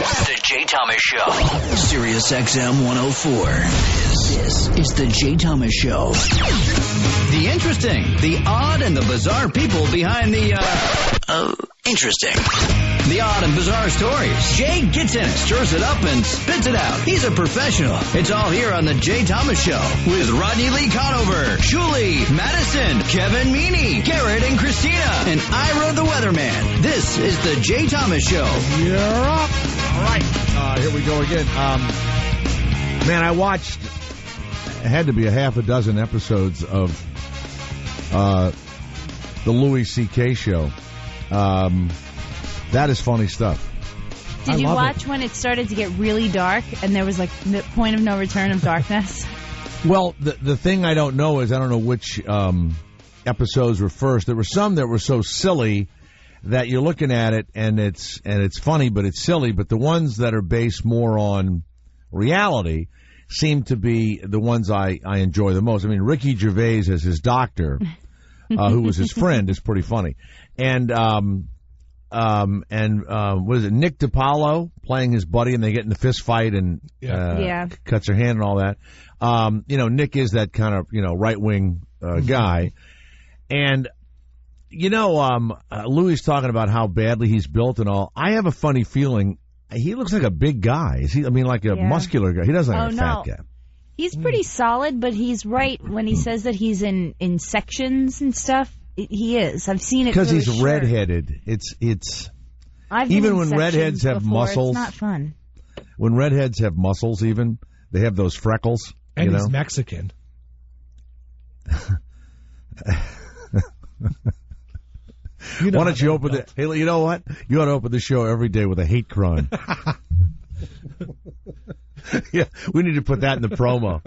The Jay Thomas Show. Sirius XM 104. This is The Jay Thomas Show. The interesting, the odd, and the bizarre people behind the, interesting. The odd and bizarre stories. Jay gets in it, stirs it up, and spits it out. He's a professional. It's all here on The Jay Thomas Show with Rodney Lee Conover, Julie, Madison, Kevin Meaney, Garrett and Christina, and Ira the Weatherman. This is The Jay Thomas Show. You're up. All right. Here we go again. Man, I watched, it had to be a half a dozen episodes of the Louis C.K. show. That is funny stuff. Did you watch when it started to get really dark and there was like the point of no return of darkness? Well, the thing I don't know is I don't know which episodes were first. There were some that were so silly that you're looking at it and it's funny, but it's silly. But the ones that are based more on reality seem to be the ones I enjoy the most. I mean, Ricky Gervais as his doctor, who was his friend, is pretty funny. And what is it? Nick DiPaolo playing his buddy, and they get in the fist fight and cuts her hand and all that. Nick is that kind of right wing guy, and Louis talking about how badly he's built and all. I have a funny feeling he looks like a big guy. Is he? I mean, like a muscular guy. He doesn't look like a fat guy. He's pretty solid, but he's right when he says that he's in sections and stuff. He is. I've seen it because he's redheaded. It's. Even when redheads have muscles, it's not fun. When redheads have muscles, even they have those freckles. And he's Mexican. Why don't you open the? Hey, you know what? You ought to open the show every day with a hate crime. Yeah, we need to put that in the promo.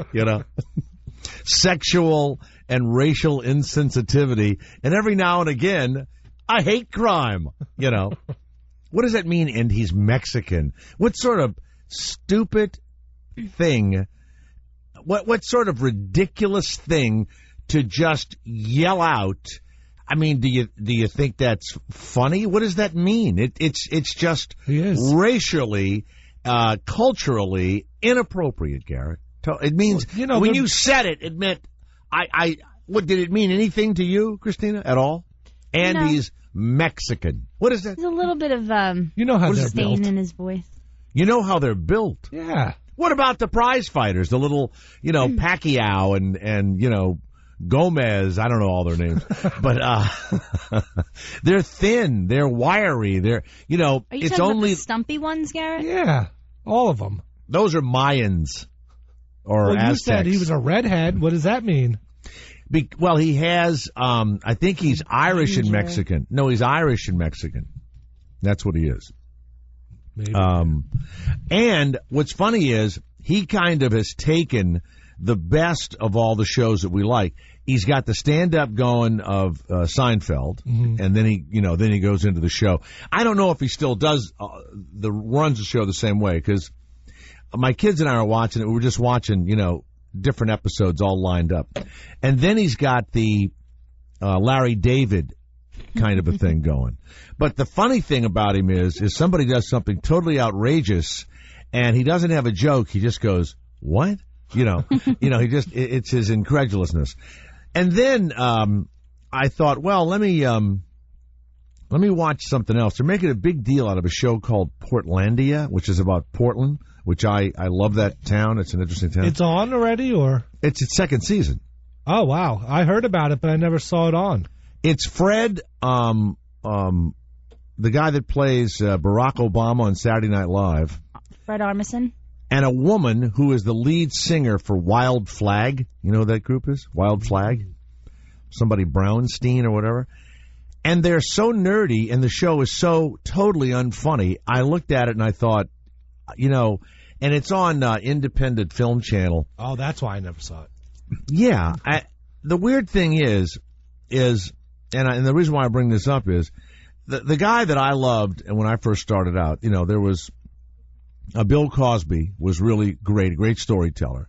Sexual and racial insensitivity, and every now and again, a hate crime. What does that mean? And he's Mexican. What sort of stupid thing? What sort of ridiculous thing to just yell out? I mean, do you think that's funny? What does that mean? It's just racially, culturally inappropriate, Garrett. It means when you said it, it meant what did it mean? Anything to you, Christina, at all? And he's Mexican. What is that? There's a little bit of how they're stain built in his voice. You know how they're built. Yeah. What about the prize fighters? The little, Pacquiao and Gomez. I don't know all their names, but they're thin. They're wiry. Are you talking about the stumpy ones, Garrett? Yeah, all of them. Those are Mayans or Aztecs. You said he was a redhead. What does that mean? Well, he has. I think he's Irish and Mexican. No, he's Irish and Mexican. That's what he is. Maybe. And what's funny is he kind of has taken the best of all the shows that we like. He's got the stand-up going of Seinfeld, and then he goes into the show. I don't know if he still does runs the show the same way, because my kids and I are watching it. We're just watching, different episodes all lined up, and then he's got the Larry David kind of a thing going. But the funny thing about him is somebody does something totally outrageous, and he doesn't have a joke. He just goes, "What?" He just, it's his incredulousness. And then I thought, well, let me watch something else. They're making a big deal out of a show called Portlandia, which is about Portland, which I love that town. It's an interesting town. It's on already, or? It's its second season. Oh, wow. I heard about it, but I never saw it on. It's Fred, the guy that plays Barack Obama on Saturday Night Live. Fred Armisen. And a woman who is the lead singer for Wild Flag. You know who that group is? Wild Flag? Somebody Brownstein or whatever. And they're so nerdy, and the show is so totally unfunny. I looked at it and I thought, and it's on Independent Film Channel. Oh, that's why I never saw it. Yeah. The weird thing is, and the reason why I bring this up is, the guy that I loved, and when I first started out, there was Bill Cosby was really great, a great storyteller.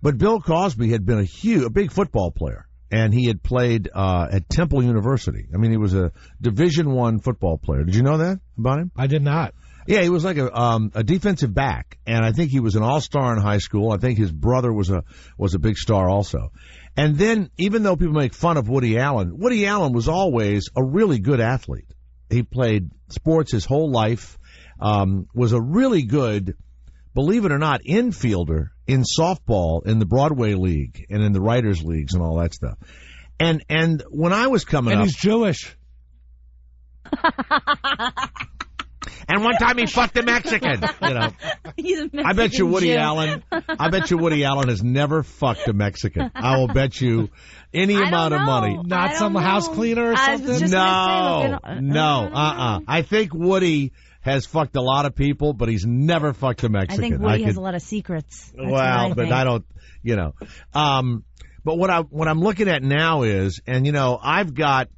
But Bill Cosby had been a big football player, and he had played at Temple University. I mean, he was a Division I football player. Did you know that about him? I did not. Yeah, he was like a defensive back, and I think he was an all-star in high school. I think his brother was a big star also. And then, even though people make fun of Woody Allen was always a really good athlete. He played sports his whole life, was a really good, believe it or not, infielder in softball in the Broadway League and in the Writers' Leagues and all that stuff. And when I was coming up... And he's Jewish. And one time he fucked a Mexican, you know. He's a Mexican I bet you Woody Jew. Allen has never fucked a Mexican. I will bet you any amount of money. Not some house cleaner or I was something? just gonna say, No. I think Woody has fucked a lot of people, but he's never fucked a I Mexican. think Woody has a lot of secrets. That's what Well, I but think. I don't, you know. But what I'm looking at now is, and you know, I've got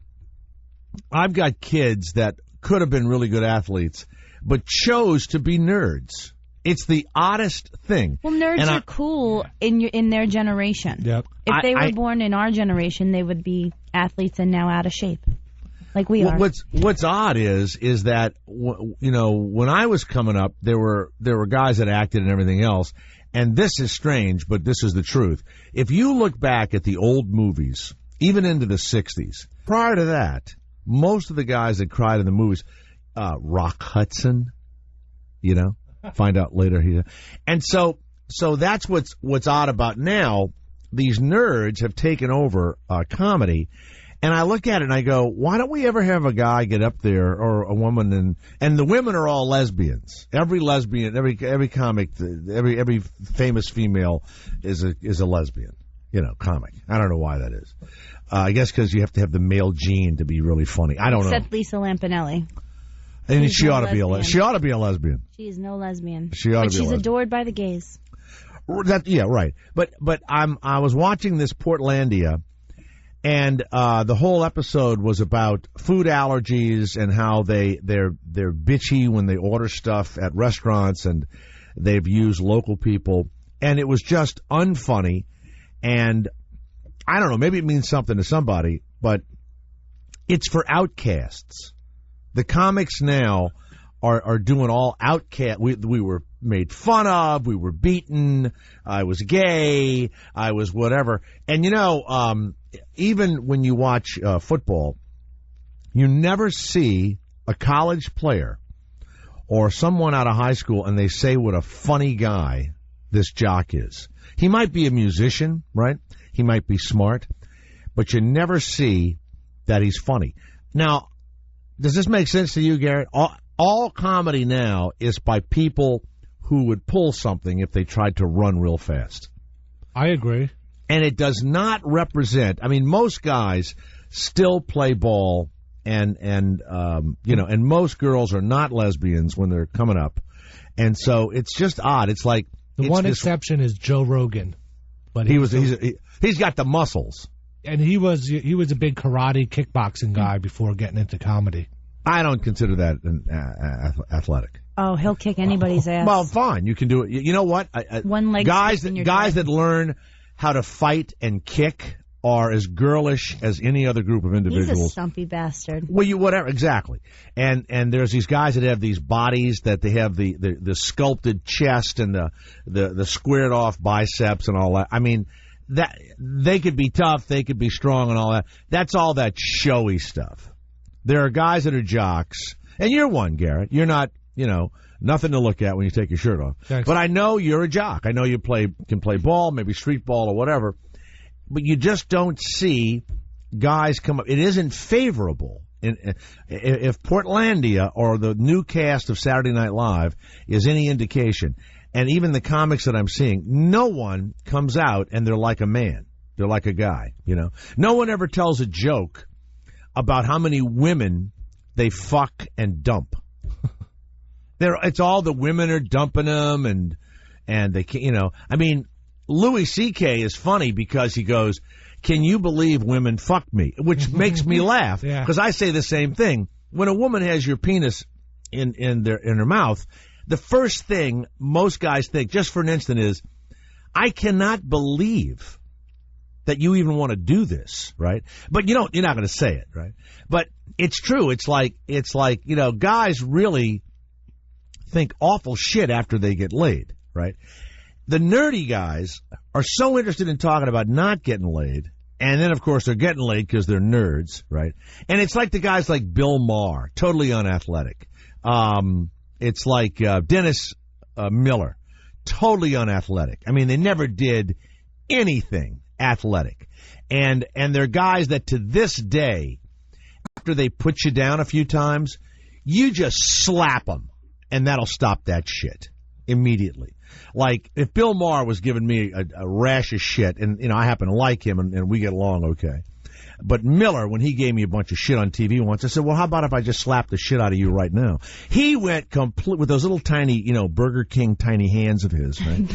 kids that could have been really good athletes, but chose to be nerds. It's the oddest thing. Well, nerds And are cool in their generation. Yep. If they were I- born in our generation, they would be athletes and now out of shape, like we are. What's odd is that you know, when I was coming up, there were guys that acted and everything else, and this is strange, but this is the truth. If you look back at the old movies, even into the 60s, prior to that, most of the guys that cried in the movies, Rock Hudson, you know, find out later here, and so that's what's odd about now. These nerds have taken over comedy. And I look at it and I go, why don't we ever have a guy get up there or a woman and the women are all lesbians. Every lesbian, every comic, every famous female is a lesbian, you know, comic. I don't know why that is. I guess because you have to have the male gene to be really funny. I don't know. Except Lisa Lampanelli. And she's she no ought to be lesbian. she ought to be a lesbian. She is no lesbian. She ought to but be a she's lesbian. adored by the gays. Yeah, right. But I was watching this Portlandia. And the whole episode was about food allergies and how they're bitchy when they order stuff at restaurants, and they've used local people, and it was just unfunny. And I don't know, maybe it means something to somebody, but it's for outcasts. The comics now are doing all outcast. We were made fun of. We were beaten. I was gay. I was whatever. And you know, even when you watch football, you never see a college player or someone out of high school and they say what a funny guy this jock is. He might be a musician, right? He might be smart, but you never see that he's funny. Now, does this make sense to you, Garrett? All comedy now is by people who would pull something if they tried to run real fast. I agree. And it does not represent. I mean, most guys still play ball, and you know, and most girls are not lesbians when they're coming up, and so it's just odd. It's like The one exception is Joe Rogan, but he's got the muscles. And he was a big karate kickboxing guy before getting into comedy. I don't consider that an athletic. Oh, he'll kick anybody's ass. Well, fine, you can do it. You know what? One leg guys in your that learn how to fight and kick are as girlish as any other group of individuals. He's a stumpy bastard. Well, whatever, exactly. And there's these guys that have these bodies that they have the sculpted chest and the squared off biceps and all that. I mean, that they could be tough, they could be strong and all that. That's all that showy stuff. There are guys that are jocks, and you're one, Garrett. You're not, you know, nothing to look at when you take your shirt off. Thanks. But I know you're a jock. I know you can play ball, maybe street ball or whatever. But you just don't see guys come up. It isn't favorable. If Portlandia or the new cast of Saturday Night Live is any indication, and even the comics that I'm seeing, no one comes out and they're like a man. They're like a guy, you know. No one ever tells a joke about how many women they fuck and dump. It's all the women are dumping them, and they can't, you know. I mean, Louis C.K. is funny because he goes, "Can you believe women fuck me?" Which makes me laugh because I say the same thing. When a woman has your penis in her mouth, the first thing most guys think, just for an instant, is, "I cannot believe that you even want to do this," right? But you're not going to say it, right? But it's true. It's like, you know, guys really think awful shit after they get laid, right? The nerdy guys are so interested in talking about not getting laid, and then, of course, they're getting laid because they're nerds, right? And it's like the guys like Bill Maher, totally unathletic. It's like Dennis Miller, totally unathletic. I mean, they never did anything athletic. And they're guys that to this day, after they put you down a few times, you just slap them, and that'll stop that shit immediately. Like, if Bill Maher was giving me a rash of shit, and, I happen to like him, and we get along okay. But Miller, when he gave me a bunch of shit on TV once, I said, well, how about if I just slap the shit out of you right now? He went complete with those little tiny, Burger King tiny hands of his, right?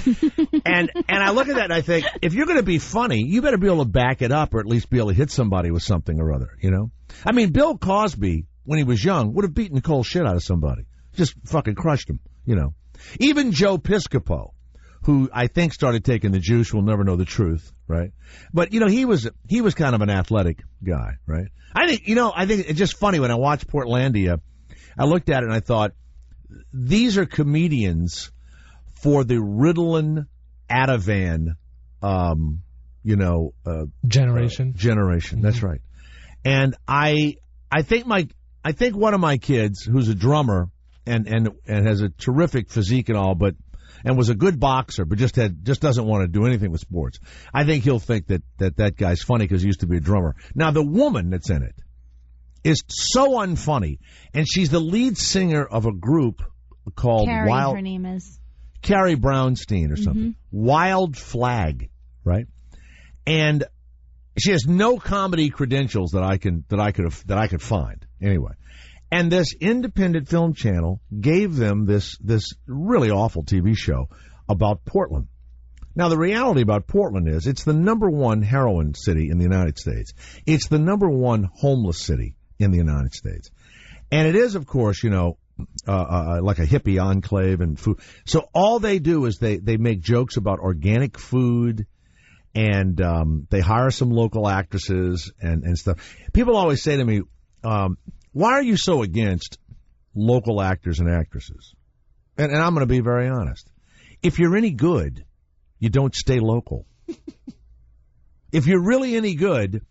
and I look at that and I think, if you're going to be funny, you better be able to back it up or at least be able to hit somebody with something or other, I mean, Bill Cosby, when he was young, would have beaten the cold shit out of somebody. Just fucking crushed him, Even Joe Piscopo, who I think started taking the juice, will never know the truth, right? But, he was kind of an athletic guy, right? I think it's just funny when I watch Portlandia, I looked at it and I thought, these are comedians for the Ritalin Ativan, generation. Generation, that's right. And I think one of my kids, who's a drummer and has a terrific physique and all, and was a good boxer, but just doesn't want to do anything with sports. I think he'll think that guy's funny because he used to be a drummer. Now, the woman that's in it is so unfunny, and she's the lead singer of a group called Carrie, her name is Carrie Brownstein or something. Mm-hmm. Wild Flag, right? And she has no comedy credentials that I could find anyway. And this independent film channel gave them this really awful TV show about Portland. Now, the reality about Portland is it's the number one heroin city in the United States. It's the number one homeless city in the United States. And it is, of course, like a hippie enclave and food. So all they do is they make jokes about organic food, and they hire some local actresses and stuff. People always say to me, why are you so against local actors and actresses? And I'm going to be very honest. If you're any good, you don't stay local. If you're really any good,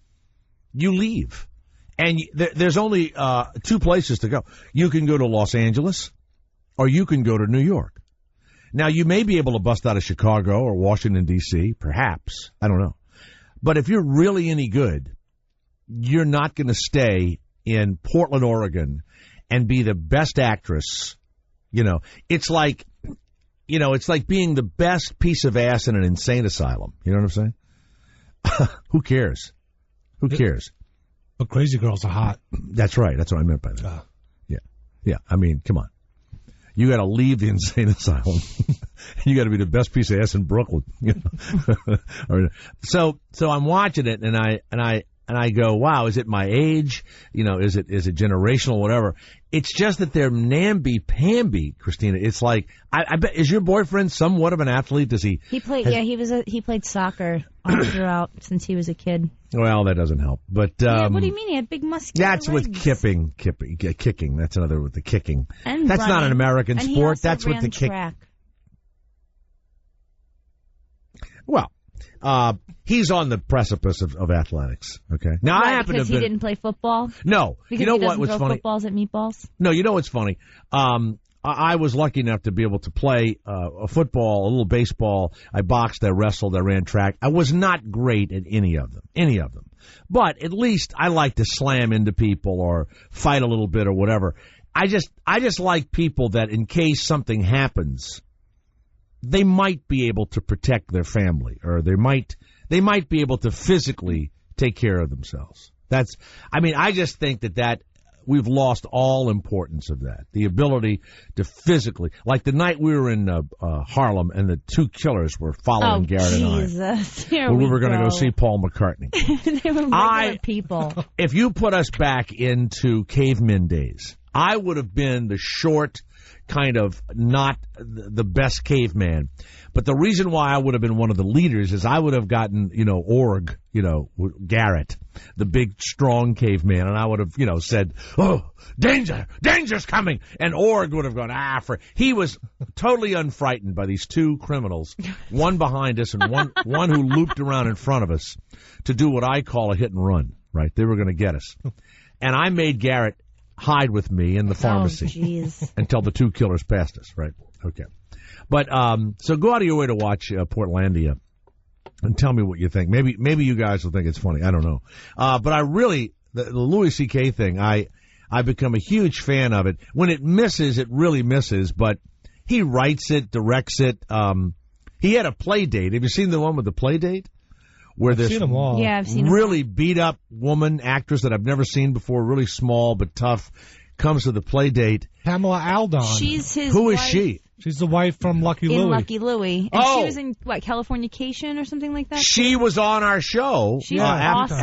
you leave. And there's only two places to go. You can go to Los Angeles, or you can go to New York. Now, you may be able to bust out of Chicago or Washington, D.C., perhaps. I don't know. But if you're really any good, you're not going to stay in Portland, Oregon, and be the best actress. It's like being the best piece of ass in an insane asylum. You know what I'm saying? Who cares? Who cares? But crazy girls are hot. That's right. That's what I meant by that. Yeah. I mean, come on. You got to leave the insane asylum. You got to be the best piece of ass in Brooklyn. So I'm watching it, and I go, wow, is it my age? Is it generational, whatever? It's just that they're namby-pamby, Christina. It's like, I bet, is your boyfriend somewhat of an athlete? Does he? He played, he played soccer all throughout since he was a kid. Well, that doesn't help. But what do you mean? He had big muscular That's legs. with kicking. That's another with the kicking. And that's running. Not an American and sport. He also that's ran with the kick. track. Well, he's on the precipice of athletics. Okay. Now Why, I happen because to have he didn't play football. No. Because you know he what was throw funny? Footballs at meatballs. No. You know what's funny? I was lucky enough to be able to play a football, a little baseball. I boxed, I wrestled, I ran track. I was not great at any of them. But at least I like to slam into people or fight a little bit or whatever. I just like people that in case something happens, they might be able to protect their family, or they might be able to physically take care of themselves. I just think that we've lost all importance of that. The ability to physically, like the night we were in Harlem and the two killers were following Garrett and I. Jesus. We were going to go see Paul McCartney. They were regular people. If you put us back into cavemen days, I would have been the short, kind of not the best caveman. But the reason why I would have been one of the leaders is I would have gotten, Org, Garrett, the big, strong caveman, and I would have, said, "Oh, danger's coming," and Org would have gone, he was totally unfrightened by these two criminals, one behind us and one who looped around in front of us to do what I call a hit and run, right? They were going to get us. And I made Garrett hide with me in the pharmacy until the two killers passed us, right? Okay. But so go out of your way to watch Portlandia and tell me what you think. Maybe you guys will think it's funny. I don't know. But I really, the Louis C.K. thing, I've become a huge fan of it. When it misses, it really misses. But he writes it, directs it. He had a play date. Have you seen the one with the play date? Where this seen them all. Yeah, I've seen really beat up woman, actress that I've never seen before, really small but tough, comes to the play date. Pamela Aldon. She's his Who is wife she? She's the wife from Lucky Louie. in Lucky Louie. And Oh. she was in, Californication or something like that? She was on our show She's awesome.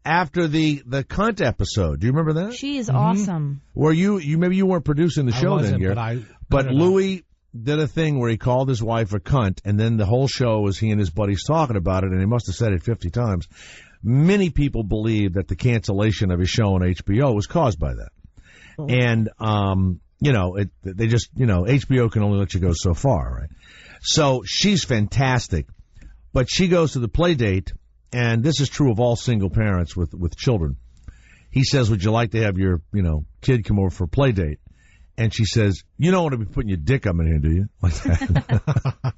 after the cunt episode. Do you remember that? She is awesome. Where you maybe you weren't producing the I show wasn't, then, Garrett. but I But don't know. Louis did a thing where he called his wife a cunt, and then the whole show was he and his buddies talking about it, and he must have said it 50 times. Many people believe that the cancellation of his show on HBO was caused by that. Oh. And, they just, HBO can only let you go so far, right? So she's fantastic, but she goes to the play date, and this is true of all single parents with children. He says, "Would you like to have your, kid come over for a play date?" And she says, "You don't want to be putting your dick up in here, do you?" Like that.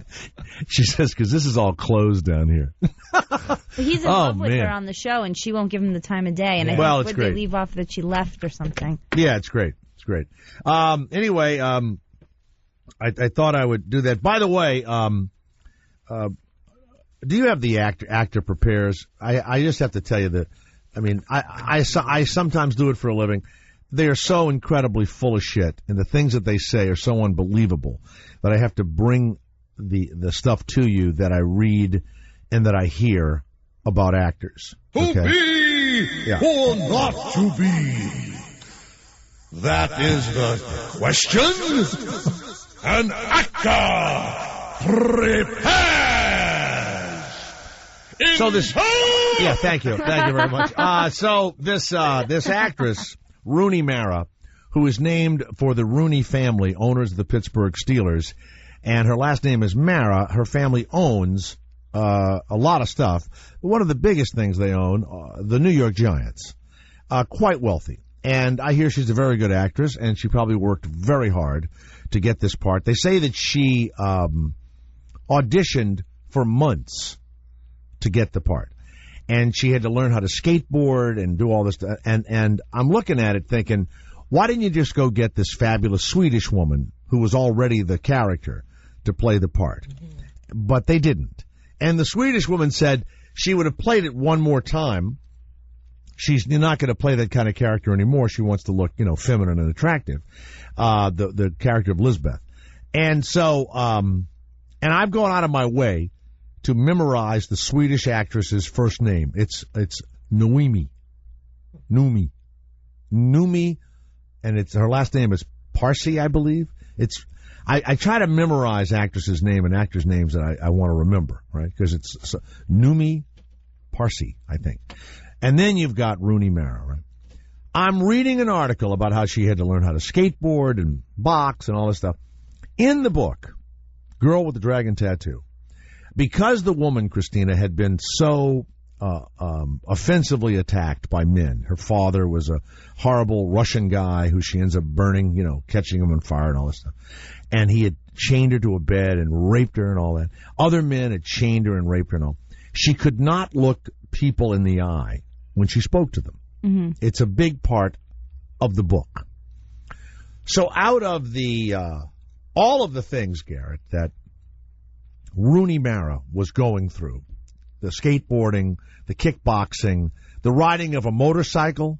She says, "Because this is all closed down here." But he's in love with man. her on the show, and she won't give him the time of day. And I Well, think it's would great. they leave off that she left or something? Yeah, it's great. It's great. Anyway, I thought I would do that. By the way, do you have the actor prepares? I just have to tell you that. I mean, I sometimes do it for a living. They are so incredibly full of shit, and the things that they say are so unbelievable that I have to bring the stuff to you that I read and that I hear about actors. To Okay? be Yeah. or not to be? That is the question. An actor prepares. So this, yeah, thank you very much. So this actress, Rooney Mara, who is named for the Rooney family, owners of the Pittsburgh Steelers, and her last name is Mara. Her family owns a lot of stuff. One of the biggest things they own, the New York Giants, quite wealthy. And I hear she's a very good actress, and she probably worked very hard to get this part. They say that she auditioned for months to get the part. And she had to learn how to skateboard and do all this. And I'm looking at it thinking, why didn't you just go get this fabulous Swedish woman who was already the character to play the part? But they didn't. And the Swedish woman said she would have played it one more time. She's not going to play that kind of character anymore. She wants to look, feminine and attractive. The character of Lisbeth. And so, and I've gone out of my way to memorize the Swedish actress's first name. It's Noomi, and it's her last name is Parsi, I believe. I try to memorize actresses' name and actors' names that I want to remember, right? Because it's Noomi Parsi, I think. And then you've got Rooney Mara, right? I'm reading an article about how she had to learn how to skateboard and box and all this stuff. In the book, Girl with the Dragon Tattoo, because the woman, Christina, had been so offensively attacked by men. Her father was a horrible Russian guy who she ends up burning, catching him on fire and all this stuff. And he had chained her to a bed and raped her and all that. Other men had chained her and raped her and all. She could not look people in the eye when she spoke to them. Mm-hmm. It's a big part of the book. So out of the all of the things, Garrett, that Rooney Mara was going through, the skateboarding, the kickboxing, the riding of a motorcycle,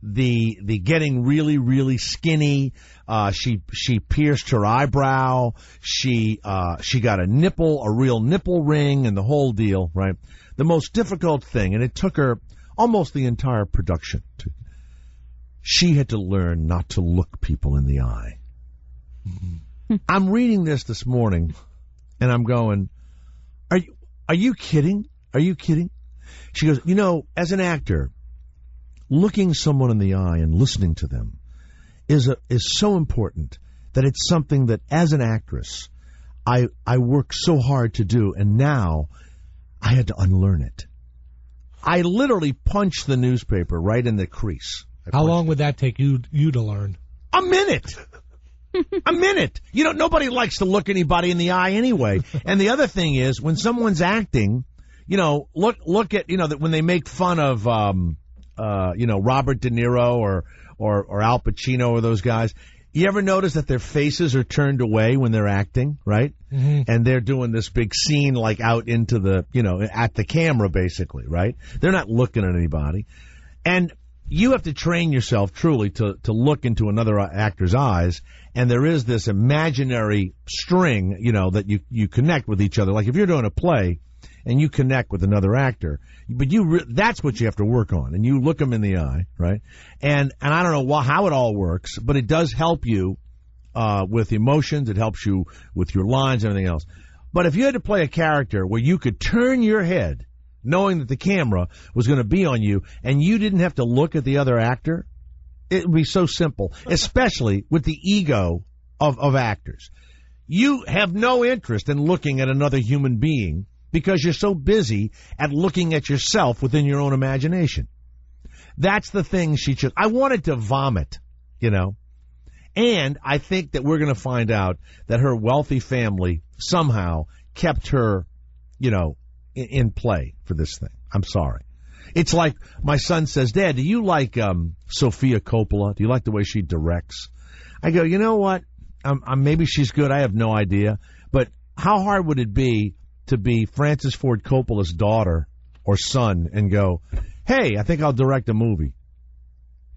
the getting really, really skinny, she pierced her eyebrow, she got a real nipple ring and the whole deal, right? The most difficult thing, and it took her almost the entire production she had to learn not to look people in the eye. I'm reading this morning, and I'm going, are you kidding? Are you kidding? She goes, as an actor, looking someone in the eye and listening to them is so important that it's something that, as an actress, I worked so hard to do, and now I had to unlearn it. I literally punched the newspaper right in the crease. How long would that take you to learn? A minute. A minute. Nobody likes to look anybody in the eye anyway. And the other thing is, when someone's acting, look at, that when they make fun of, Robert De Niro or Al Pacino or those guys, you ever notice that their faces are turned away when they're acting, right? Mm-hmm. And they're doing this big scene like out into the, at the camera basically, right? They're not looking at anybody. And you have to train yourself truly to look into another actor's eyes, and there is this imaginary string, that you connect with each other. Like if you're doing a play and you connect with another actor, but that's what you have to work on, and you look them in the eye, right? And I don't know how it all works, but it does help you with emotions. It helps you with your lines and everything else. But if you had to play a character where you could turn your head knowing that the camera was going to be on you, and you didn't have to look at the other actor, it would be so simple, especially with the ego of actors. You have no interest in looking at another human being because you're so busy at looking at yourself within your own imagination. That's the thing she chose. I wanted to vomit, And I think that we're going to find out that her wealthy family somehow kept her, in play for this thing. I'm sorry. It's like my son says, Dad, do you like Sofia Coppola? Do you like the way she directs? I go, you know what? Maybe she's good. I have no idea. But how hard would it be to be Francis Ford Coppola's daughter or son and go, hey, I think I'll direct a movie?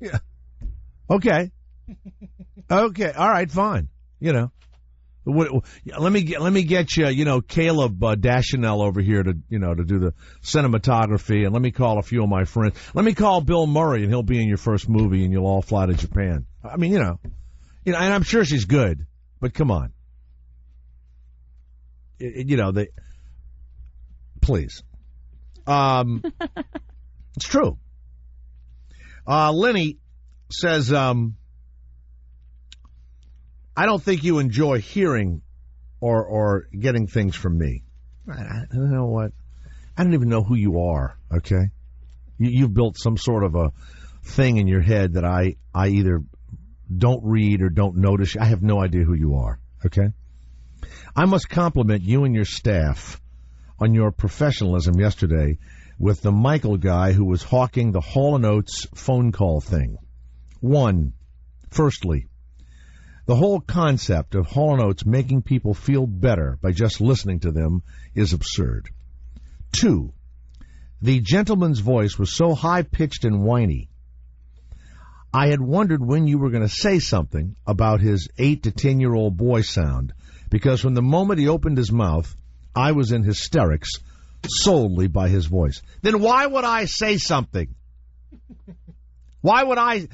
Yeah. Okay. Okay. All right. Fine. Let me get you, Caleb Deschanel over here to do the cinematography, and let me call a few of my friends. Let me call Bill Murray, and he'll be in your first movie, and you'll all fly to Japan. I mean, and I'm sure she's good, but come on, please. It's true. Lenny says, I don't think you enjoy hearing or getting things from me. I don't know what. I don't even know who you are, okay? You've built some sort of a thing in your head that I either don't read or don't notice. I have no idea who you are, okay? I must compliment you and your staff on your professionalism yesterday with the Michael guy who was hawking the Hall & Oates phone call thing. Firstly, the whole concept of Hall & Oates making people feel better by just listening to them is absurd. 2, the gentleman's voice was so high-pitched and whiny. I had wondered when you were going to say something about his 8 to 10-year-old boy sound, because from the moment he opened his mouth, I was in hysterics solely by his voice. Then why would I say something? Why would I...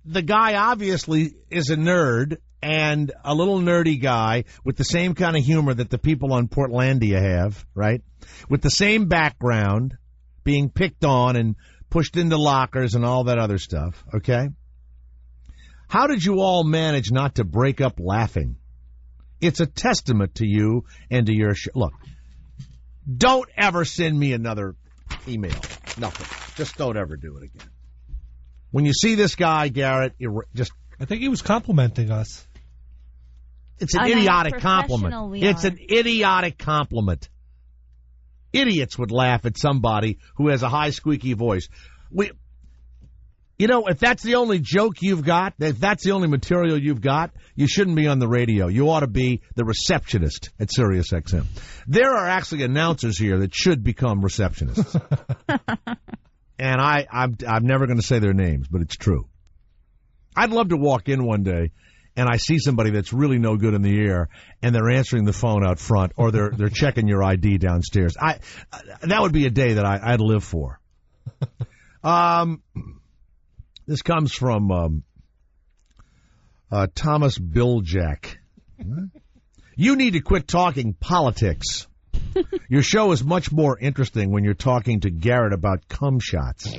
The guy obviously is a nerd, and a little nerdy guy with the same kind of humor that the people on Portlandia have, right? With the same background, being picked on and pushed into lockers and all that other stuff, okay? How did you all manage not to break up laughing? It's a testament to you and to your show. Look, don't ever send me another email. Nothing. Just don't ever do it again. When you see this guy, Garrett, I think he was complimenting us. It's an idiotic compliment. It's an idiotic compliment. Idiots would laugh at somebody who has a high, squeaky voice. If that's the only joke you've got, if that's the only material you've got, you shouldn't be on the radio. You ought to be the receptionist at Sirius XM. There are actually announcers here that should become receptionists. And I'm never going to say their names, but it's true. I'd love to walk in one day and I see somebody that's really no good in the air and they're answering the phone out front or they're checking your ID downstairs. That would be a day that I'd live for. This comes from Thomas Biljak. You need to quit talking politics. Your show is much more interesting when you're talking to Garrett about cum shots.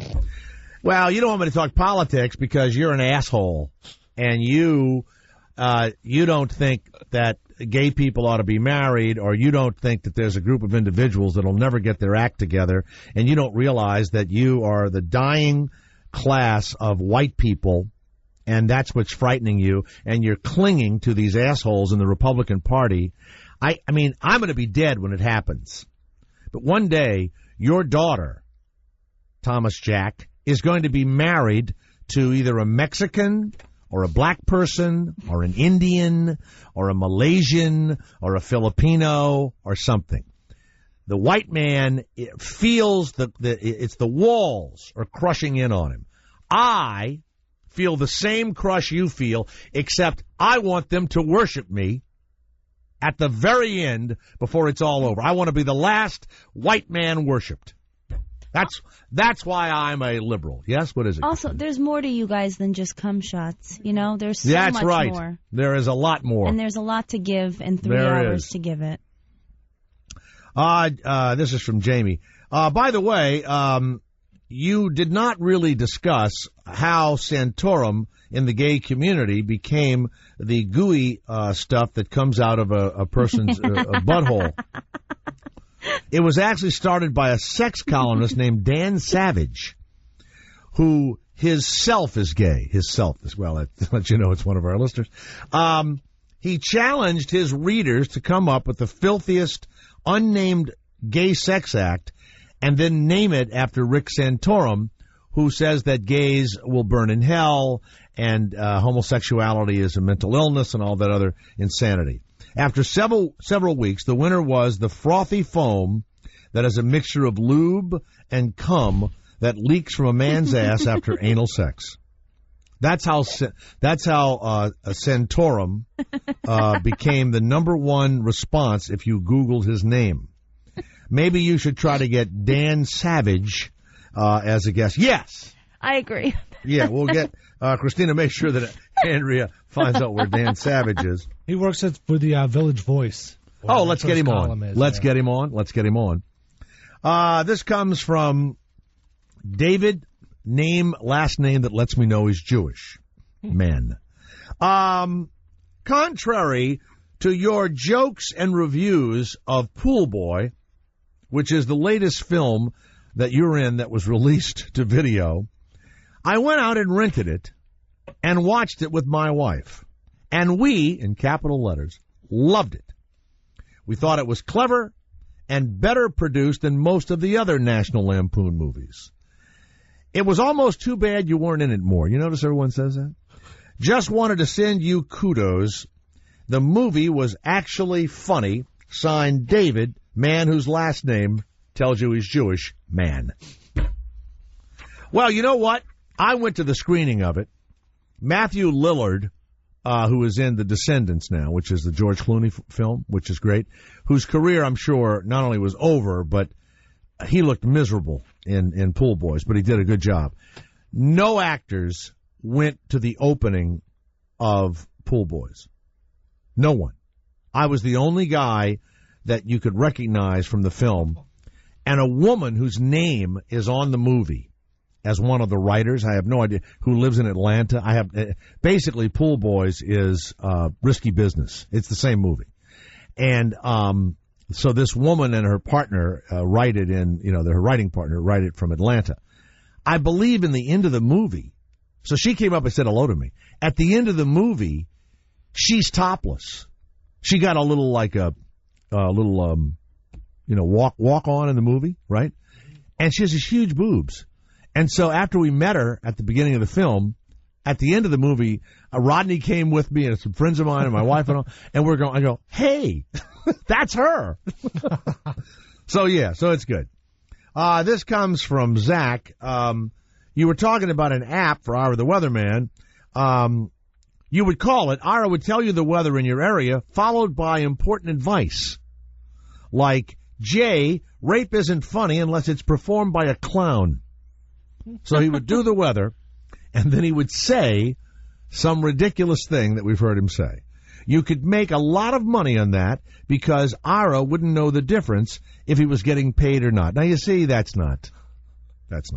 Well, you don't want me to talk politics because you're an asshole, and you don't think that gay people ought to be married, or you don't think that there's a group of individuals that will never get their act together, and you don't realize that you are the dying class of white people, and that's what's frightening you, and you're clinging to these assholes in the Republican Party. I mean, I'm going to be dead when it happens. But one day, your daughter, Thomas Jack, is going to be married to either a Mexican or a black person or an Indian or a Malaysian or a Filipino or something. The white man feels it's the walls are crushing in on him. I feel the same crush you feel, except I want them to worship me at the very end before it's all over. I want to be the last white man worshipped. That's why I'm a liberal. Yes, what is it? Also, there's more to you guys than just cum shots. You know, there's so much right. more. There is a lot more. And there's a lot to give in 3 hours to give it. This is from Jamie. By the way, you did not really discuss how Santorum in the gay community became the gooey stuff that comes out of a person's butthole. It was actually started by a sex columnist named Dan Savage, who his self is gay. His self is, well, that lets you know it's one of our listeners. He challenged his readers to come up with the filthiest unnamed gay sex act and then name it after Rick Santorum, who says that gays will burn in hell and homosexuality is a mental illness and all that other insanity. After several weeks, the winner was the frothy foam that is a mixture of lube and cum that leaks from a man's ass after anal sex. That's how Santorum became the #1 response if you Googled his name. Maybe you should try to get Dan Savage as a guest. Yes. I agree. Yeah, we'll get Christina, make sure that Andrea finds out where Dan Savage is. He works for the Village Voice. Oh, let's get him on. Let's get him on. Let's get him on. This comes from David, last name that lets me know he's Jewish. Man. Contrary to your jokes and reviews of Pool Boy, which is the latest film that you're in that was released to video, I went out and rented it and watched it with my wife. And we, in capital letters, loved it. We thought it was clever and better produced than most of the other National Lampoon movies. It was almost too bad you weren't in it more. You notice everyone says that? Just wanted to send you kudos. The movie was actually funny. Signed, David, man whose last name tells you he's Jewish, man. Well, you know what? I went to the screening of it. Matthew Lillard, who is in The Descendants now, which is the George Clooney film, which is great, whose career, I'm sure, not only was over, but he looked miserable in Pool Boys, but he did a good job. No actors went to the opening of Pool Boys. No one. I was the only guy that you could recognize from the film, and a woman whose name is on the movie as one of the writers. I have no idea who lives in Atlanta. I have basically Pool Boys is risky business. It's the same movie, and so this woman and her partner write it in. Her writing partner write it from Atlanta. I believe in the end of the movie. So she came up and said hello to me. At the end of the movie, she's topless. She got a little walk on in the movie, right? And she has these huge boobs. And so after we met her at the beginning of the film, at the end of the movie, Rodney came with me and some friends of mine and my wife and all, and I go, hey, that's her. So it's good. This comes from Zach. You were talking about an app for Ira the Weatherman. You would call it, Ira would tell you the weather in your area, followed by important advice. Like, Jay, rape isn't funny unless it's performed by a clown. So he would do the weather, and then he would say some ridiculous thing that we've heard him say. You could make a lot of money on that because Ira wouldn't know the difference if he was getting paid or not. Now, you see, that's not nice.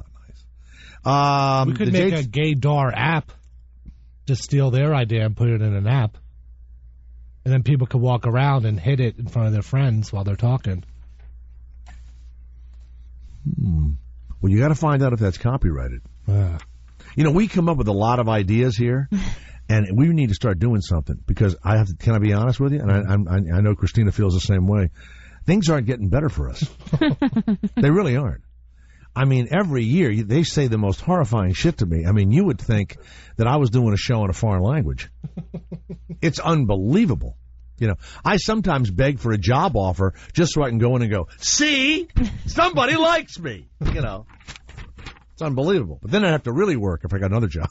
We could make a gaydar app to steal their idea and put it in an app. And then people could walk around and hit it in front of their friends while they're talking. Well, you got to find out if that's copyrighted. You know, we come up with a lot of ideas here, and we need to start doing something because can I be honest with you? And I know Christina feels the same way. Things aren't getting better for us. They really aren't. I mean, every year they say the most horrifying shit to me. I mean, you would think that I was doing a show in a foreign language. It's unbelievable. You know, I sometimes beg for a job offer just so I can go in and go, see, somebody likes me. You know, it's unbelievable. But then I'd have to really work if I got another job.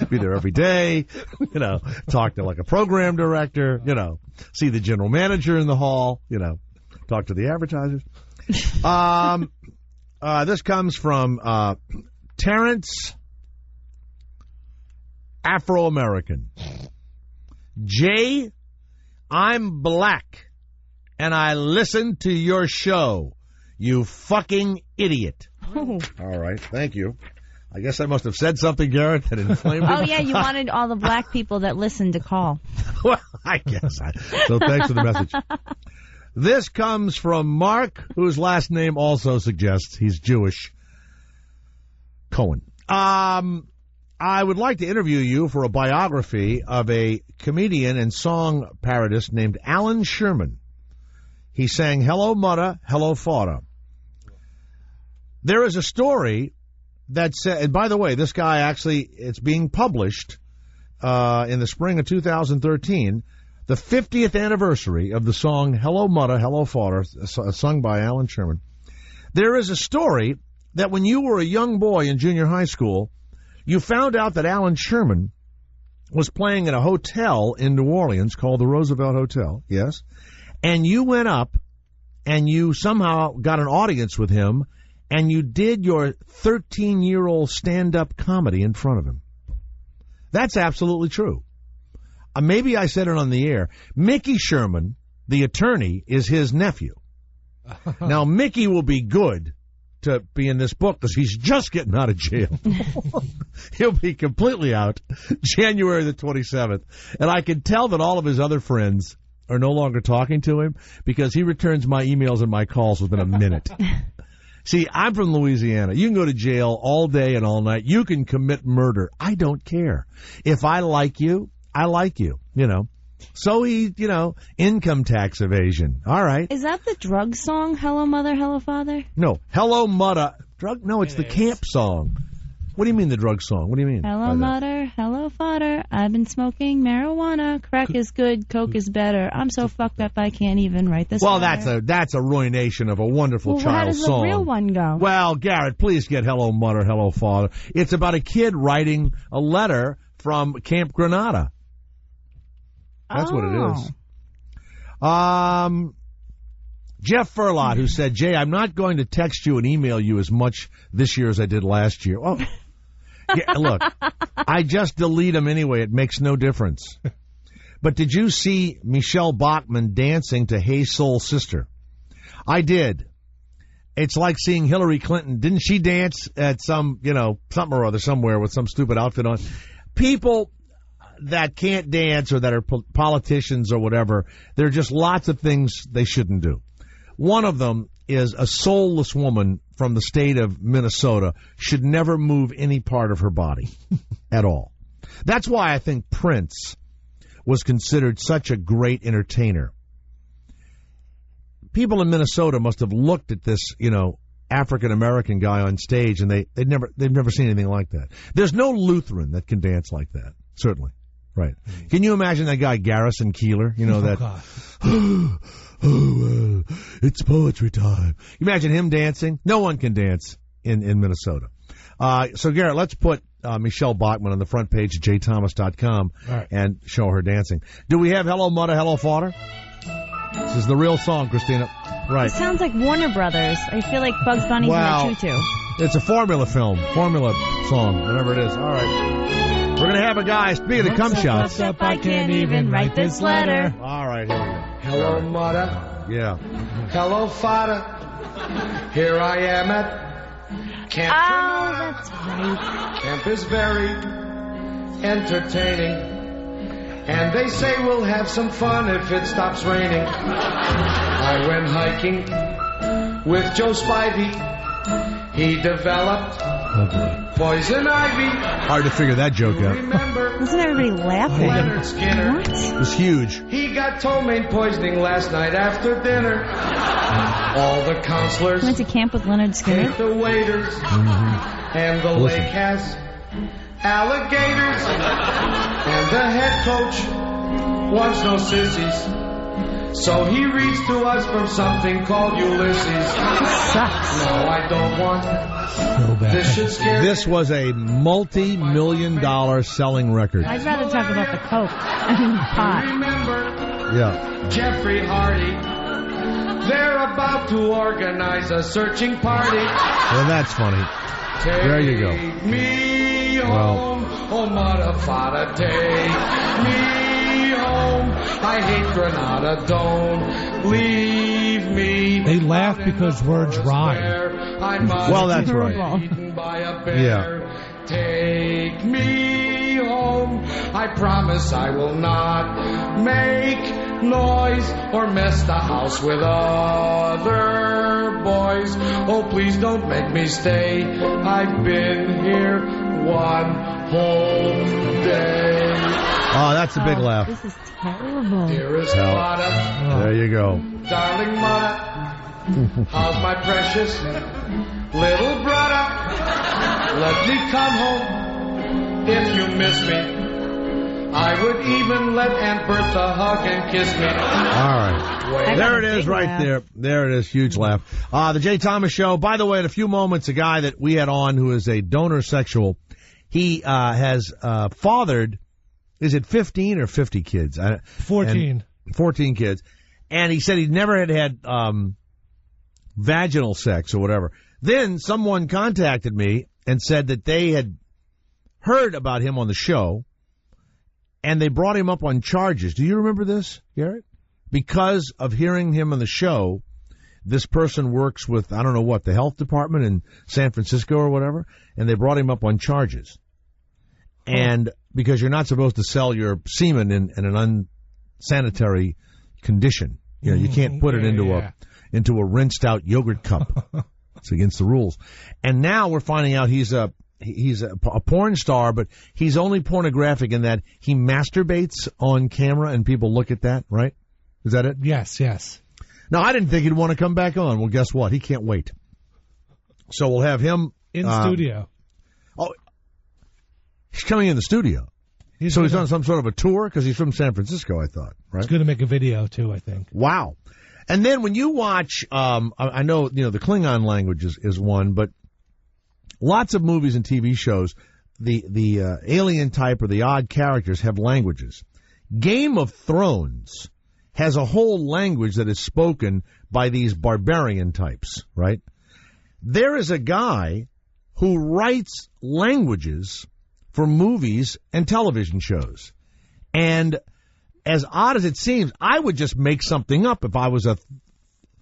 Be there every day, you know, talk to like a program director, you know, see the general manager in the hall, you know, talk to the advertisers. This comes from Terrence, Afro-American. Jay, I'm black, and I listen to your show. You fucking idiot. Oh. All right, thank you. I guess I must have said something, Garrett, that inflamed Oh, it. yeah, you wanted all the black people that listened to call. Well, I guess. So thanks for the message. This comes from Mark, whose last name also suggests he's Jewish. Cohen. I would like to interview you for a biography of a comedian and song parodist named Alan Sherman. He sang Hello Mudda, Hello Fada. There is a story that said, and by the way, this guy actually, it's being published in the spring of 2013, the 50th anniversary of the song Hello Mudda, Hello Fada, sung by Alan Sherman. There is a story that when you were a young boy in junior high school, you found out that Alan Sherman was playing at a hotel in New Orleans called the Roosevelt Hotel, yes, and you went up and you somehow got an audience with him and you did your 13-year-old stand-up comedy in front of him. That's absolutely true. Maybe I said it on the air. Mickey Sherman, the attorney, is his nephew. Now, Mickey will be good to be in this book because he's just getting out of jail. He'll be completely out January the 27th. And I can tell that all of his other friends are no longer talking to him because he returns my emails and my calls within a minute. See, I'm from Louisiana. You can go to jail all day and all night. You can commit murder. I don't care. If I like you, I like you, you know. So he, you know, income tax evasion. All right. Is that the drug song, Hello Mother, Hello Father? No. Hello Mudda. Drug? No, it's the camp song. What do you mean the drug song? What do you mean? Hello Mother, Hello Father. I've been smoking marijuana. Crack is good, coke is better. I'm so fucked up I can't even write this. Well, letter. that's a ruination of a wonderful Well, child how does song. the real one go? Well, Garrett, please get Hello Mudda, Hello Father. It's about a kid writing a letter from Camp Granada. That's what it is. Jeff Furlot, who said, Jay, I'm not going to text you and email you as much this year as I did last year. Oh, yeah, look, I just delete them anyway. It makes no difference. But did you see Michelle Bachmann dancing to Hey Soul Sister? I did. It's like seeing Hillary Clinton. Didn't she dance at some, you know, something or other somewhere with some stupid outfit on? People that can't dance or that are politicians or whatever, there are just lots of things they shouldn't do. One of them is a soulless woman from the state of Minnesota should never move any part of her body at all. That's why I think Prince was considered such a great entertainer. People in Minnesota must have looked at this, you know, African-American guy on stage and they've never seen anything like that. There's no Lutheran that can dance like that, certainly. Right. Can you imagine that guy, Garrison Keillor? You know, it's poetry time. Imagine him dancing. No one can dance in Minnesota. So, Garrett, let's put Michelle Bachmann on the front page of jthomas.com and show her dancing. Do we have Hello Mudda, Hello Fodder? This is the real song, Christina. Right. It sounds like Warner Brothers. I feel like Bugs Bunny's in a tutu. It's a formula film, formula song, whatever it is. All right. We're going to have a guy, speaking of cum shots. I can't even write this letter. All right, here we go. Hello, mother. Yeah. Hello, father. Here I am at Camp Granada. That's right. Camp is very entertaining. And they say we'll have some fun if it stops raining. I went hiking with Joe Spivey. He developed poison ivy. Hard to figure that joke out. Remember Isn't everybody laughing? Leonard Skinner? What? It was huge. He got ptomaine poisoning last night after dinner. All the counselors Went to camp with Leonard Skinner. hate the waiters. And the Listen. lake has alligators. And the head coach wants no sissies. So he reads to us from something called Ulysses. Sucks. No, I don't want. So bad. This should scare me. This was a multi-million-dollar selling record. I'd rather talk about the coke. I mean, pot. Remember Yeah. Jeffrey Hardy. They're about to organize a searching party. Well, that's funny. There you go. Take me Well. home, oh mother, father, take me home. I hate Granada, don't leave me. They laugh because words rhyme. Well, that's right. Eaten by a bear. Take me home. I promise I will not make noise or mess the house with other boys. Oh, please don't make me stay. I've been here one whole day. Oh, that's a big laugh. This is terrible. Dearest Hell. mother, There you go. darling mother, how's my precious little brother? Let me come home if you miss me. I would even let Aunt Bertha hug and kiss me. All right. Wait. There it is Big right laugh. there. There it is. Huge laugh. The Jay Thomas Show. By the way, in a few moments, a guy that we had on who is a donor sexual, he has fathered, is it 15 or 50 kids? 14. 14 kids. And he said he never had vaginal sex or whatever. Then someone contacted me and said that they had heard about him on the show, and they brought him up on charges. Do you remember this, Garrett? Because of hearing him on the show, this person works with, I don't know what, the health department in San Francisco or whatever, and they brought him up on charges. And because you're not supposed to sell your semen in an unsanitary condition. You know, you can't put it into a rinsed out yogurt cup. It's against the rules. And now we're finding out he's a porn star, but he's only pornographic in that he masturbates on camera and people look at that, right? Is that it? Yes, yes. Now, I didn't think he'd want to come back on. Well, guess what? He can't wait. So we'll have him In studio. Oh, he's coming in the studio. He's on some sort of a tour because he's from San Francisco, I thought, right? He's going to make a video, too, I think. Wow. And then when you watch, I know, the Klingon language is one, but lots of movies and TV shows, the alien type or the odd characters have languages. Game of Thrones has a whole language that is spoken by these barbarian types, right? There is a guy who writes languages for movies and television shows. And as odd as it seems, I would just make something up if I was a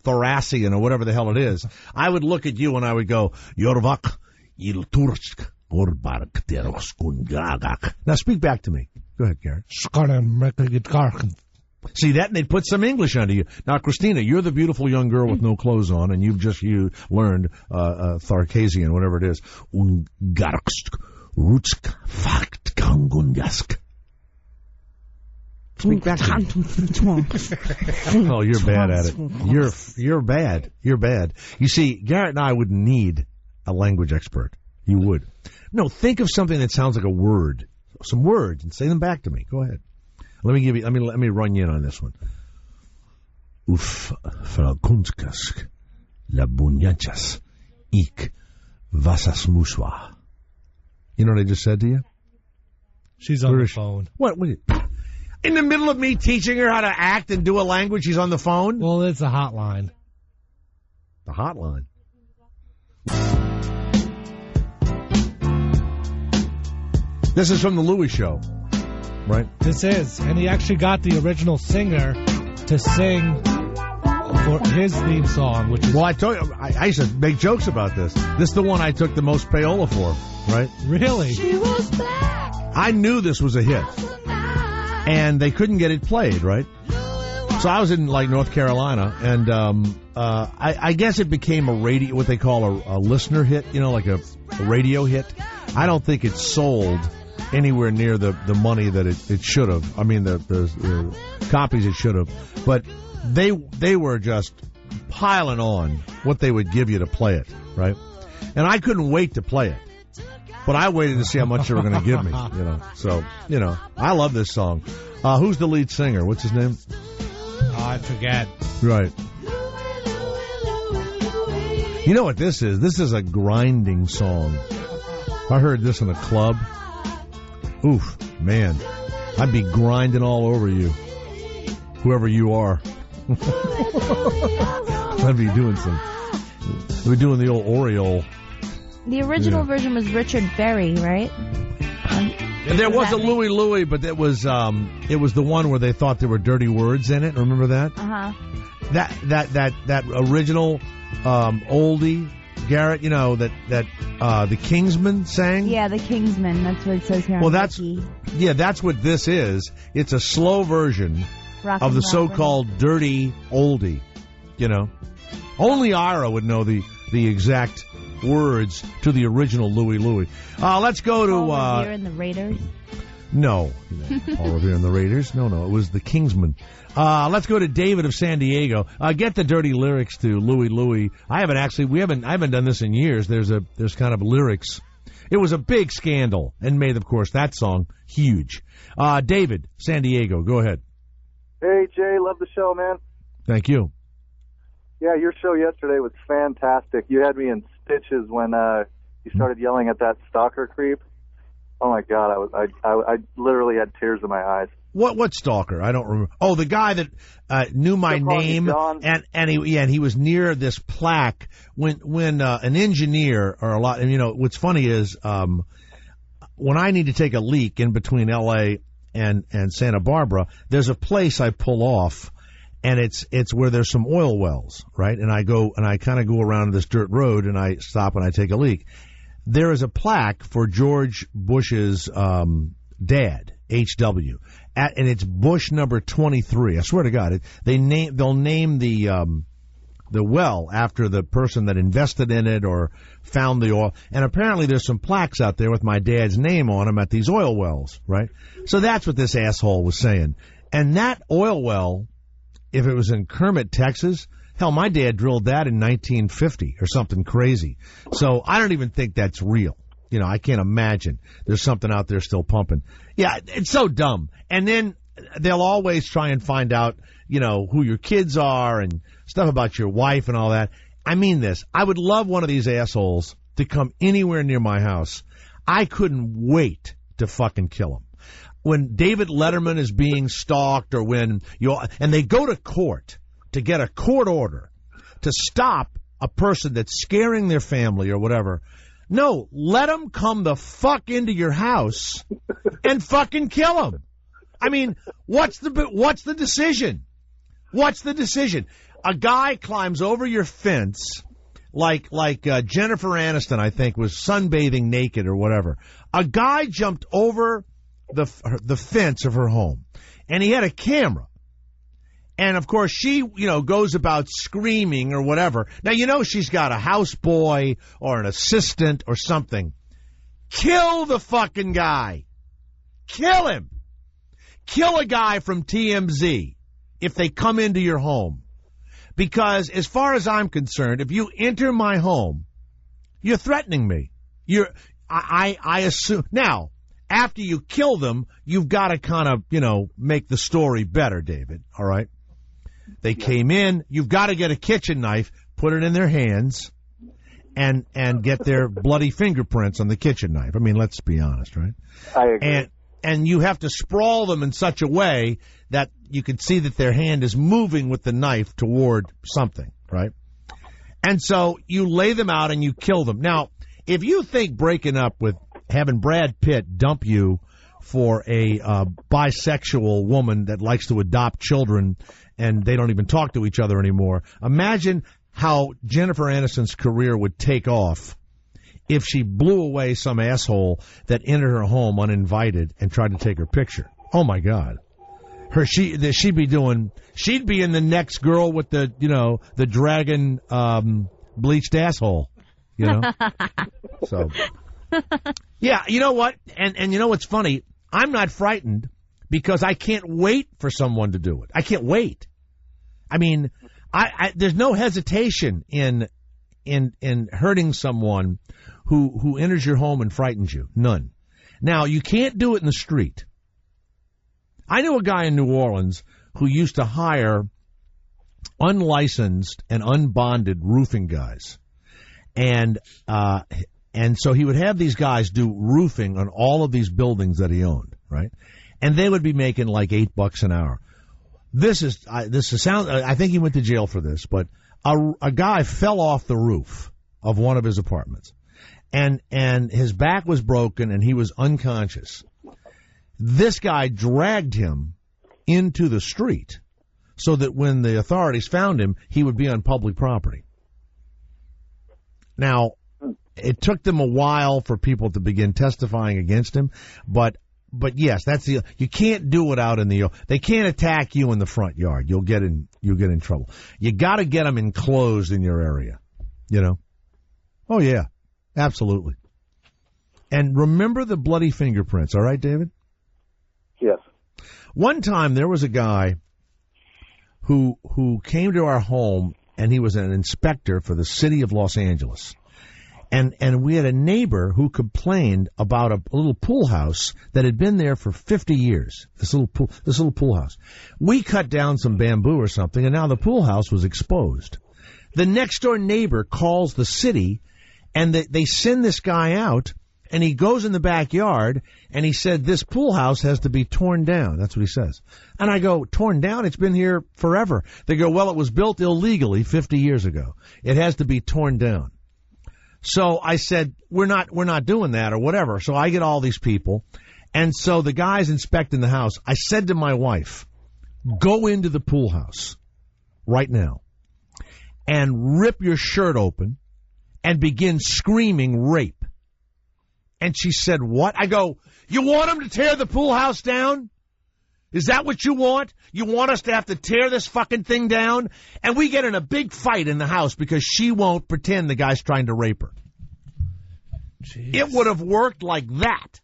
Thracian or whatever the hell it is. I would look at you and I would go, Yorvak il Tursk Gorbark Deroskungagak. Now speak back to me. Go ahead, Garrett. See that, and they'd put some English under you. Now, Christina, you're the beautiful young girl with no clothes on, and you learned Tharkasian, whatever it is. Ungarksk Rutsk Fakt Kangunyask. Speak back to me. Oh, you're bad at it. You're bad. You're bad. You see, Garrett and I would need a language expert. You would. No, think of something that sounds like a word. Some words, and say them back to me. Go ahead. Let me run you in on this one. Uf frakunskask la bunyachas ik vasas muswa. You know what I just said to you? She's on the phone. What? In the middle of me teaching her how to act and do a language, she's on the phone? Well, it's a hotline. The hotline. This is from the Louie Show, right? This is, and he actually got the original singer to sing for his theme song, which is... Well, I told you, I used to make jokes about this. This is the one I took the most payola for, right? Really? She was black. I knew this was a hit, and they couldn't get it played, right? So I was in, like, North Carolina, and I guess it became a radio, what they call a listener hit, you know, like a radio hit. I don't think it sold anywhere near the money that it should have. I mean, the copies it should have. But they were just piling on what they would give you to play it, right? And I couldn't wait to play it. But I waited to see how much they were going to give me, you know. So, you know, I love this song. Who's the lead singer? What's his name? Oh, I forget. Right. You know what this is? This is a grinding song. I heard this in a club. Oof, man. I'd be grinding all over you. Whoever you are. I'd be doing we're doing the old Oriole. The original version was Richard Berry, right? There was a Louie, but it was the one where they thought there were dirty words in it. Remember that? Uh-huh. That original oldie, Garrett, you know, that the Kingsmen sang? Yeah, the Kingsmen. That's what it says here. Well, on that's what this is. It's a slow version of the so-called dirty oldie, you know. Only Ira would know the exact words to the original Louie. Let's go to Paul Revere and the Raiders. No, Paul Revere and the Raiders. No, it was the Kingsmen. Let's go to David of San Diego. Get the dirty lyrics to Louie. I haven't done this in years. There's kind of lyrics. It was a big scandal and made, of course, that song huge. David, San Diego, go ahead. Hey Jay, love the show, man. Thank you. Yeah, your show yesterday was fantastic. You had me in stitches when you started yelling at that stalker creep. Oh my God, I literally had tears in my eyes. What stalker? I don't remember. Oh, the guy that knew my name, and he was near this plaque when an engineer or and you know what's funny is when I need to take a leak in between L.A. and Santa Barbara, there's a place I pull off. And it's where there's some oil wells, right? And I kind of go around this dirt road and I stop and I take a leak. There is a plaque for George Bush's dad, H.W. And it's Bush number 23. I swear to God, they'll name the well after the person that invested in it or found the oil. And apparently there's some plaques out there with my dad's name on them at these oil wells, right? So that's what this asshole was saying. And that oil well, if it was in Kermit, Texas, hell, my dad drilled that in 1950 or something crazy. So I don't even think that's real. You know, I can't imagine there's something out there still pumping. Yeah, it's so dumb. And then they'll always try and find out, you know, who your kids are and stuff about your wife and all that. I mean this. I would love one of these assholes to come anywhere near my house. I couldn't wait to fucking kill him. When David Letterman is being stalked or and they go to court to get a court order to stop a person that's scaring their family or whatever. No, let them come the fuck into your house and fucking kill them. I mean, what's the decision? What's the decision? A guy climbs over your fence like Jennifer Aniston, I think, was sunbathing naked or whatever. A guy jumped over the fence of her home, and he had a camera. And, of course, she, you know, goes about screaming or whatever. Now, you know she's got a houseboy or an assistant or something. Kill the fucking guy. Kill him. Kill a guy from TMZ if they come into your home. Because as far as I'm concerned, if you enter my home, you're threatening me. I assume. Now, after you kill them, you've got to kind of, you know, make the story better, David. All right? They came in. You've got to get a kitchen knife, put it in their hands, and get their bloody fingerprints on the kitchen knife. I mean, let's be honest, right? I agree. And you have to sprawl them in such a way that you can see that their hand is moving with the knife toward something, right? And so you lay them out and you kill them. Now, if you think breaking up with having Brad Pitt dump you for a bisexual woman that likes to adopt children and they don't even talk to each other anymore. Imagine how Jennifer Aniston's career would take off if she blew away some asshole that entered her home uninvited and tried to take her picture. Oh my God. She'd be in the next girl with the, the dragon bleached asshole, So, yeah, you know what? And you know what's funny? I'm not frightened because I can't wait for someone to do it. I can't wait. I mean, there's no hesitation in hurting someone who enters your home and frightens you. None. Now, you can't do it in the street. I knew a guy in New Orleans who used to hire unlicensed and unbonded roofing guys. And so he would have these guys do roofing on all of these buildings that he owned, right? And they would be making like $8 an hour. I think he went to jail for this, but a guy fell off the roof of one of his apartments. And his back was broken and he was unconscious. This guy dragged him into the street so that when the authorities found him, he would be on public property. Now, it took them a while for people to begin testifying against him, but yes, you can't do it out in the, they can't attack you in the front yard. You'll get in trouble. You got to get them enclosed in your area, Oh yeah, absolutely. And remember the bloody fingerprints, all right, David? Yes. One time there was a guy who came to our home, and he was an inspector for the city of Los Angeles. And we had a neighbor who complained about a little pool house that had been there for 50 years. This little pool house. We cut down some bamboo or something, and now the pool house was exposed. The next door neighbor calls the city, and they send this guy out, and he goes in the backyard, and he said, this pool house has to be torn down. That's what he says. And I go, torn down? It's been here forever. They go, well, it was built illegally 50 years ago. It has to be torn down. So I said, we're not doing that or whatever. So I get all these people. And so the guy's inspecting the house. I said to my wife, go into the pool house right now and rip your shirt open and begin screaming rape. And she said, what? I go, you want him to tear the pool house down? Is that what you want? You want us to have to tear this fucking thing down? And we get in a big fight in the house because she won't pretend the guy's trying to rape her. Jeez. It would have worked like that.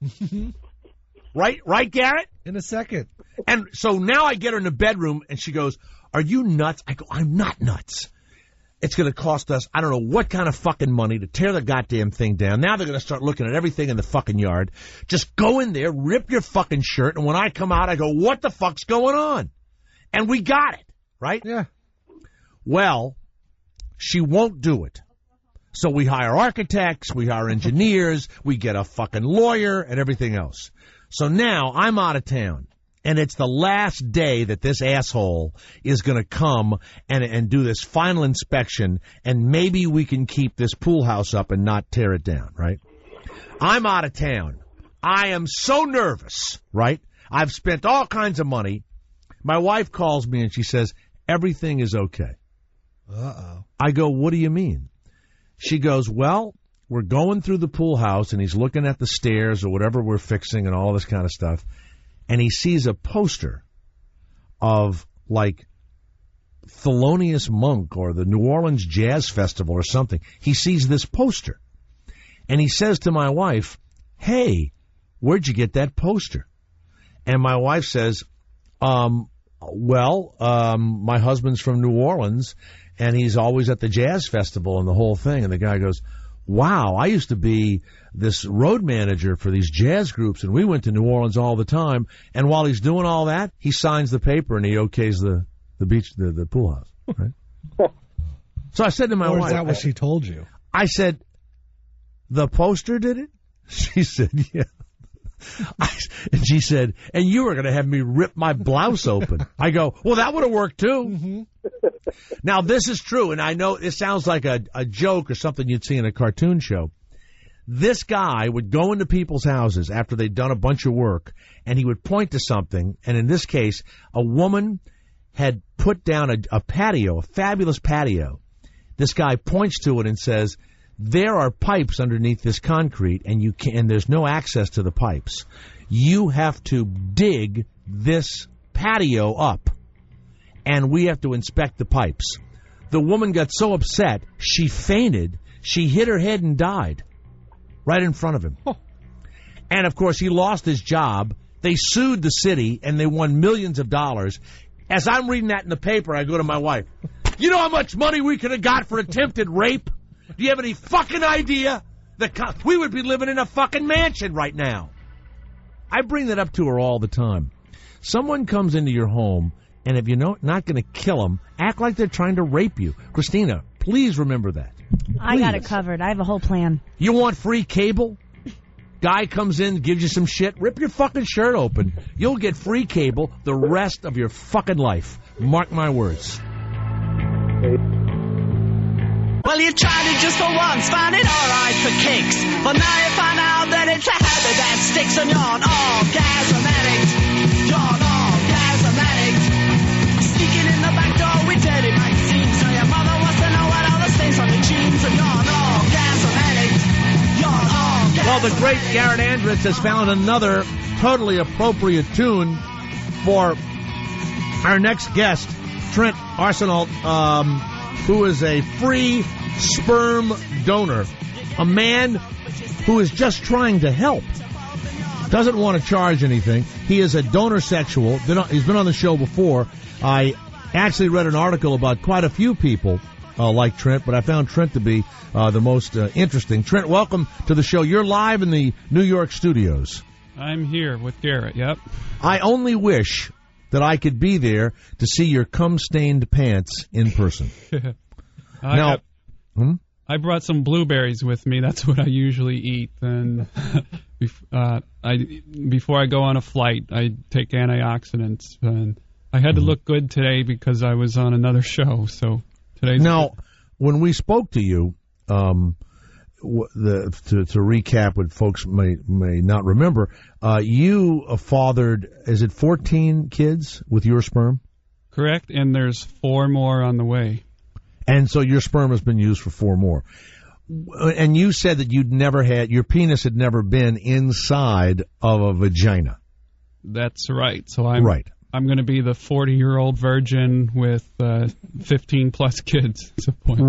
Right, Garrett? In a second. And so now I get her in the bedroom and she goes, are you nuts? I go, I'm not nuts. It's going to cost us, I don't know what kind of fucking money to tear the goddamn thing down. Now they're going to start looking at everything in the fucking yard. Just go in there, rip your fucking shirt, and when I come out, I go, what the fuck's going on? And we got it, right? Yeah. Well, she won't do it. So we hire architects, we hire engineers, we get a fucking lawyer, and everything else. So now I'm out of town. And it's the last day that this asshole is going to come and do this final inspection, and maybe we can keep this pool house up and not tear it down, right? I'm out of town. I am so nervous, right? I've spent all kinds of money. My wife calls me and she says, everything is okay. Uh-oh. I go, what do you mean? She goes, well, we're going through the pool house, and he's looking at the stairs or whatever we're fixing and all this kind of stuff. And he sees a poster of, like, Thelonious Monk or the New Orleans Jazz Festival or something. He sees this poster. And he says to my wife, hey, where'd you get that poster? And my wife says, my husband's from New Orleans, and he's always at the Jazz Festival and the whole thing. And the guy goes, wow, I used to be this road manager for these jazz groups, and we went to New Orleans all the time. And while he's doing all that, he signs the paper and he okays the beach, the pool house. Right? So I said to my wife, is that what she told you? I said, the poster did it? She said, yeah. And she said, and you were going to have me rip my blouse open. I go, well, that would have worked too. Mm-hmm. Now, this is true, and I know it sounds like a joke or something you'd see in a cartoon show. This guy would go into people's houses after they'd done a bunch of work, and he would point to something, and in this case, a woman had put down a patio, a fabulous patio. This guy points to it and says, there are pipes underneath this concrete, and there's no access to the pipes. You have to dig this patio up, and we have to inspect the pipes. The woman got so upset, she fainted. She hit her head and died right in front of him. Oh. And, of course, he lost his job. They sued the city, and they won millions of dollars. As I'm reading that in the paper, I go to my wife. You know how much money we could have got for attempted rape? Do you have any fucking idea? We would be living in a fucking mansion right now. I bring that up to her all the time. Someone comes into your home, and if you're not going to kill them, act like they're trying to rape you. Christina, please remember that. Please. I got it covered. I have a whole plan. You want free cable? Guy comes in, gives you some shit, rip your fucking shirt open. You'll get free cable the rest of your fucking life. Mark my words. Well, you tried it just for once, found it alright for kicks. But now you find out that it's a habit that sticks, and you're an orgasm addict. You're an orgasm addict. Sneaking in the back door with dirty magazines. So your mother wants to know what all the stains on the jeans. And you're an orgasm addict. You're an orgasm. Well, the great Garrett Andrus has found another totally appropriate tune for our next guest, Trent Arsenault, who is a free sperm donor, a man who is just trying to help, doesn't want to charge anything. He is a donor sexual. He's been on the show before. I actually read an article about quite a few people like Trent, but I found Trent to be the most interesting. Trent, welcome to the show. You're live in the New York studios. I'm here with Garrett, yep. I only wish that I could be there to see your cum-stained pants in person. I brought some blueberries with me. That's what I usually eat. And before I go on a flight, I take antioxidants. And I had to look good today because I was on another show. So today's when we spoke to you, to recap what folks may not remember, you fathered, is it 14 kids with your sperm? Correct, and there's 4 more on the way. And so your sperm has been used for 4 more. And you said that your penis had never been inside of a vagina. That's right. So I'm going to be the 40-year-old virgin with 15-plus kids at some point.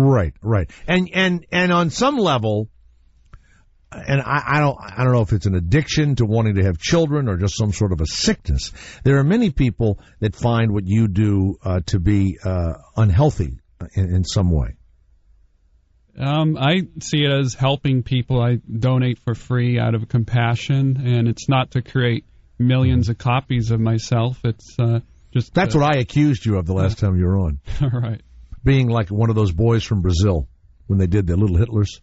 Right. And on some level, and I don't know if it's an addiction to wanting to have children or just some sort of a sickness. There are many people that find what you do to be unhealthy in some way. I see it as helping people. I donate for free out of compassion, and it's not to create millions of copies of myself. It's just... That's what I accused you of the last time you were on. All right. Being like one of those boys from Brazil when they did their Little Hitlers.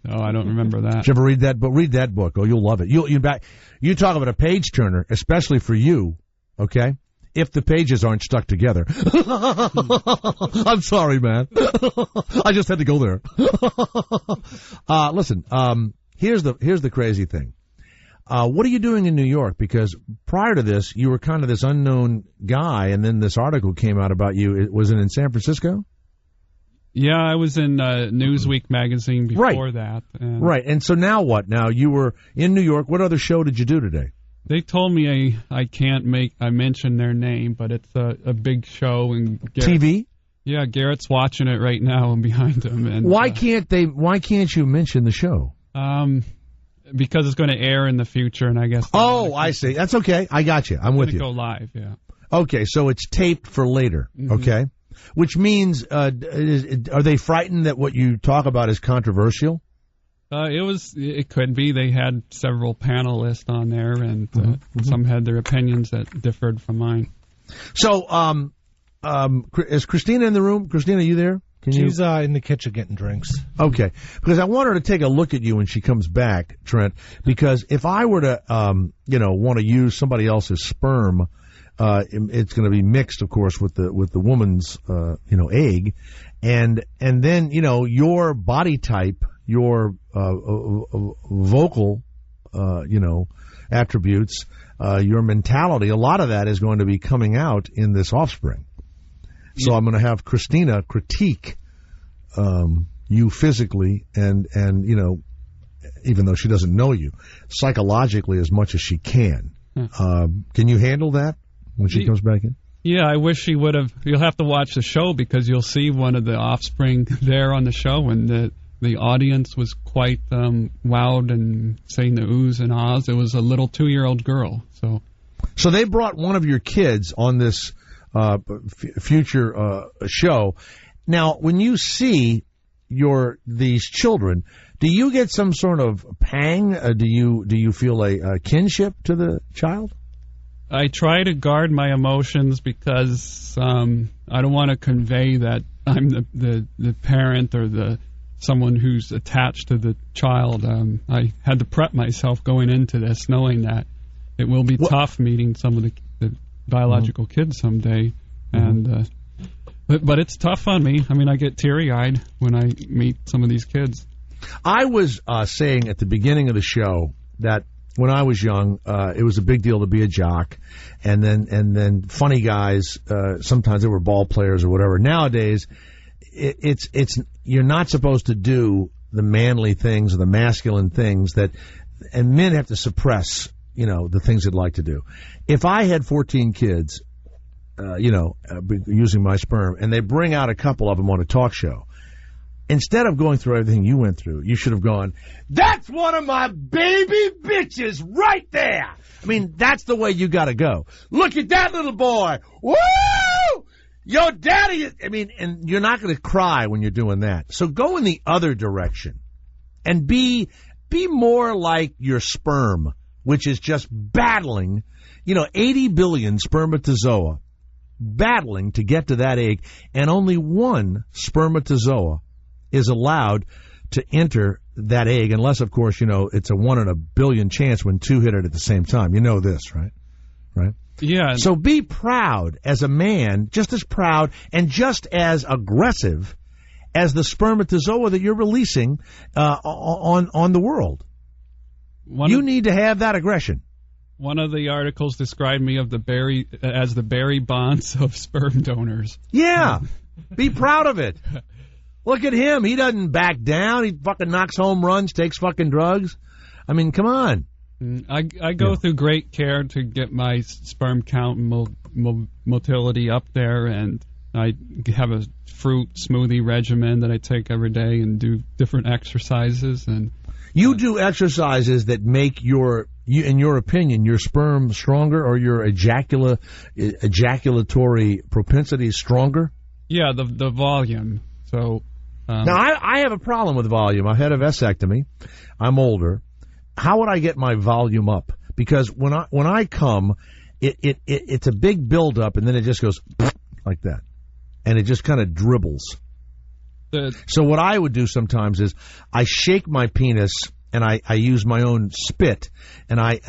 Oh, I don't remember that. Did you ever read that book? Read that book. Oh, you'll love it. You talk about a page turner, especially for you, okay? If the pages aren't stuck together. I'm sorry, man. I just had to go there. Listen, here's the crazy thing. What are you doing in New York? Because prior to this, you were kind of this unknown guy, and then this article came out about you. Was it in San Francisco? Yeah, I was in Newsweek magazine before that. Right, and so now what? Now you were in New York. What other show did you do today? They told me I can't I mentioned their name, but it's a big show. And TV? Yeah, Garrett's watching it right now. I'm behind him. And why can't you mention the show? Because it's going to air in the future, and I guess... Oh, I see. That's okay. I got you. I'm with you. It's going to go live, yeah. Okay, so it's taped for later, okay? Which means, are they frightened that what you talk about is controversial? It could be. They had several panelists on there, and some had their opinions that differed from mine. So, is Christina in the room? Christina, are you there? She's in the kitchen getting drinks. Okay, because I want her to take a look at you when she comes back, Trent, because if I were to, want to use somebody else's sperm, it's going to be mixed, of course, with the woman's, egg, and then, your body type, your vocal, attributes, your mentality, a lot of that is going to be coming out in this offspring. So I'm going to have Christina critique you physically and even though she doesn't know you, psychologically as much as she can. Can you handle that when she comes back in? Yeah, I wish she would have. You'll have to watch the show because you'll see one of the offspring there on the show, and the audience was quite wowed and saying the oohs and ahs. It was a little 2-year-old girl. So they brought one of your kids on this future show. Now, when you see these children, do you get some sort of pang? Do you feel a kinship to the child? I try to guard my emotions because I don't want to convey that I'm the parent or someone who's attached to the child. I had to prep myself going into this, knowing that it will be tough meeting some of the biological kids someday, and but it's tough on me. I mean, I get teary-eyed when I meet some of these kids. I was saying at the beginning of the show that when I was young, it was a big deal to be a jock, and then funny guys. Sometimes they were ball players or whatever. Nowadays, it's you're not supposed to do the manly things or the masculine things and men have to suppress, the things they'd like to do. If I had 14 kids, using my sperm, and they bring out a couple of them on a talk show, instead of going through everything you went through, you should have gone, that's one of my baby bitches right there. I mean, that's the way you got to go. Look at that little boy. Woo! Your daddy is, and you're not going to cry when you're doing that. So go in the other direction and be more like your sperm, which is just battling, 80 billion spermatozoa battling to get to that egg, and only one spermatozoa is allowed to enter that egg, unless, of course, it's a 1 in a billion chance when two hit it at the same time. You know this, right? Right? Yeah. So be proud as a man, just as proud and just as aggressive as the spermatozoa that you're releasing on the world. You need to have that aggression. One of the articles described me as the Barry Bonds of sperm donors. Yeah. Be proud of it. Look at him. He doesn't back down. He fucking knocks home runs, takes fucking drugs. I mean, come on. I go through great care to get my sperm count and motility up there, and I have a fruit smoothie regimen that I take every day and do different exercises. And you do exercises that make in your opinion, your sperm stronger, or your ejaculatory propensity stronger? Yeah, the volume. So now I have a problem with volume. I had a vasectomy. I'm older. How would I get my volume up? Because when I come, it's a big buildup, and then it just goes like that, and it just kind of dribbles. So what I would do sometimes is I shake my penis, and I use my own spit, and I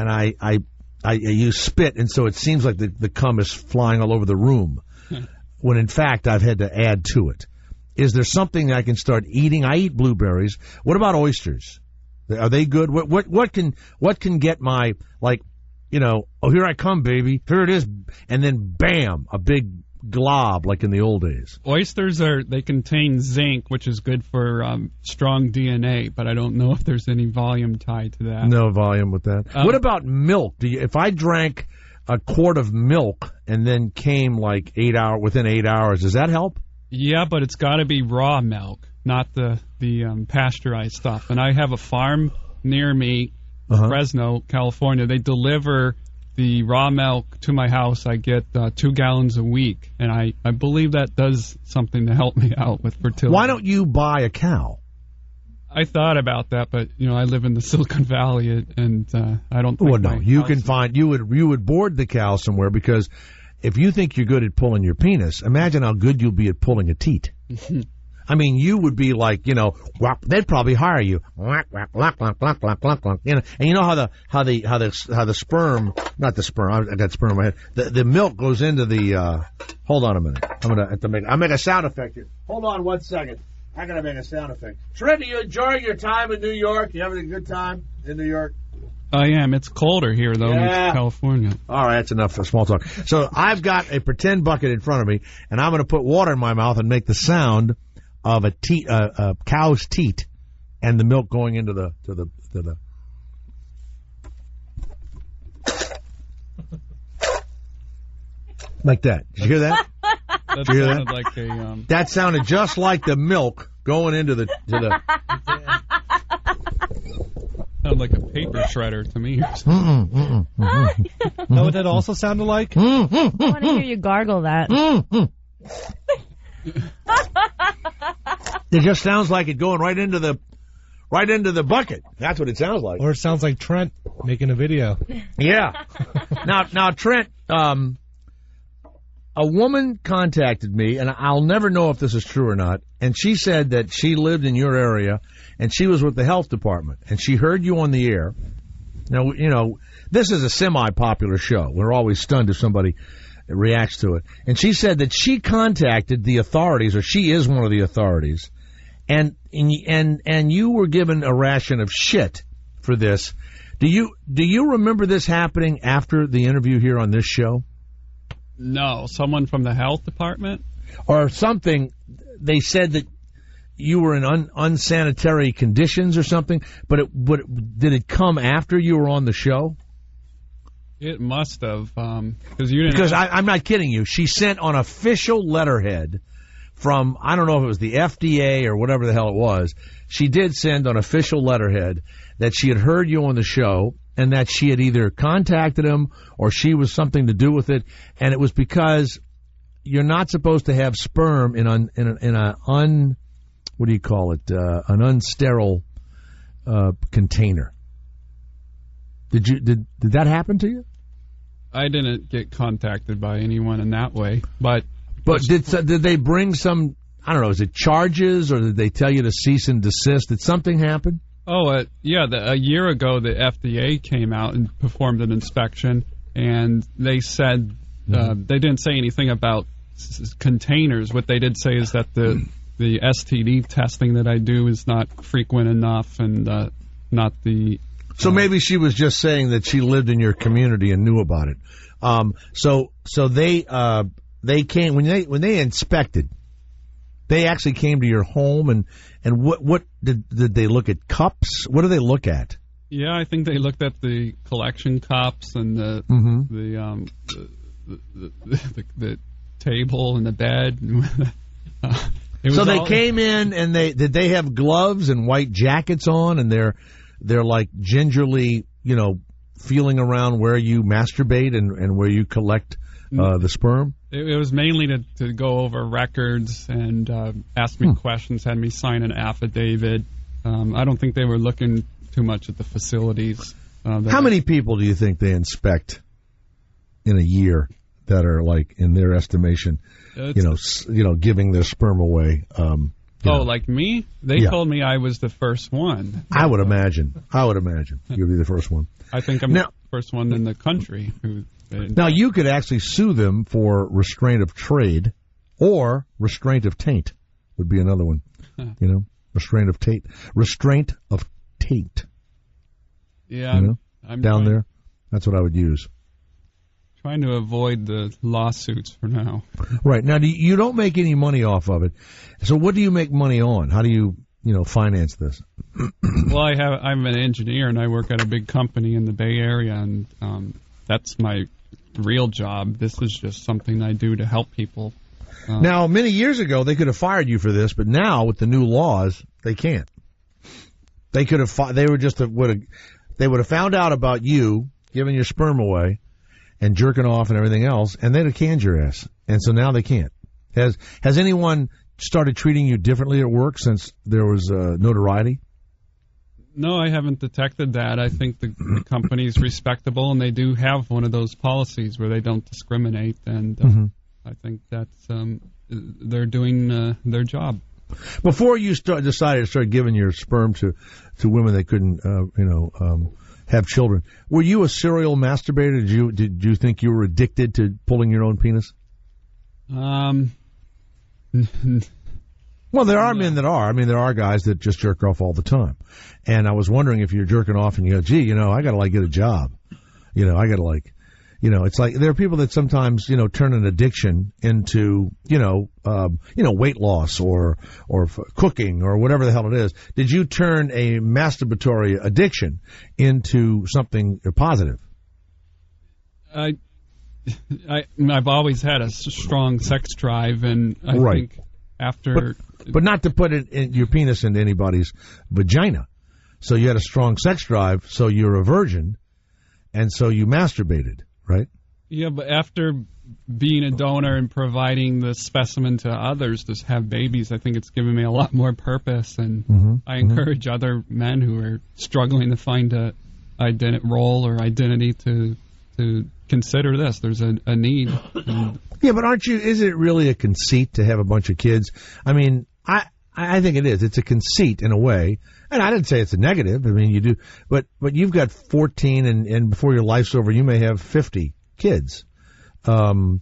use spit, and so it seems like the cum is flying all over the room, when in fact I've had to add to it. Is there something I can start eating? I eat blueberries. What about oysters? Are they good? What can get my, oh, here I come, baby. Here it is. And then bam, a big glob like in the old days. Oysters they contain zinc, which is good for strong DNA, but I don't know if there's any volume tied to that. No volume with that. What about milk? If I drank a quart of milk and then came within 8 hours, does that help? Yeah, but it's got to be raw milk, not the pasteurized stuff. And I have a farm near me, Fresno, California. They deliver the raw milk to my house. I get 2 gallons a week, and I believe that does something to help me out with fertility. Why don't you buy a cow? I thought about that, but I live in the Silicon Valley, and I don't think. Well, no, you can find you would board the cow somewhere, because if you think you're good at pulling your penis, imagine how good you'll be at pulling a teat. I mean, you would be like, they'd probably hire you. And you know how the sperm, not the sperm, I got sperm in my head. The milk goes into the. Hold on a minute. I'm gonna have to make a sound effect here. Hold on 1 second. I gotta make a sound effect. Trent, are you enjoying your time in New York? You having a good time in New York? I am. It's colder here, though, in California. All right, that's enough for small talk. So I've got a pretend bucket in front of me, and I'm going to put water in my mouth and make the sound of a cow's teat and the milk going into the like that. Did you hear that? That sounded like a. That sounded just like the milk going into the. Sounded like a paper shredder to me. Know what that also sounded like? I want to hear you gargle that. It just sounds like it going right into the bucket. That's what it sounds like. Or it sounds like Trent making a video. Yeah. Now, Trent, a woman contacted me, and I'll never know if this is true or not, and she said that she lived in your area, and she was with the health department, and she heard you on the air. Now, this is a semi-popular show. We're always stunned if somebody reacts to it. And she said that she contacted the authorities, or she is one of the authorities, and you were given a ration of shit for this. Do you remember this happening after the interview here on this show? No, someone from the health department? Or something. They said that you were in unsanitary conditions or something, but did it come after you were on the show? It must have, because you didn't. Because I'm not kidding you. She sent on official letterhead from, I don't know if it was the FDA or whatever the hell it was. She did send on official letterhead that she had heard you on the show and that she had either contacted him or she was something to do with it, and it was because you're not supposed to have sperm in an what do you call it? An unsterile container. Did that happen to you? I didn't get contacted by anyone in that way, but did they bring some? I don't know. Is it charges, or did they tell you to cease and desist? Did something happen? Oh, yeah. A year ago, the FDA came out and performed an inspection, and they said they didn't say anything about containers. What they did say is that the STD testing that I do is not frequent enough, and not the. So maybe she was just saying that she lived in your community and knew about it. So they came when they inspected. They actually came to your home, and what did they look at? Cups? What do they look at? Yeah, I think they looked at the collection cups and the table and the bed. So they came in, and did they have gloves and white jackets on, and they're like gingerly, feeling around where you masturbate and where you collect the sperm? It was mainly to go over records and ask me questions, had me sign an affidavit. I don't think they were looking too much at the facilities. How many people do you think they inspect in a year that are, like, in their estimation, giving their sperm away? Like me? They told me I was the first one. I would imagine you'll be the first one. I think I'm the first one in the country who. Now, you could actually sue them for restraint of trade, or restraint of taint would be another one. Restraint of taint. Restraint of taint. Yeah, I'm down there. That's what I would use. Trying to avoid the lawsuits for now. Right. Now, you don't make any money off of it. So what do you make money on? How do you finance this? Well, I'm an engineer, and I work at a big company in the Bay Area, and that's my real job. This is just something I do to help people. Now, many years ago, they could have fired you for this, but now with the new laws, they can't. They could have. They would have found out about you giving your sperm away and jerking off and everything else, and they'd have canned your ass. And so now they can't. Has anyone started treating you differently at work since there was notoriety? No, I haven't detected that. I think the company's respectable, and they do have one of those policies where they don't discriminate, and I think that's they're doing their job. Before you decided to start giving your sperm to women that couldn't, have children, were you a serial masturbator? Did you think you were addicted to pulling your own penis? Well, there are men that are. I mean, there are guys that just jerk off all the time. And I was wondering if you're jerking off and you go, gee, I got to get a job. I got to it's like there are people that sometimes, turn an addiction into, weight loss or cooking or whatever the hell it is. Did you turn a masturbatory addiction into something positive? I've always had a strong sex drive, and I think after... But not to put your penis into anybody's vagina. So you had a strong sex drive, so you're a virgin, and so you masturbated, right? Yeah, but after being a donor and providing the specimen to others to have babies, I think it's given me a lot more purpose, and I encourage other men who are struggling to find a role or identity to consider this. There's a need. Yeah, but is it really a conceit to have a bunch of kids? I mean, I think it is. It's a conceit in a way. And I didn't say it's a negative. I mean, you do. But you've got 14, and before your life's over, you may have 50 kids. When's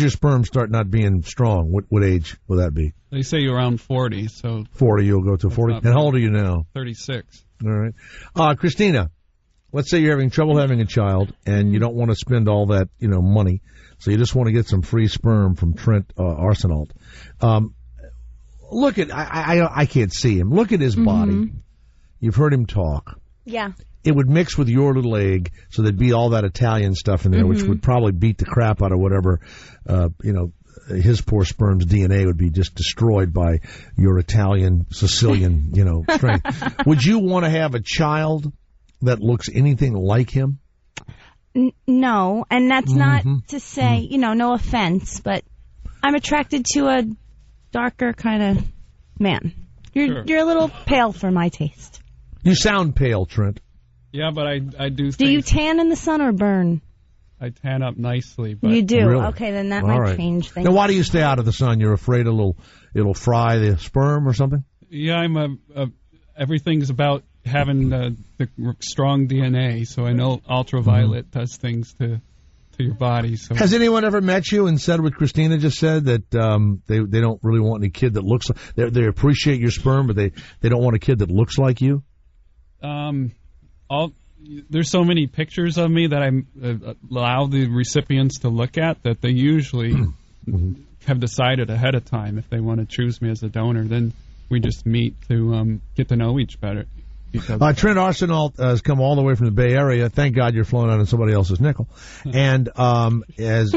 your sperm start not being strong? What age will that be? They say you're around 40. So 40, you'll go to 40. And how old are you now? 36. All right. Christina, let's say you're having trouble having a child, and you don't want to spend all that, money. So you just want to get some free sperm from Trent Arsenault. Look at, I can't see him. Look at his body. You've heard him talk. Yeah. It would mix with your little egg, so there'd be all that Italian stuff in there, which would probably beat the crap out of whatever, his poor sperm's DNA would be just destroyed by your Italian, Sicilian, strength. Would you want to have a child that looks anything like him? No, and that's not to say, no offense, but I'm attracted to a darker kind of man. You're a little pale for my taste. You sound pale, Trent. Yeah, but I do think... Do you tan in the sun or burn? I tan up nicely. But you do? Really? Okay, then that might change things. Now, why do you stay out of the sun? You're afraid it'll fry the sperm or something? Yeah, everything's about having the strong DNA, so I know ultraviolet does things to your body. So has anyone ever met you and said what Christina just said, that they don't really want any kid that looks like... They appreciate your sperm, but they don't want a kid that looks like you? There's so many pictures of me that I allow the recipients to look at that they usually have decided ahead of time if they want to choose me as a donor. Then we just meet to get to know each other. Trent Arsenault has come all the way from the Bay Area. Thank God you're flown out on somebody else's nickel. And as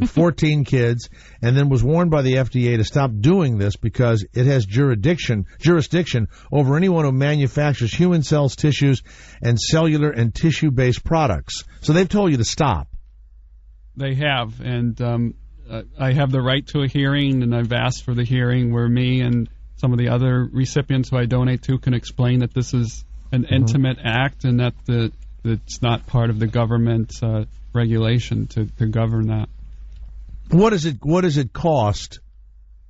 14 kids, and then was warned by the FDA to stop doing this because it has jurisdiction over anyone who manufactures human cells, tissues, and cellular and tissue-based products. So they've told you to stop. They have, and I have the right to a hearing, and I've asked for the hearing where me and some of the other recipients who I donate to can explain that this is an intimate act and that it's not part of the government regulation to govern that. What does it cost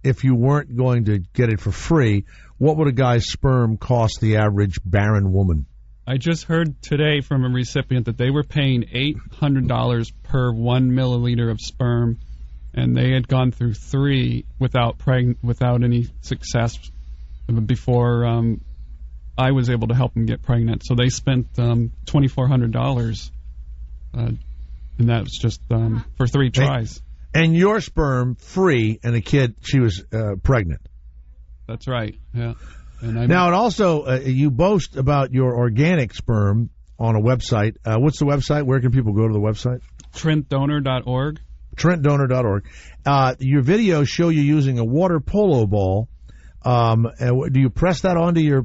if you weren't going to get it for free? What would a guy's sperm cost the average barren woman? I just heard today from a recipient that they were paying $800 per 1 milliliter of sperm, and they had gone through 3 without any success before I was able to help them get pregnant. So they spent $2,400, and that was just for 3 tries. And your sperm free, and a kid, she was pregnant. That's right. Yeah. And now, it also you boast about your organic sperm on a website. What's the website? Where can people go to the website? TrentDonor.org. TrentDonor.org. Your videos show you using a water polo ball. Do you press that onto your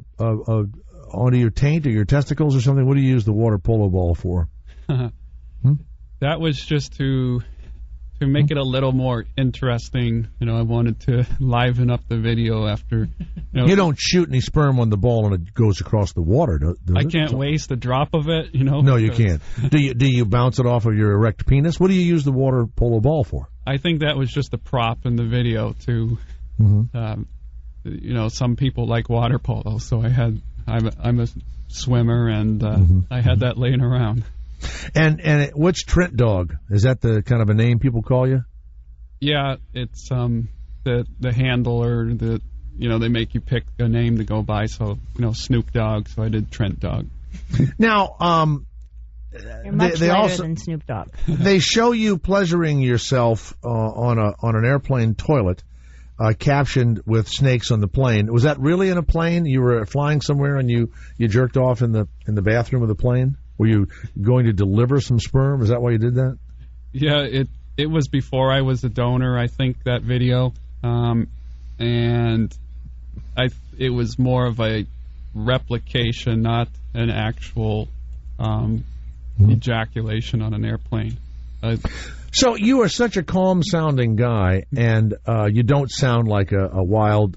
taint or your testicles or something? What do you use the water polo ball for? That was just to make it a little more interesting. I wanted to liven up the video after. You don't shoot any sperm on the ball and it goes across the water, does it? I can't waste a drop of it, No, you can't. Do you bounce it off of your erect penis? What do you use the water polo ball for? I think that was just a prop in the video to, some people like water polo, so I'm a swimmer, and I had that laying around. And what's Trent Dog? Is that the kind of a name people call you? Yeah, it's the handler, they make you pick a name to go by. So Snoop Dogg. So I did Trent Dogg. Now, you're much they lighter also, than Snoop Dogg. They show you pleasuring yourself on an airplane toilet, captioned with snakes on the plane. Was that really in a plane? You were flying somewhere and you jerked off in the bathroom of the plane? Were you going to deliver some sperm? Is that why you did that? Yeah, it was before I was a donor, I think, that video. And it was more of a replication, not an actual ejaculation on an airplane. So you are such a calm-sounding guy, and you don't sound like a wild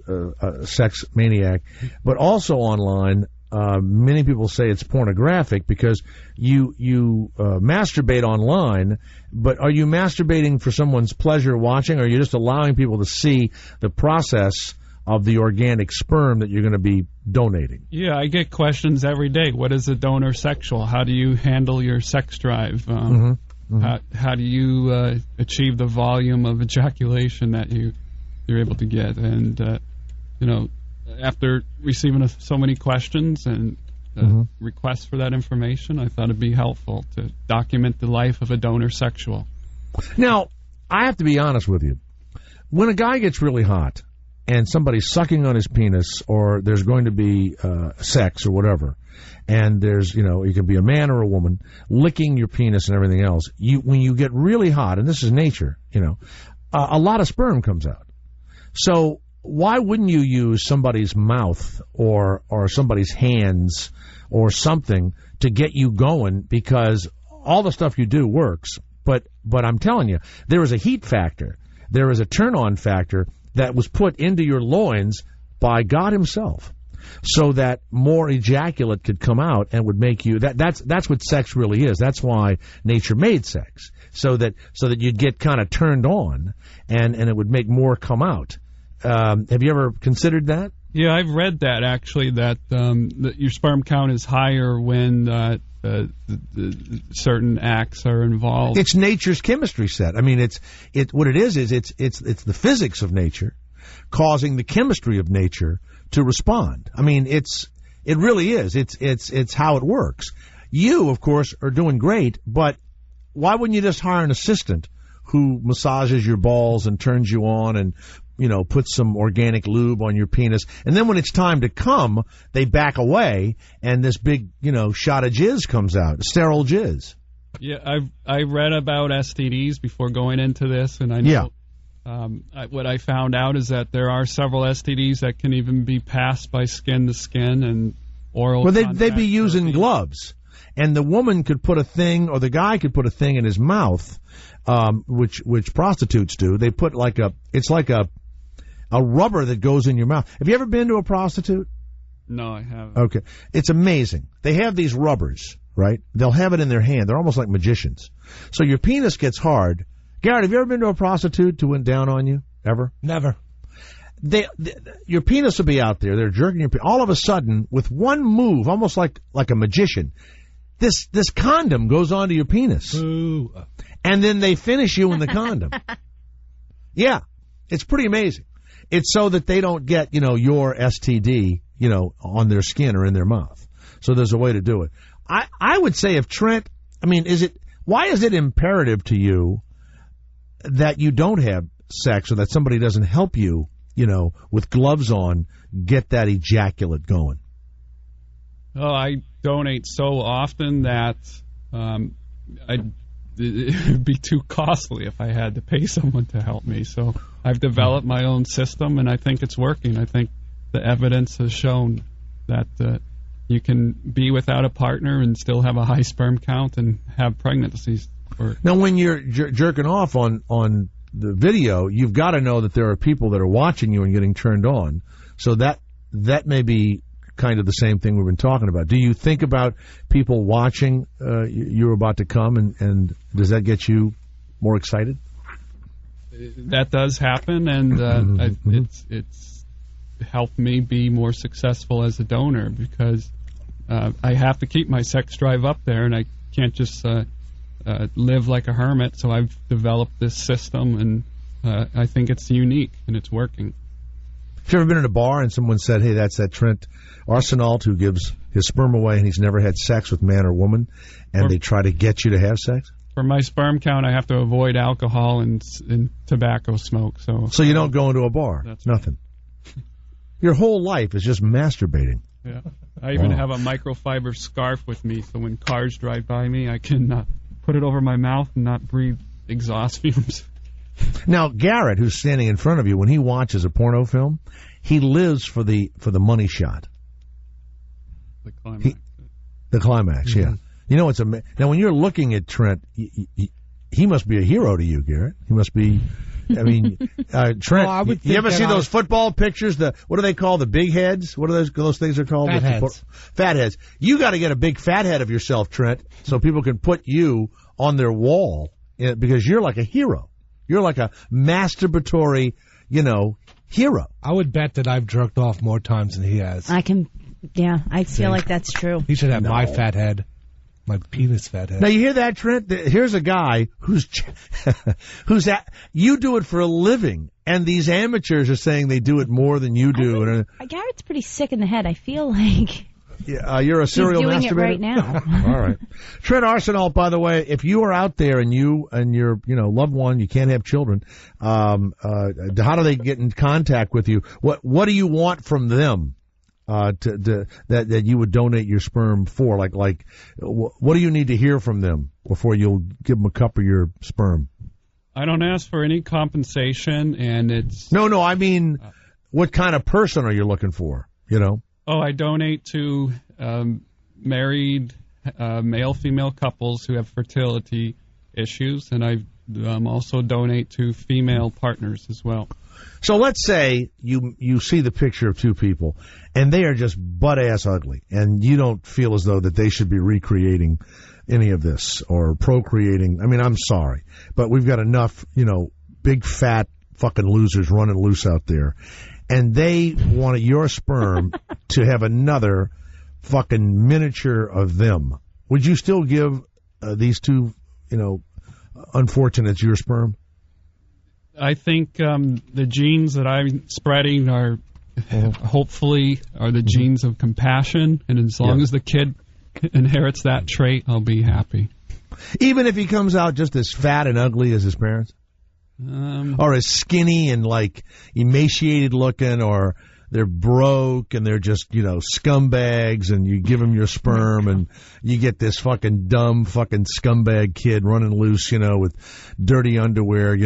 sex maniac. But also online, many people say it's pornographic because you masturbate online. But are you masturbating for someone's pleasure watching, or are you just allowing people to see the process of the organic sperm that you're going to be donating? Yeah, I get questions every day. What is a donor sexual? How do you handle your sex drive? How do you achieve the volume of ejaculation that you're able to get? And after receiving so many questions and requests for that information, I thought it'd be helpful to document the life of a donor sexual. Now, I have to be honest with you. When a guy gets really hot and somebody's sucking on his penis, or there's going to be sex or whatever, and there's, you can be a man or a woman licking your penis and everything else, when you get really hot, and this is nature, a lot of sperm comes out. So why wouldn't you use somebody's mouth or somebody's hands or something to get you going? Because all the stuff you do works, but I'm telling you, there is a heat factor, there is a turn-on factor that was put into your loins by God himself, so that more ejaculate could come out and would make you. That's what sex really is. That's why nature made sex, so that you'd get kind of turned on, and it would make more come out. Have you ever considered that? Yeah, I've read that actually. That your sperm count is higher when the certain acts are involved. It's nature's chemistry set. I mean, it's what it is it's the physics of nature causing the chemistry of nature to respond. I mean, it really is. It's how it works. You, of course, are doing great, but why wouldn't you just hire an assistant who massages your balls and turns you on and puts some organic lube on your penis, and then when it's time to come, they back away, and this big, shot of jizz comes out, sterile jizz. Yeah, I read about STDs before going into this, and I know what I found out is that there are several STDs that can even be passed by skin to skin and oral. Well, they'd be using gloves, and the woman could put a thing, or the guy could put a thing in his mouth, which prostitutes do. They put it's like a rubber that goes in your mouth. Have you ever been to a prostitute? No, I haven't. Okay. It's amazing. They have these rubbers, right? They'll have it in their hand. They're almost like magicians. So your penis gets hard. Garrett, have you ever been to a prostitute who went down on you? Ever? Never. Your penis will be out there. They're jerking your penis. All of a sudden, with one move, almost like a magician, this condom goes onto your penis. Ooh. And then they finish you in the condom. Yeah. It's pretty amazing. It's so that they don't get, your STD, on their skin or in their mouth. So there's a way to do it. I would say if Trent, why is it imperative to you that you don't have sex, or that somebody doesn't help you, with gloves on, get that ejaculate going? Oh, I donate so often that it would be too costly if I had to pay someone to help me. So I've developed my own system, and I think it's working. I think the evidence has shown that you can be without a partner and still have a high sperm count and have pregnancies. Now, when you're jerking off on the video, you've got to know that there are people that are watching you and getting turned on. So that may be kind of the same thing we've been talking about. Do you think about people watching you're about to come, and does that get you more excited? That does happen, and it's helped me be more successful as a donor, because I have to keep my sex drive up there, and I can't just live like a hermit. So I've developed this system, and I think it's unique and it's working. Have you ever been in a bar and someone said, hey, that's that Trent Arsenault who gives his sperm away and he's never had sex with man or woman, and they try to get you to have sex? For my sperm count, I have to avoid alcohol and tobacco smoke. So you don't go into a bar? That's nothing. Your whole life is just masturbating. Yeah. I even have a microfiber scarf with me, so when cars drive by me, I can put it over my mouth and not breathe exhaust fumes. Now, Garrett, who's standing in front of you, when he watches a porno film, he lives for the money shot. The climax. The climax, yeah. You know, now when you're looking at Trent, he must be a hero to you, Garrett. He must be. I mean, Trent. Well, you ever see those football pictures? What do they call the big heads? What are those things are called? Fatheads. Fatheads. You got to get a big fat head of yourself, Trent, so people can put you on their wall because you're like a hero. You're like a masturbatory, hero. I would bet that I've jerked off more times than he has. I feel like that's true. He should have my fat head. My penis fat head. Now, you hear that, Trent? Here's a guy who's you do it for a living, and these amateurs are saying they do it more than you do. Garrett's pretty sick in the head. I feel like you're a serial masturbator? He's doing it right now. All right. Trent Arsenault, by the way, if you are out there and you and your loved one, you can't have children, how do they get in contact with you? What do you want from them? That you would donate your sperm for? Like, what do you need to hear from them before you'll give them a cup of your sperm? I don't ask for any compensation, and it's... No, I mean, what kind of person are you looking for, Oh, I donate to married male-female couples who have fertility issues, and I also donate to female partners as well. So let's say you see the picture of two people, and they are just butt-ass ugly, and you don't feel as though that they should be recreating any of this or procreating. I mean, I'm sorry, but we've got enough, big, fat fucking losers running loose out there, and they want your sperm to have another fucking miniature of them. Would you still give these two, unfortunates your sperm? I think the genes that I'm spreading are hopefully the genes of compassion, and as long as the kid inherits that trait, I'll be happy. Even if he comes out just as fat and ugly as his parents? Or as skinny and emaciated looking, or they're broke and they're just, scumbags, and you give them your sperm and you get this fucking dumb fucking scumbag kid running loose, with dirty underwear,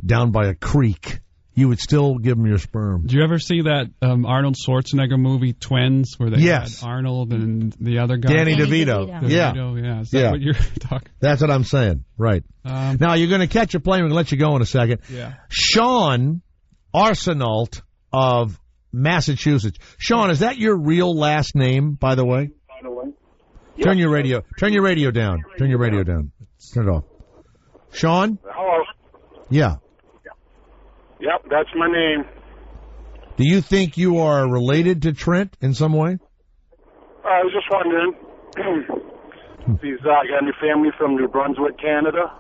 down by a creek. You would still give them your sperm. Did you ever see that Arnold Schwarzenegger movie, Twins, where they had Arnold and the other guy? Danny DeVito. Yeah. Is that what you're talking? That's what I'm saying. Right. Now, you're going to catch a plane. We're going to let you go in a second. Yeah. Sean Arsenault of Massachusetts. Sean, is that your real last name, by the way? Yep. Turn your radio down. Turn your radio down. Turn it off. Sean? Hello. Yeah. Yep, that's my name. Do you think you are related to Trent in some way? I was just wondering if he's got any family from New Brunswick, Canada.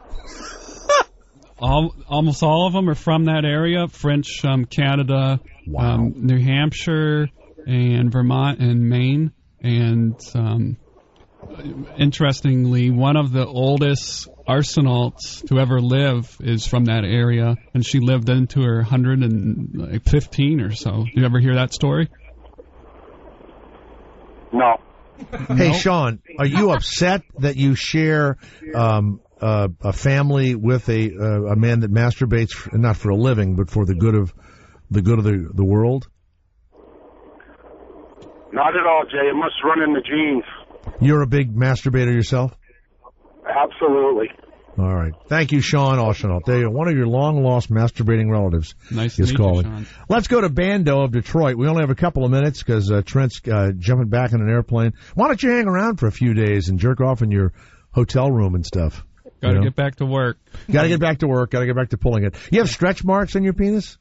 Almost all of them are from that area: French Canada, New Hampshire, and Vermont and Maine. And interestingly, one of the oldest Arsenaults to ever live is from that area, and she lived into her 115 or so. You ever hear that story? No. Hey, Sean, are you upset that you share a family with a man that masturbates, not for a living, but for the good of the world? Not at all, Jay. It must run in the genes. You're a big masturbator yourself? Absolutely. All right. Thank you, Sean Arsenault. There you go. One of your long-lost masturbating relatives is calling. Sean. Let's go to Bando of Detroit. We only have a couple of minutes because Trent's jumping back in an airplane. Why don't you hang around for a few days and jerk off in your hotel room and stuff? Got to get back to work. Got to get back to work. Got to get back to pulling it. You have stretch marks on your penis?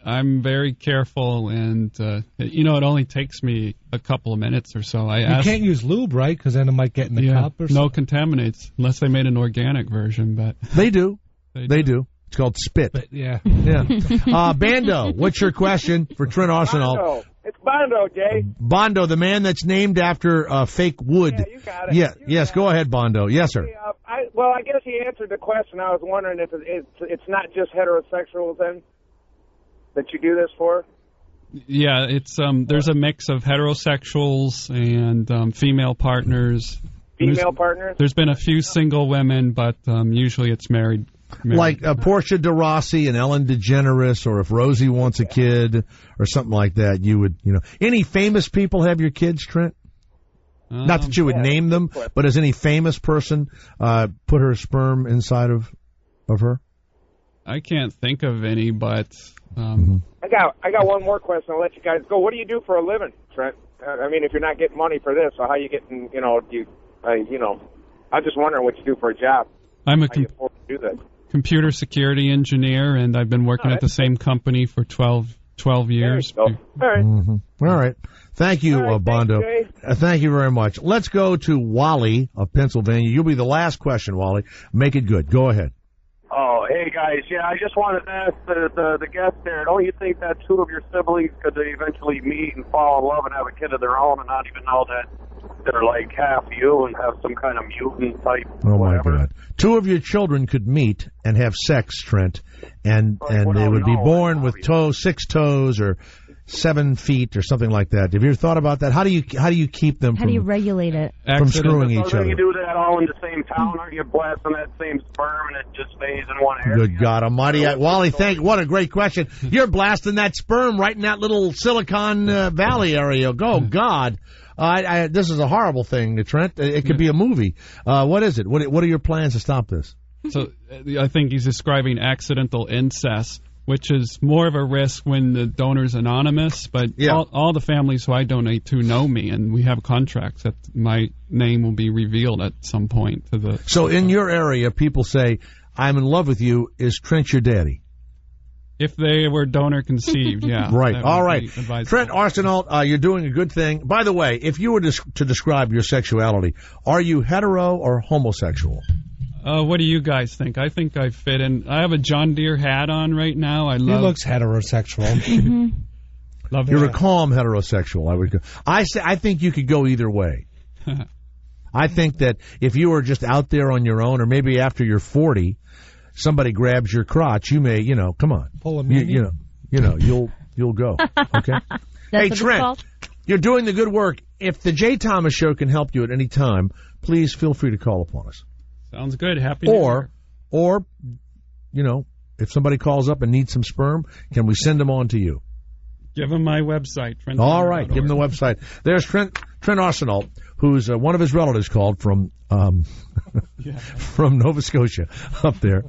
I'm very careful, and it only takes me a couple of minutes or so. You can't use lube, right? Because then it might get in the cup or something. No contaminates, unless they made an organic version. But they do. They do. It's called spit. But, yeah. Bando, what's your question for Trent Arsenault? Bondo. It's Bondo, Jay. Bondo, the man that's named after fake wood. Yeah, you got it. Yeah, yes, go ahead, Bondo. Yes, sir. I guess he answered the question. I was wondering if it's not just heterosexuals then that you do this for. Yeah, it's there's a mix of heterosexuals and female partners. Partners? There's been a few single women, but usually it's married. Like Portia de Rossi and Ellen DeGeneres, or if Rosie wants a kid or something like that, you would, Any famous people have your kids, Trent? Not that you would name them, but has any famous person put her sperm inside of her? I can't think of any, but I got one more question. I'll let you guys go. What do you do for a living, Trent? I mean, if you're not getting money for this, so how you getting? I'm just wondering what you do for a job. I'm a how you afford to do that. computer security engineer, and I've been working at the same company for 12 years. All right. Mm-hmm. All right. Thank you, Bondo. Thank you very much. Let's go to Wally of Pennsylvania. You'll be the last question, Wally. Make it good. Go ahead. Oh, hey, guys. Yeah, I just wanted to ask the guest there, don't you think that two of your siblings could eventually meet and fall in love and have a kid of their own and not even know that they're like half you and have some kind of mutant type whatever? My God. Two of your children could meet and have sex, Trent, and they would be born with 6 toes or 7 feet or something like that. Have you ever thought about that? How do you keep them How do you regulate it? from screwing each other? You do that all in the same town, aren't you blasting that same sperm and it just stays in one area? Good God Almighty. Wally, what a great question. You're blasting that sperm right in that little Silicon Valley area. Oh, God. This is a horrible thing, Trent. It could be a movie. What is it? What are your plans to stop this? So I think he's describing accidental incest, which is more of a risk when the donor's anonymous, but all the families who I donate to know me, and we have contracts that my name will be revealed at some point to the... So in your area, people say, I'm in love with you. Is Trent your daddy? If they were donor conceived, yeah. Right. All right. Trent Arsenault, you're doing a good thing. By the way, if you were to describe your sexuality, are you hetero or homosexual? What do you guys think? I think I fit in. I have a John Deere hat on right now. He looks heterosexual. Love You're a calm heterosexual. I think you could go either way. I think that if you were just out there on your own, or maybe after you're 40, somebody grabs your crotch, you may, come on. Pull a you'll go. Okay. Hey, Trent, you're doing the good work. If the Jay Thomas Show can help you at any time, please feel free to call upon us. Sounds good. Happy New Year. Or, if somebody calls up and needs some sperm, can we send them on to you? Give them my website. All right. Give them the website. There's Trent Arsenault, who's one of his relatives called from Nova Scotia up there,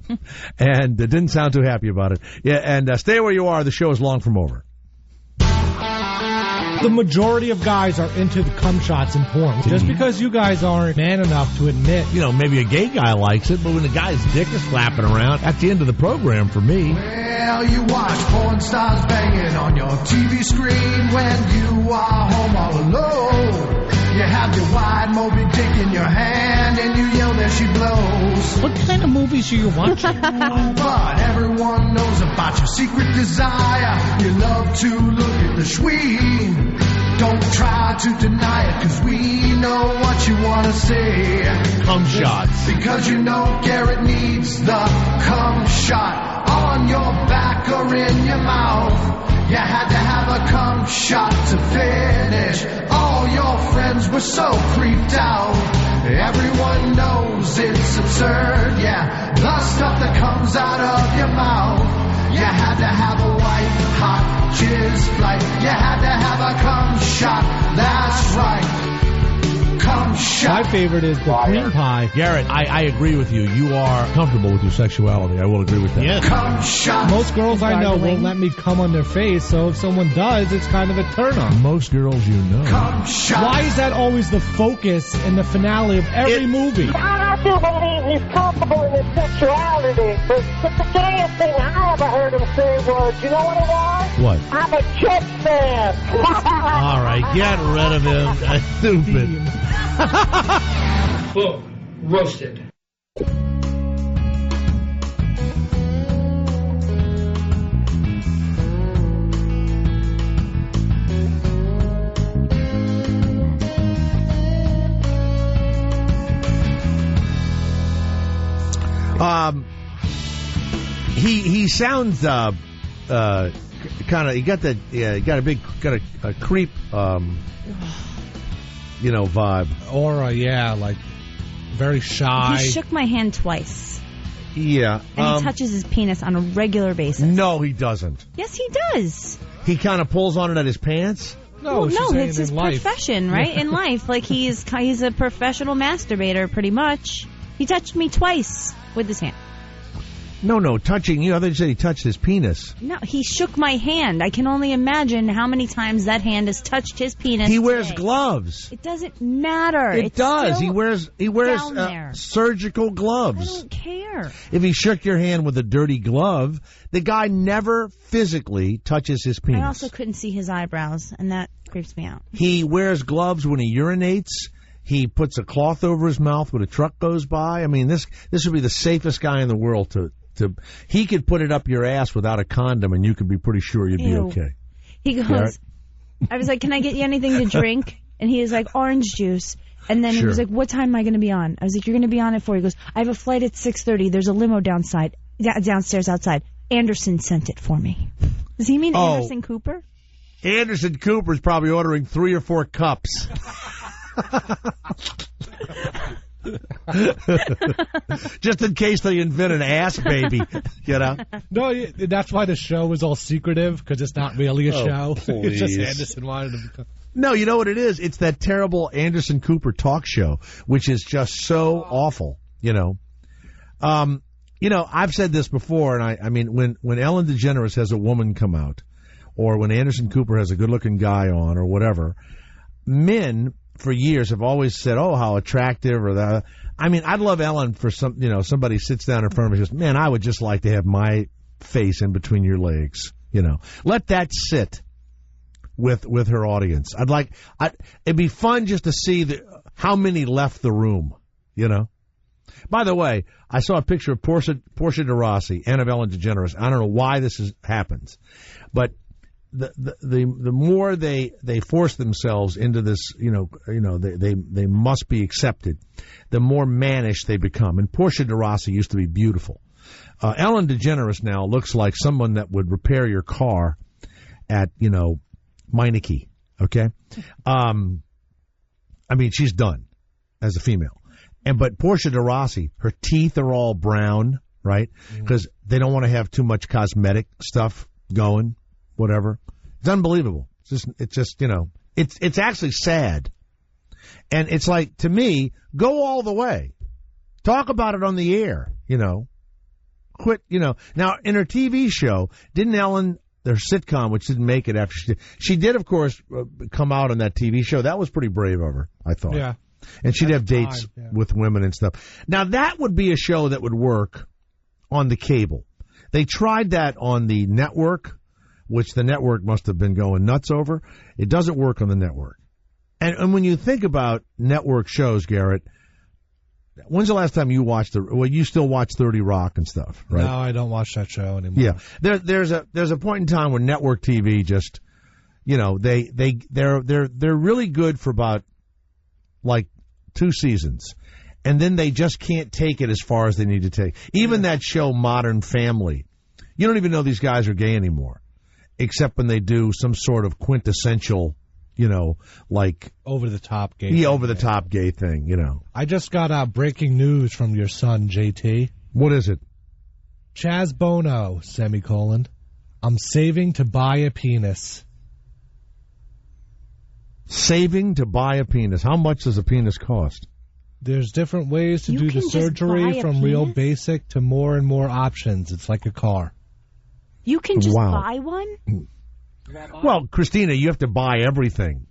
and didn't sound too happy about it. Yeah, and stay where you are. The show is long from over. The majority of guys are into the cum shots in porn. Just because you guys aren't man enough to admit. Maybe a gay guy likes it, but when the guy's dick is flapping around, at the end of the program for me. Well, you watch porn stars banging on your TV screen when you are home all alone. You have your wide Moby Dick in your hand and you yell there she blows. What kind of movies are you watching? But everyone knows about your secret desire. You love to look at the schween. Don't try to deny it, cause we know what you want to say. Cum shots. Because Garrett needs the cum shot on your back or in your mouth. You had to have a cum shot to finish. All your friends were so creeped out. Everyone knows it's absurd, yeah. The stuff that comes out of your mouth. You had to have a white hot jizz flight. You had to have a cum shot. That's right. Cum shot. My favorite is the cream pie. Garrett, I agree with you. You are comfortable with your sexuality. I will agree with that. Yeah. Cum shot. Most girls I know won't let me cum on their face, so if someone does, it's kind of a turn on. Most girls you know. Cum shot. Why is that always the focus and the finale of every movie? I do believe he's comfortable in his sexuality, but the gayest thing I ever heard him say was, you know what it was? What? I'm a Jet fan. All right, get rid of him. That's stupid. Boom. Roasted. sounds kind of. He got that. Yeah, he got a creep. Vibe. Aura, yeah, like very shy. He shook my hand twice. Yeah. And he touches his penis on a regular basis. No, he doesn't. Yes, he does. He kind of pulls on it at his pants? No, it's his profession, right? In life. Like, he's a professional masturbator, pretty much. He touched me twice with his hand. No, touching you. I thought you said he touched his penis. No, he shook my hand. I can only imagine how many times that hand has touched his penis. He wears gloves. It doesn't matter. It does. He wears surgical gloves. I don't care. If he shook your hand with a dirty glove, the guy never physically touches his penis. I also couldn't see his eyebrows, and that creeps me out. He wears gloves when he urinates. He puts a cloth over his mouth when a truck goes by. I mean, this would be the safest guy in the world to he could put it up your ass without a condom, and you could be pretty sure you'd be okay. He goes, I was like, can I get you anything to drink? And he was like, orange juice. And then he was like, what time am I going to be on? I was like, you're going to be on at 4. He goes, I have a flight at 6:30. There's a limo downstairs outside. Anderson sent it for me. Does he mean Anderson Cooper? Anderson Cooper's probably ordering 3 or 4 cups. Just in case they invent an ass baby, No, that's why the show is all secretive, because it's not really a show. Please. It's just Anderson wanted to become... No, you know what it is? It's that terrible Anderson Cooper talk show, which is just so awful, I've said this before, and I mean, when Ellen DeGeneres has a woman come out, or when Anderson Cooper has a good-looking guy on, or whatever, men for years have always said, "Oh, how attractive," or that. I mean, I'd love Ellen for somebody sits down in front of me and says, "Man, I would just like to have my face in between your legs." Let that sit with her audience. It'd be fun just to see how many left the room. By the way, I saw a picture of Portia de and of Ellen DeGeneres. I don't know why this happens, but the more they force themselves into this, they must be accepted, the more mannish they become. And Portia de Rossi used to be beautiful. Ellen DeGeneres now looks like someone that would repair your car at, Meineke. Okay? I mean, she's done as a female. But Portia de Rossi, her teeth are all brown, right? Because they don't want to have too much cosmetic stuff going. Whatever. It's unbelievable. It's just it's actually sad. And it's like, to me, go all the way. Talk about it on the air, Quit, Now, in her TV show, didn't Ellen, their sitcom, which didn't make it after she did, of course, come out on that TV show. That was pretty brave of her, I thought. Yeah. And she'd have dates with women and stuff. Now, that would be a show that would work on the cable. They tried that on the network, which the network must have been going nuts over. It doesn't work on the network. And when you think about network shows, Garrett, when's the last time you watched you still watch 30 Rock and stuff, right? No, I don't watch that show anymore. Yeah. There's a point in time where network TV just, they're really good for about like 2 seasons. And then they just can't take it as far as they need to take. Even that show, Modern Family, you don't even know these guys are gay anymore, except when they do some sort of quintessential, like over-the-top gay. Yeah, over-the-top gay thing, I just got breaking news from your son, JT. What is it? Chaz Bono, I'm saving to buy a penis. Saving to buy a penis. How much does a penis cost? There's different ways to do the surgery, from real basic to more and more options. It's like a car. You can just buy one? Well, Christina, you have to buy everything.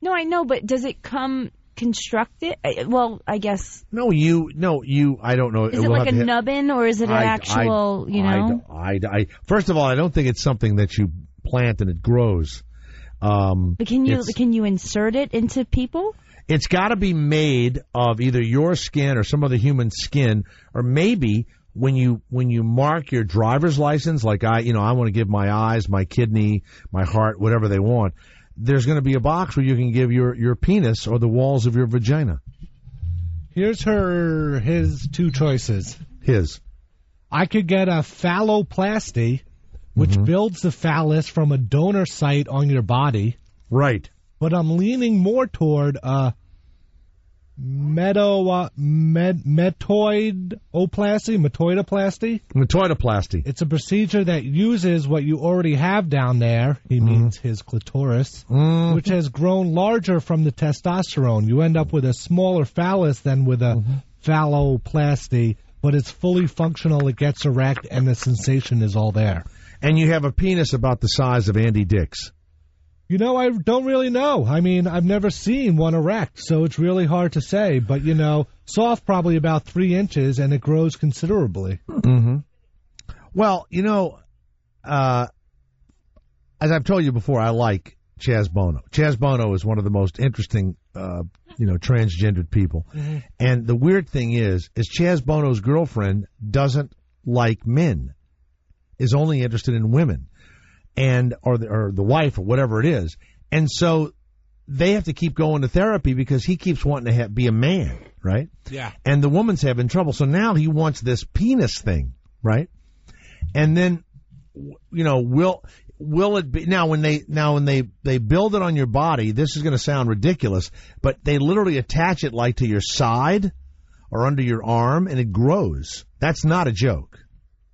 No, I know, but does it come constructed? Well, I guess. No, I don't know. Is it like a nubbin, or is it an actual, First of all, I don't think it's something that you plant and it grows. But can you insert it into people? It's got to be made of either your skin or some other human skin, or maybe when you mark your driver's license, like I want to give my eyes, my kidney, my heart, whatever they want, there's going to be a box where you can give your penis or the walls of your vagina. Here's his 2 choices. I could get a phalloplasty, which builds the phallus from a donor site on your body. Right. But I'm leaning more toward metoidoplasty. Metoidoplasty. It's a procedure that uses what you already have down there. He means his clitoris, which has grown larger from the testosterone. You end up with a smaller phallus than with a phalloplasty, but it's fully functional. It gets erect, and the sensation is all there. And you have a penis about the size of Andy Dick's. You know, I don't really know. I mean, I've never seen one erect, so it's really hard to say. But, you know, soft probably about 3 inches, and it grows considerably. Well, you know, as I've told you before, I like Chaz Bono. Chaz Bono is one of the most interesting, transgendered people. And the weird thing is Chaz Bono's girlfriend doesn't like men, is only interested in women. Or the wife or whatever it is. And so they have to keep going to therapy because he keeps wanting to be a man, right? Yeah. And the woman's having trouble. So now he wants this penis thing, right? And then, you know, will it be when they build it on your body, this is going to sound ridiculous, but they literally attach it like to your side or under your arm and it grows. That's not a joke.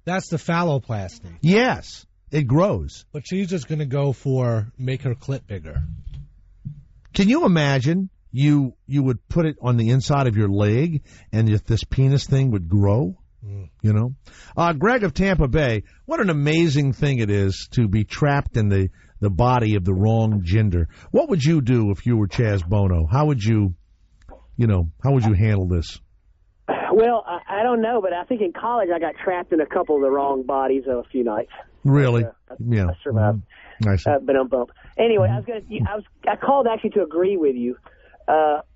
That's the phalloplasty. Yes. It grows. But she's just going to go for make her clit bigger. Can you imagine you would put it on the inside of your leg and if this penis thing would grow? You know? Greg of Tampa Bay, what an amazing thing it is to be trapped in the body of the wrong gender. What would you do if you were Chaz Bono? How would you handle this? Well, I don't know, but I think in college I got trapped in a couple of the wrong bodies a few nights. Really? Yeah. I survived. But I'm bummed. Anyway, I called actually to agree with you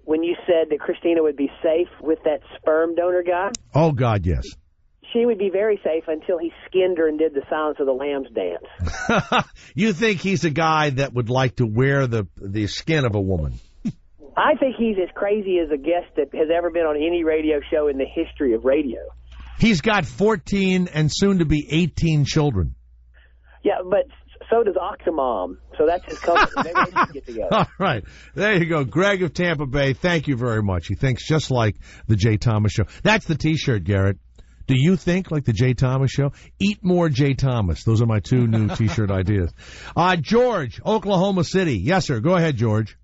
when you said that Christina would be safe with that sperm donor guy. Oh God, yes. She would be very safe until he skinned her and did the Silence of the Lambs dance. You think he's a guy that would like to wear the skin of a woman? I think he's as crazy as a guest that has ever been on any radio show in the history of radio. He's got 14 and soon to be 18 children. Yeah, but so does Octomom. So that's his company. Maybe they should get together. All right. There you go. Greg of Tampa Bay, thank you very much. He thinks just like the Jay Thomas Show. That's the T-shirt, Garrett. Do you think like the Jay Thomas Show? Eat more Jay Thomas. Those are my 2 new T-shirt ideas. George, Oklahoma City. Yes, sir. Go ahead, George.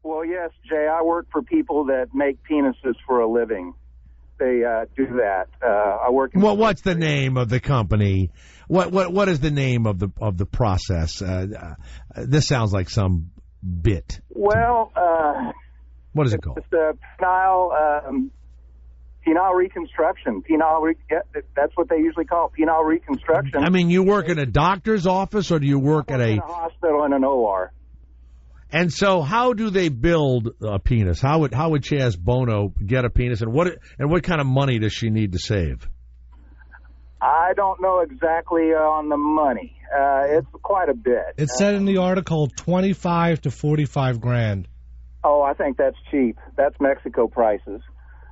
Well, yes, Jay. I work for people that make penises for a living. They do that. I work. Well, what's the name of the company? What is the name of the process? This sounds like some bit. Well, what is it called? It's the penile reconstruction. That's what they usually call it, penile reconstruction. I mean, you work in a doctor's office, or do you work at in a hospital in an OR? And so, how do they build a penis? How would Chaz Bono get a penis, and what kind of money does she need to save? I don't know exactly on the money. It's quite a bit. It said in the article 25 to 45 grand. Oh, I think that's cheap. That's Mexico prices.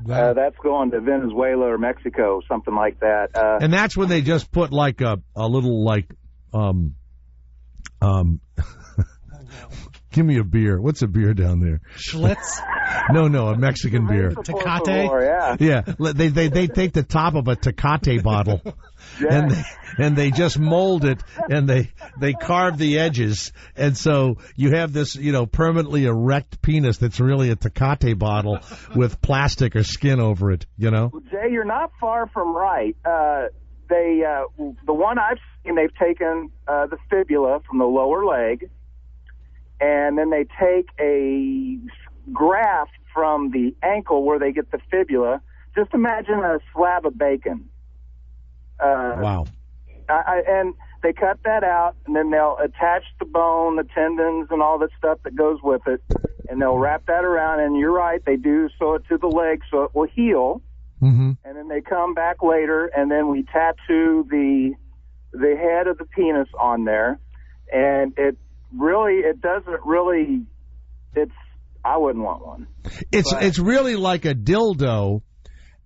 That's going to Venezuela or Mexico, something like that. And that's when they just put like a little give me a beer. What's a beer down there? Schlitz? No, a Mexican beer. Tecate? Yeah. They take the top of a Tecate bottle and they just mold it and they carve the edges. And so you have this, permanently erect penis that's really a Tecate bottle with plastic or skin over it, Well, Jay, you're not far from right. The one I've seen, they've taken the fibula from the lower leg, and then they take a graft from the ankle where they get the fibula. Just imagine a slab of bacon. Wow. And they cut that out, and then they'll attach the bone, the tendons, and all that stuff that goes with it, and they'll wrap that around. And you're right, they do sew it to the leg so it will heal. Mm-hmm. And then they come back later, and then we tattoo the head of the penis on there, and I wouldn't want one. It's really like a dildo,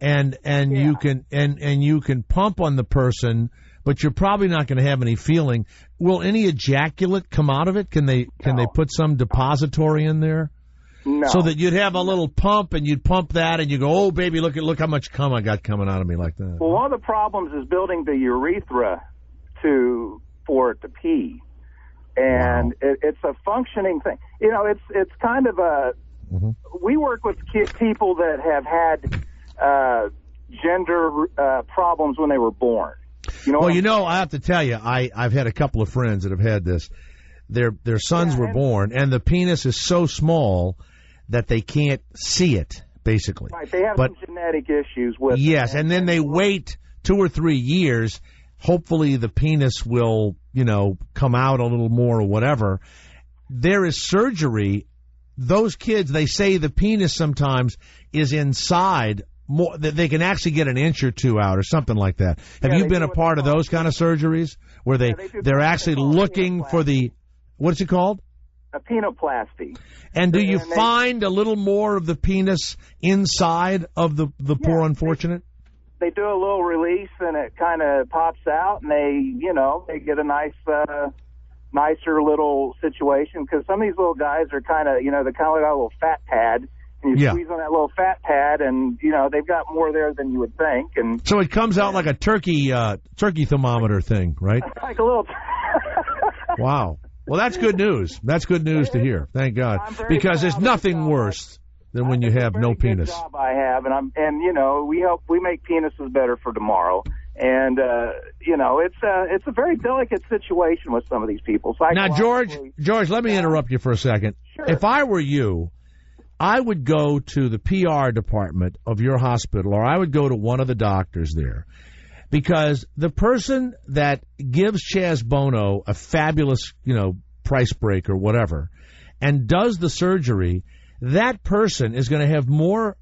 and you can pump on the person, but you're probably not going to have any feeling. Will any ejaculate come out of it? Can they put some depository in there? No. So that you'd have a little pump, and you'd pump that, and you go, oh, baby, look how much cum I got coming out of me like that. Well, one of the problems is building the urethra for it to pee. And it's a functioning thing. You know, it's kind of a... Mm-hmm. We work with people that have had gender problems when they were born. I have to tell you, I've had a couple of friends that have had this. Their sons were born, and the penis is so small that they can't see it, basically. Right, they have some genetic issues with Yes, and then they wait 2 or 3 years. Hopefully the penis will, come out a little more or whatever. There is surgery. Those kids, they say the penis sometimes is inside more. They can actually get an inch or two out or something like that. Have you been a part of those kind of surgeries where they're actually looking for the, what's it called? A penoplasty. And do you find a little more of the penis inside of the poor unfortunate? They do a little release and it kind of pops out, and they get a nicer little situation, because some of these little guys are kind of, they kind of got a little fat pad, and you squeeze on that little fat pad, and they've got more there than you would think. And so it comes out like a turkey thermometer thing, right? Like a little. Wow. Well, that's good news. That's good news to hear. Thank God, because there's nothing worse than when you have no penis. Job I have, we make penises better for tomorrow. And it's a very delicate situation with some of these people. Now, George, let me interrupt you for a second. Sure. If I were you, I would go to the PR department of your hospital, or I would go to one of the doctors there, because the person that gives Chaz Bono a fabulous, price break or whatever, and does the surgery, that person is going to have more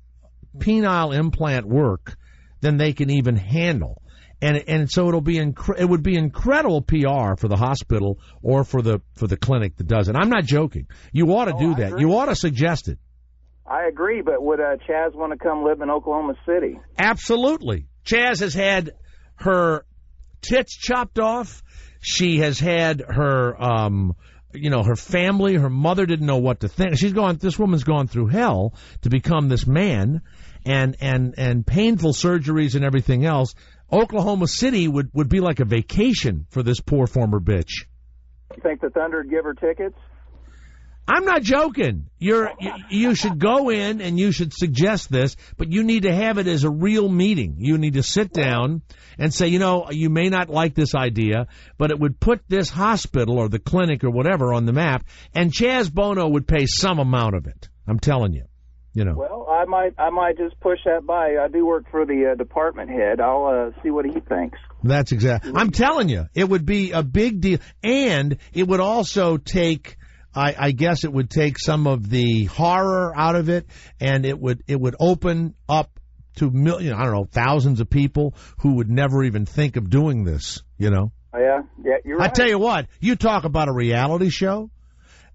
penile implant work than they can even handle. And so it would be incredible PR for the hospital or for the clinic that does it. I'm not joking. You ought to do that. Agree. You ought to suggest it. I agree, but would Chaz want to come live in Oklahoma City? Absolutely. Chaz has had her tits chopped off. She has had her, her family, her mother didn't know what to think. This woman's gone through hell to become this man, and painful surgeries and everything else. Oklahoma City would be like a vacation for this poor former bitch. You think the Thunder would give her tickets? I'm not joking. You should go in and you should suggest this, but you need to have it as a real meeting. You need to sit down and say, you may not like this idea, but it would put this hospital or the clinic or whatever on the map, and Chaz Bono would pay some amount of it. I'm telling you. Well, I might just push that by. I do work for the department head. I'll see what he thinks. That's exactly. I'm telling you, it would be a big deal, and it would also take. I guess it would take some of the horror out of it, and it would open up to thousands of people who would never even think of doing this. Oh, yeah, you're right. I tell you what, you talk about a reality show,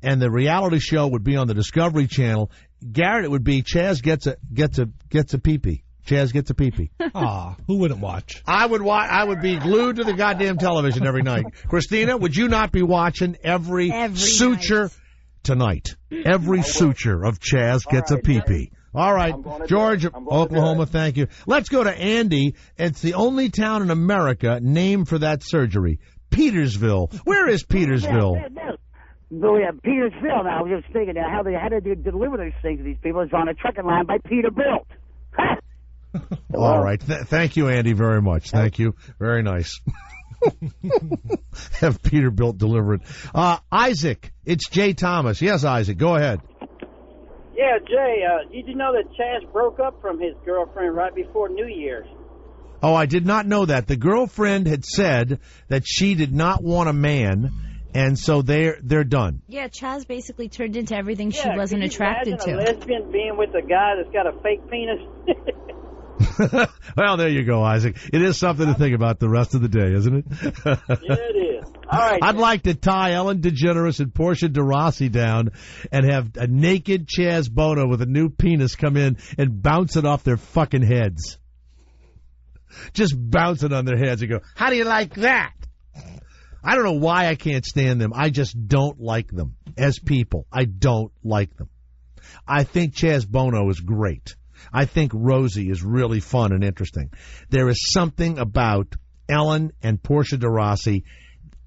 and the reality show would be on the Discovery Channel. Garrett, it would be Chaz gets a pee-pee. Chaz gets a pee-pee. Aw, who wouldn't watch? I would watch. I would be glued to the goddamn television every night. Christina, would you not be watching every suture night. Tonight? Every suture of Chaz gets a pee-pee. All right, George, Oklahoma, thank you. Let's go to Andy. It's the only town in America named for that surgery. Petersville. Where is Petersville? We have Petersville now. I was just thinking how they had to deliver these things to these people. It's on a trucking line by Peterbilt. All right. Thank you, Andy, very much. Thank you. Very nice. Have Peterbilt deliver it. Isaac, it's Jay Thomas. Yes, Isaac, go ahead. Yeah, Jay, did you know that Chaz broke up from his girlfriend right before New Year's? Oh, I did not know that. The girlfriend had said that she did not want a man, and so they're done. Yeah, Chaz basically turned into everything she wasn't attracted to. A lesbian being with a guy that's got a fake penis. Well, there you go, Isaac. It is something to think about the rest of the day, isn't it? Yeah, it is. All right. I'd like to tie Ellen DeGeneres and Portia de Rossi down and have a naked Chaz Bono with a new penis come in and bounce it off their fucking heads. just bouncing on their heads and go, how do you like that? I don't know why I can't stand them. I just don't like them as people. I don't like them. I think Chaz Bono is great. I think Rosie is really fun and interesting. There is something about Ellen and Portia de Rossi.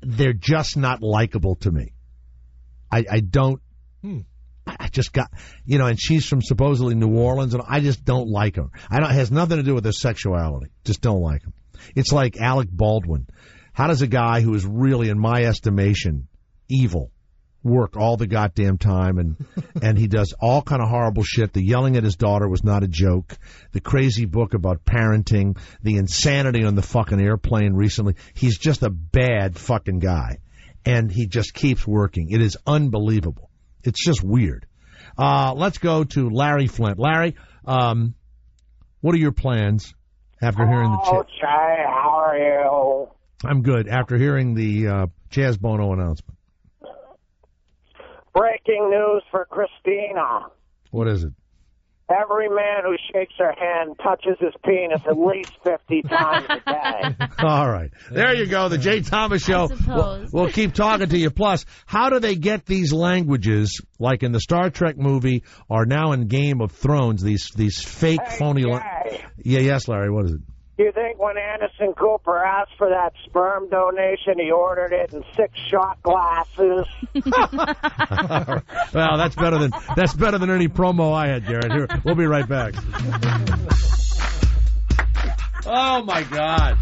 They're just not likable to me. I don't. I just got, and she's from supposedly New Orleans, and I just don't like her. It has nothing to do with their sexuality. Just don't like them. It's like Alec Baldwin. How does a guy who is really, in my estimation, evil, work all the goddamn time, and he does all kind of horrible shit? The yelling at his daughter was not a joke. The crazy book about parenting, the insanity on the fucking airplane recently. He's just a bad fucking guy, and he just keeps working. It is unbelievable. It's just weird. Let's go to Larry Flint. Larry, what are your plans after hearing the Jay, how are you? I'm good. After hearing the Chaz Bono announcement. Breaking news for Christina. What is it? Every man who shakes her hand touches his penis at least 50 times a day. All right. There you go. The Jay Thomas Show. We'll keep talking to you. Plus, how do they get these languages, like in the Star Trek movie, or now in Game of Thrones, these fake, phony... Yes, Larry, what is it? Do you think when Anderson Cooper asked for that sperm donation, he ordered it in 6 shot glasses? Well, that's better than any promo I had, Garrett. Here, we'll be right back. Oh my God!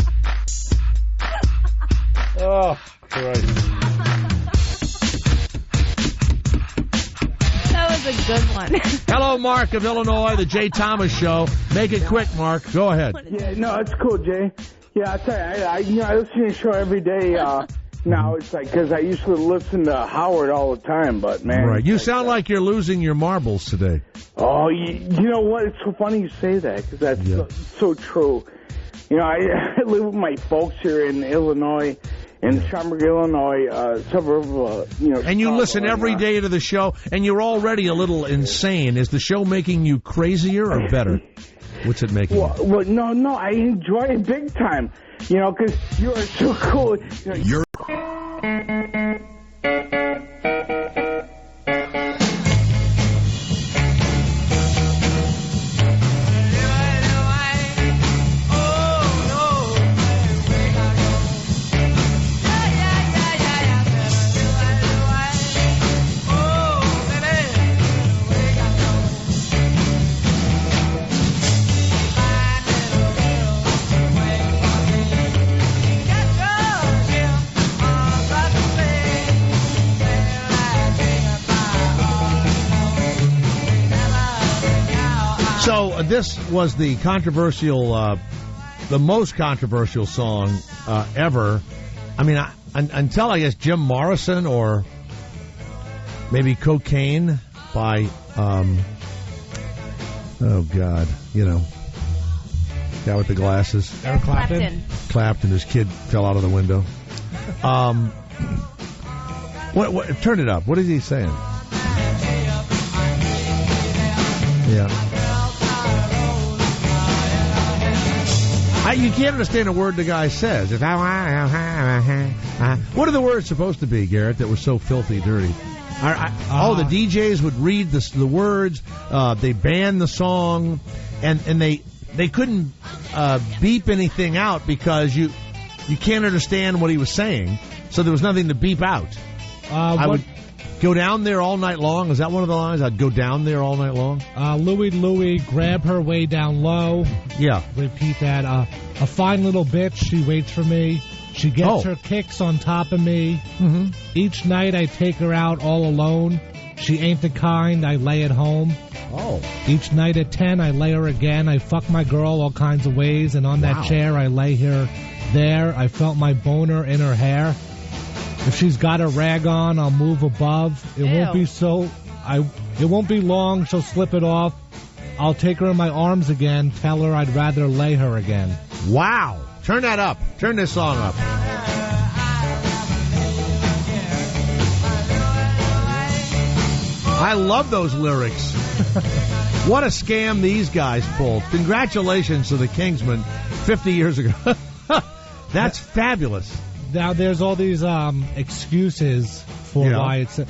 Oh, Christ! That was a good one. Hello, Mark of Illinois, the Jay Thomas Show. Make it quick, Mark. Go ahead. Yeah, no, it's cool, Jay. Yeah, I tell you, I listen to your show every day. Now it's like, because I used to listen to Howard all the time, but man. Right. You sound like you're losing your marbles today. Oh, you know what? It's so funny you say that, because that's so true. I live with my folks here in Illinois. In Schaumburg, Illinois, suburb of, And you listen every day to the show, and you're already a little insane. Is the show making you crazier or better? What's it making you? Well, no, I enjoy it big time. Because you are so cool. You're... So this was the controversial, the most controversial song ever. I mean, until I guess Jim Morrison or maybe Cocaine by, oh God, guy with the glasses. Eric Clapton. Clapton, his kid fell out of the window. What? Turn it up. What is he saying? Yeah. You can't understand a word the guy says. What are the words supposed to be, Garrett, that were so filthy dirty? The DJs would read the words. They banned the song, and they couldn't beep anything out because you can't understand what he was saying. So there was nothing to beep out. I would go down there all night long. Is that one of the lines? I'd go down there all night long. Louie, grab her way down low. Yeah. Repeat that. A fine little bitch. She waits for me. She gets her kicks on top of me. Mm-hmm. Each night I take her out all alone. She ain't the kind I lay at home. Oh. Each night at 10 I lay her again. I fuck my girl all kinds of ways. And on that chair I lay her there. I felt my boner in her hair. If she's got a rag on, I'll move above. It won't be it won't be long. She'll slip it off. I'll take her in my arms again. Tell her I'd rather lay her again. Wow. Turn that up. Turn this song up. I love those lyrics. What a scam these guys pulled. Congratulations to the Kingsmen 50 years ago. That's fabulous. Now, there's all these excuses for why it's...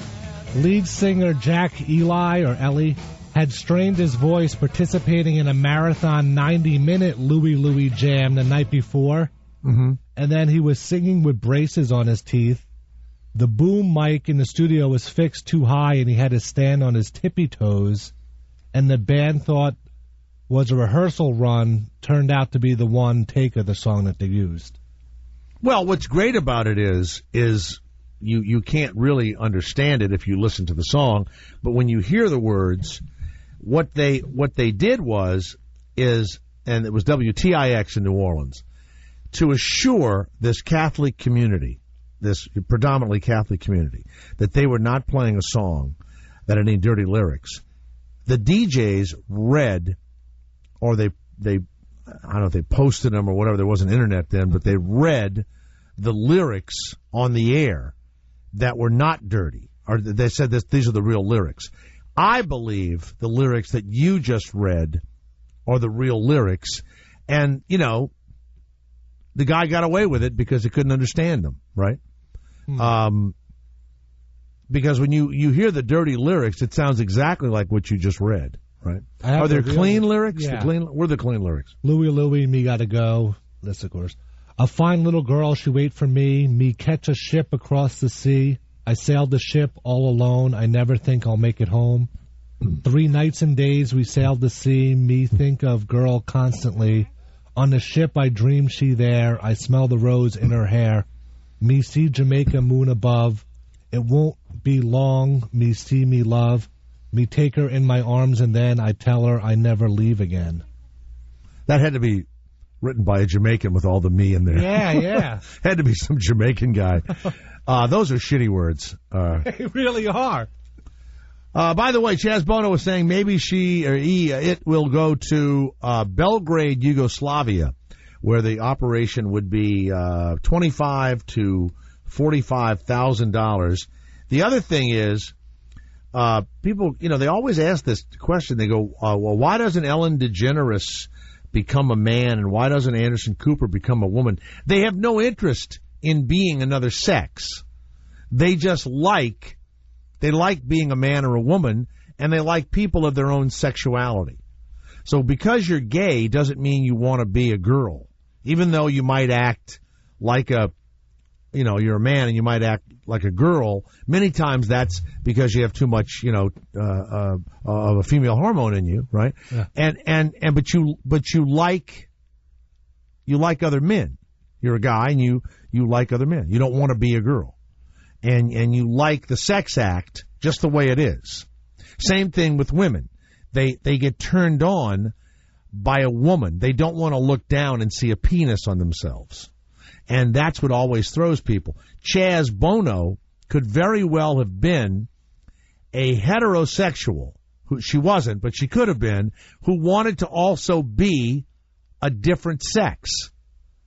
Lead singer Jack Eli, or Ellie, had strained his voice participating in a marathon 90-minute Louie Louie jam the night before. Mm-hmm. And then he was singing with braces on his teeth. The boom mic in the studio was fixed too high, and he had to stand on his tippy toes. And the band thought was a rehearsal run, turned out to be the one take of the song that they used. Well, what's great about it is you can't really understand it if you listen to the song, but when you hear the words, what they did was, and it was WTIX in New Orleans, to assure this Catholic community, this predominantly Catholic community, that they were not playing a song that had any dirty lyrics. The DJs read, or they I don't know if they posted them or whatever, there wasn't internet then, but they read the lyrics on the air that were not dirty, or they said these are the real lyrics. I believe the lyrics that you just read are the real lyrics, and, you know, the guy got away with it because he couldn't understand them, right? Because when you hear the dirty lyrics, it sounds exactly like what you just read, right? Are there clean lyrics? Yeah. Where are the clean lyrics? Louie Louie, me gotta go. This, of course. A fine little girl, she wait for me catch a ship across the sea. I sailed the ship all alone. I never think I'll make it home. 3 nights and days we sailed the sea. Me think of girl constantly. On the ship I dream she there. I smell the rose in her hair. Me see Jamaica moon above. It won't be long. Me see me love. Me take her in my arms and then I tell her I never leave again. That had to be written by a Jamaican with all the me in there. Yeah. Had to be some Jamaican guy. Those are shitty words. They really are. By the way, Chaz Bono was saying maybe it will go to Belgrade, Yugoslavia, where the operation would be $25,000 to $45,000. The other thing is, people, they always ask this question. They go, well, why doesn't Ellen DeGeneres become a man, and why doesn't Anderson Cooper become a woman? They have no interest in being another sex. They just like being a man or a woman, and they like people of their own sexuality. So because you're gay doesn't mean you want to be a girl. Even though you might act like you're a man and you might act like a girl, many times that's because you have too much, of a female hormone in you, right? Yeah. But you like other men. You're a guy and you like other men. You don't want to be a girl. And you like the sex act just the way it is. Same thing with women. They get turned on by a woman. They don't want to look down and see a penis on themselves. And that's what always throws people. Chaz Bono could very well have been a heterosexual, who she wasn't, but she could have been, who wanted to also be a different sex.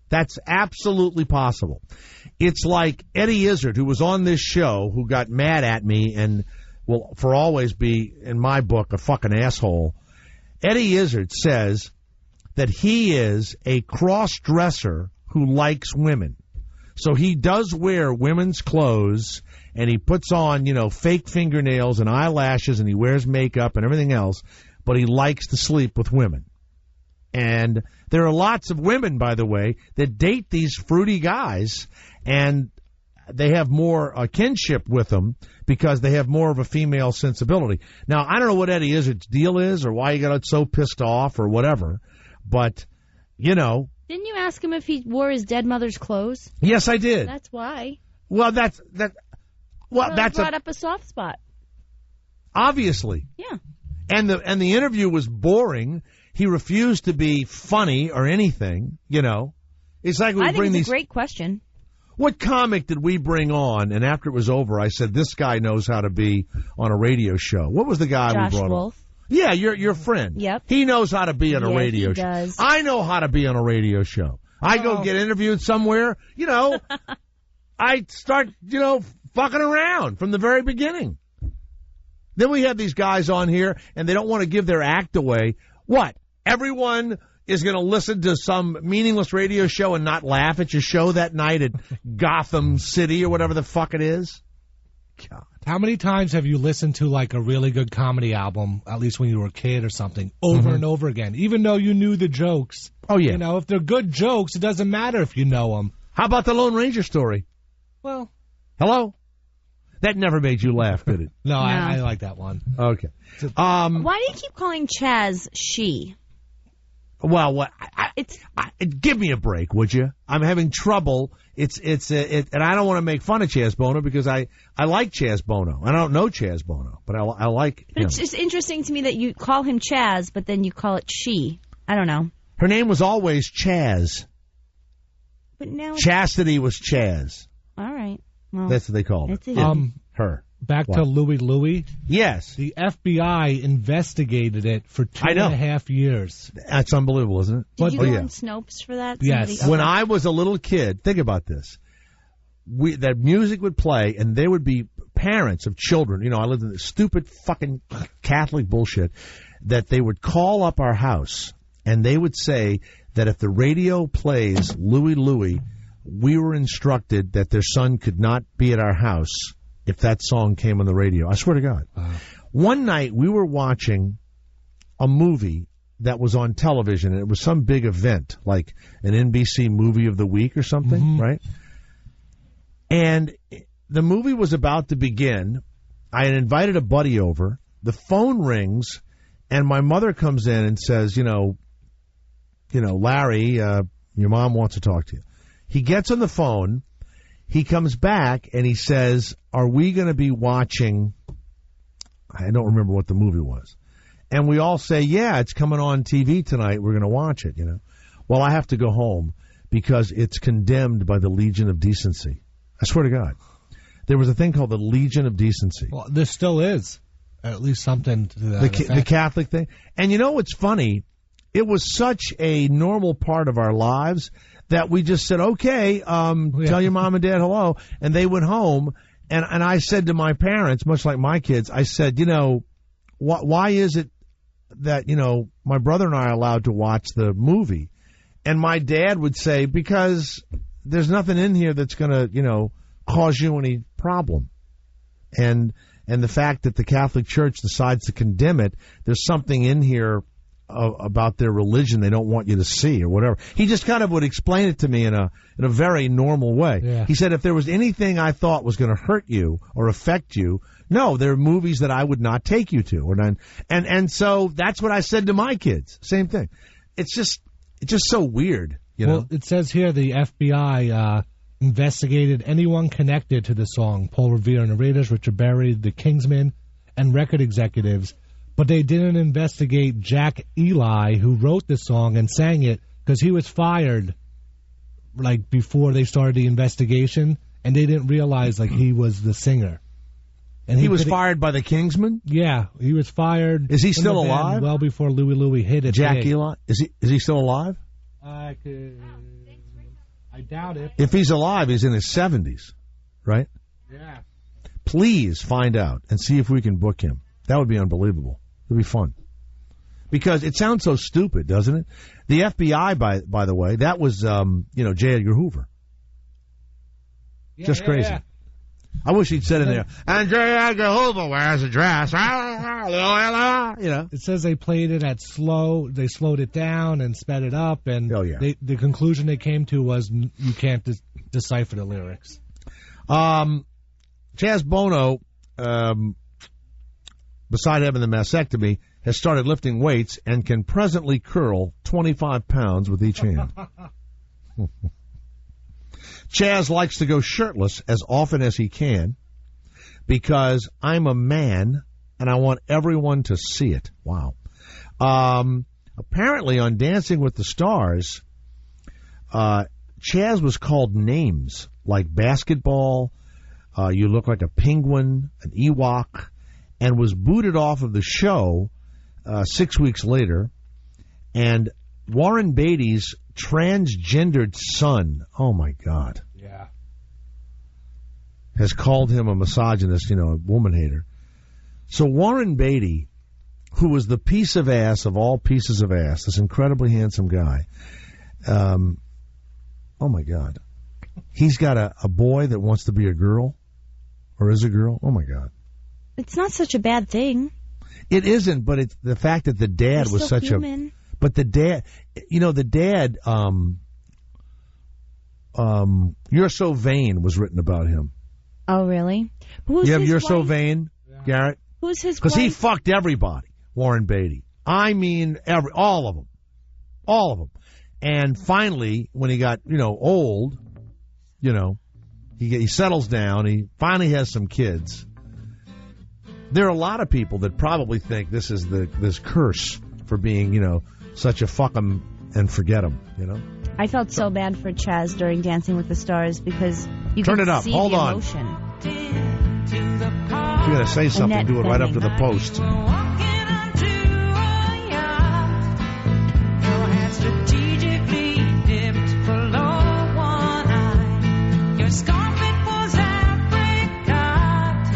That's absolutely possible. It's like Eddie Izzard, who was on this show, who got mad at me and will for always be, in my book, a fucking asshole. Eddie Izzard says that he is a cross-dresser who likes women. So he does wear women's clothes, and he puts on, fake fingernails and eyelashes, and he wears makeup and everything else, but he likes to sleep with women. And there are lots of women, by the way, that date these fruity guys, and they have more kinship with them because they have more of a female sensibility. Now, I don't know what Eddie Izzard's deal is or why he got so pissed off or whatever, but, Didn't you ask him if he wore his dead mother's clothes? Yes, I did. That's why. Well, that's brought up a soft spot. Obviously. Yeah. And the interview was boring. He refused to be funny or anything, It's like I think it's a great question. What comic did we bring on? And after it was over, I said, this guy knows how to be on a radio show. What was the guy Josh we brought Wolf. on? Yeah, your friend. Yep. He knows how to be on a radio he show. Does. I know how to be on a radio show. I go get interviewed somewhere, I start, fucking around from the very beginning. Then we have these guys on here, and they don't want to give their act away. What? Everyone is going to listen to some meaningless radio show and not laugh at your show that night at Gotham City or whatever the fuck it is? God. How many times have you listened to like a really good comedy album, at least when you were a kid or something, over and over again, even though you knew the jokes? Oh, yeah. You know, if they're good jokes, it doesn't matter if you know them. How about the Lone Ranger story? Well, hello? That never made you laugh, did it? No, I like that one. Okay. Why do you keep calling Chaz she? Well, what? Give me a break, would you? I'm having trouble. And I don't want to make fun of Chaz Bono because I like Chaz Bono. I don't know Chaz Bono, but I like him. It's just interesting to me that you call him Chaz, but then you call it she. I don't know. Her name was always Chaz. But now Chastity was Chaz. All right. Well, that's what they called it. Her. Back to Louie Louie. Yes. The FBI investigated it for 2.5 years. That's unbelievable, isn't it? Did you go on Snopes for that? Yes. When I was a little kid, think about this. That music would play, and there would be parents of children. You know, I lived in this stupid fucking Catholic bullshit that they would call up our house, and they would say that if the radio plays Louie Louie, we were instructed that their son could not be at our house if that song came on the radio. I swear to God. One night we were watching a movie that was on television, and it was some big event, like an NBC movie of the week or something, right? And the movie was about to begin. I had invited a buddy over. The phone rings, and my mother comes in and says, you know, Larry, your mom wants to talk to you. He gets on the phone. He comes back, and he says, are we going to be watching, I don't remember what the movie was. And we all say, yeah, it's coming on TV tonight. We're going to watch it, you know. Well, I have to go home because it's condemned by the Legion of Decency. I swear to God. There was a thing called the Legion of Decency. Well, there still is. At least something to that the Catholic thing. And you know what's funny? It was such a normal part of our lives that we just said, okay, tell your mom and dad hello. And they went home. And I said to my parents, much like my kids, I said, you know, why is it that, you know, my brother and I are allowed to watch the movie? And my dad would say, because there's nothing in here that's going to, you know, cause you any problem. And the fact that the Catholic Church decides to condemn it, there's something in here about their religion they don't want you to see or whatever. He just kind of would explain it to me in a very normal way. Yeah. He said if there was anything I thought was going to hurt you or affect you, no, there are movies that I would not take you to. And so that's what I said to my kids. Same thing. It's just so weird, you know. Well, it says here the FBI investigated anyone connected to the song, Paul Revere, narrators, Richard Berry, the Kingsmen, and record executives. But they didn't investigate Jack Eli, who wrote the song and sang it, because he was fired, like, before they started the investigation, and they didn't realize, like, he was the singer. And he was fired by the Kingsmen? Yeah, he was fired. Is he still alive? Well before Louie Louie hit it. Jack Eli? Is he still alive? I doubt it. If he's alive, he's in his 70s, right? Yeah. Please find out and see if we can book him. That would be unbelievable. It would be fun. Because it sounds so stupid, doesn't it? The FBI, by the way, that was, J. Edgar Hoover. Just crazy. Yeah. I wish he'd said in there, and J. Edgar Hoover wears a dress. You know. It says they played it at slow. They slowed it down and sped it up. And the conclusion they came to was you can't decipher the lyrics. Chaz Bono, beside having the mastectomy, has started lifting weights and can presently curl 25 pounds with each hand. Chaz likes to go shirtless as often as he can because I'm a man and I want everyone to see it. Wow. Apparently on Dancing with the Stars, Chaz was called names like basketball, you look like a penguin, an Ewok, and was booted off of the show 6 weeks later. And Warren Beatty's transgendered son, oh my God, yeah, has called him a misogynist, a woman hater. So Warren Beatty, who was the piece of ass of all pieces of ass, this incredibly handsome guy, oh my God, he's got a boy that wants to be a girl, or is a girl. Oh my God, it's not such a bad thing. It isn't, but it's the fact that the dad was such human. But the dad, the dad, You're So Vain was written about him. Oh, really? Who's his You're wife? So Vain, Garrett? Who's his Because wife? he fucked everybody, Warren Beatty. I mean, all of them. All of them. And finally, when he got, old, he settles down. He finally has some kids. There are a lot of people that probably think this is this curse for being, such a fuck 'em and forget 'em, I felt so bad for Chaz during Dancing with the Stars because you Turn could it up. see Hold the on. emotion. If you're going to say something, Annette do it right Bening. up to the post. Strategically dipped below one eye. Your scarf, it was apricot.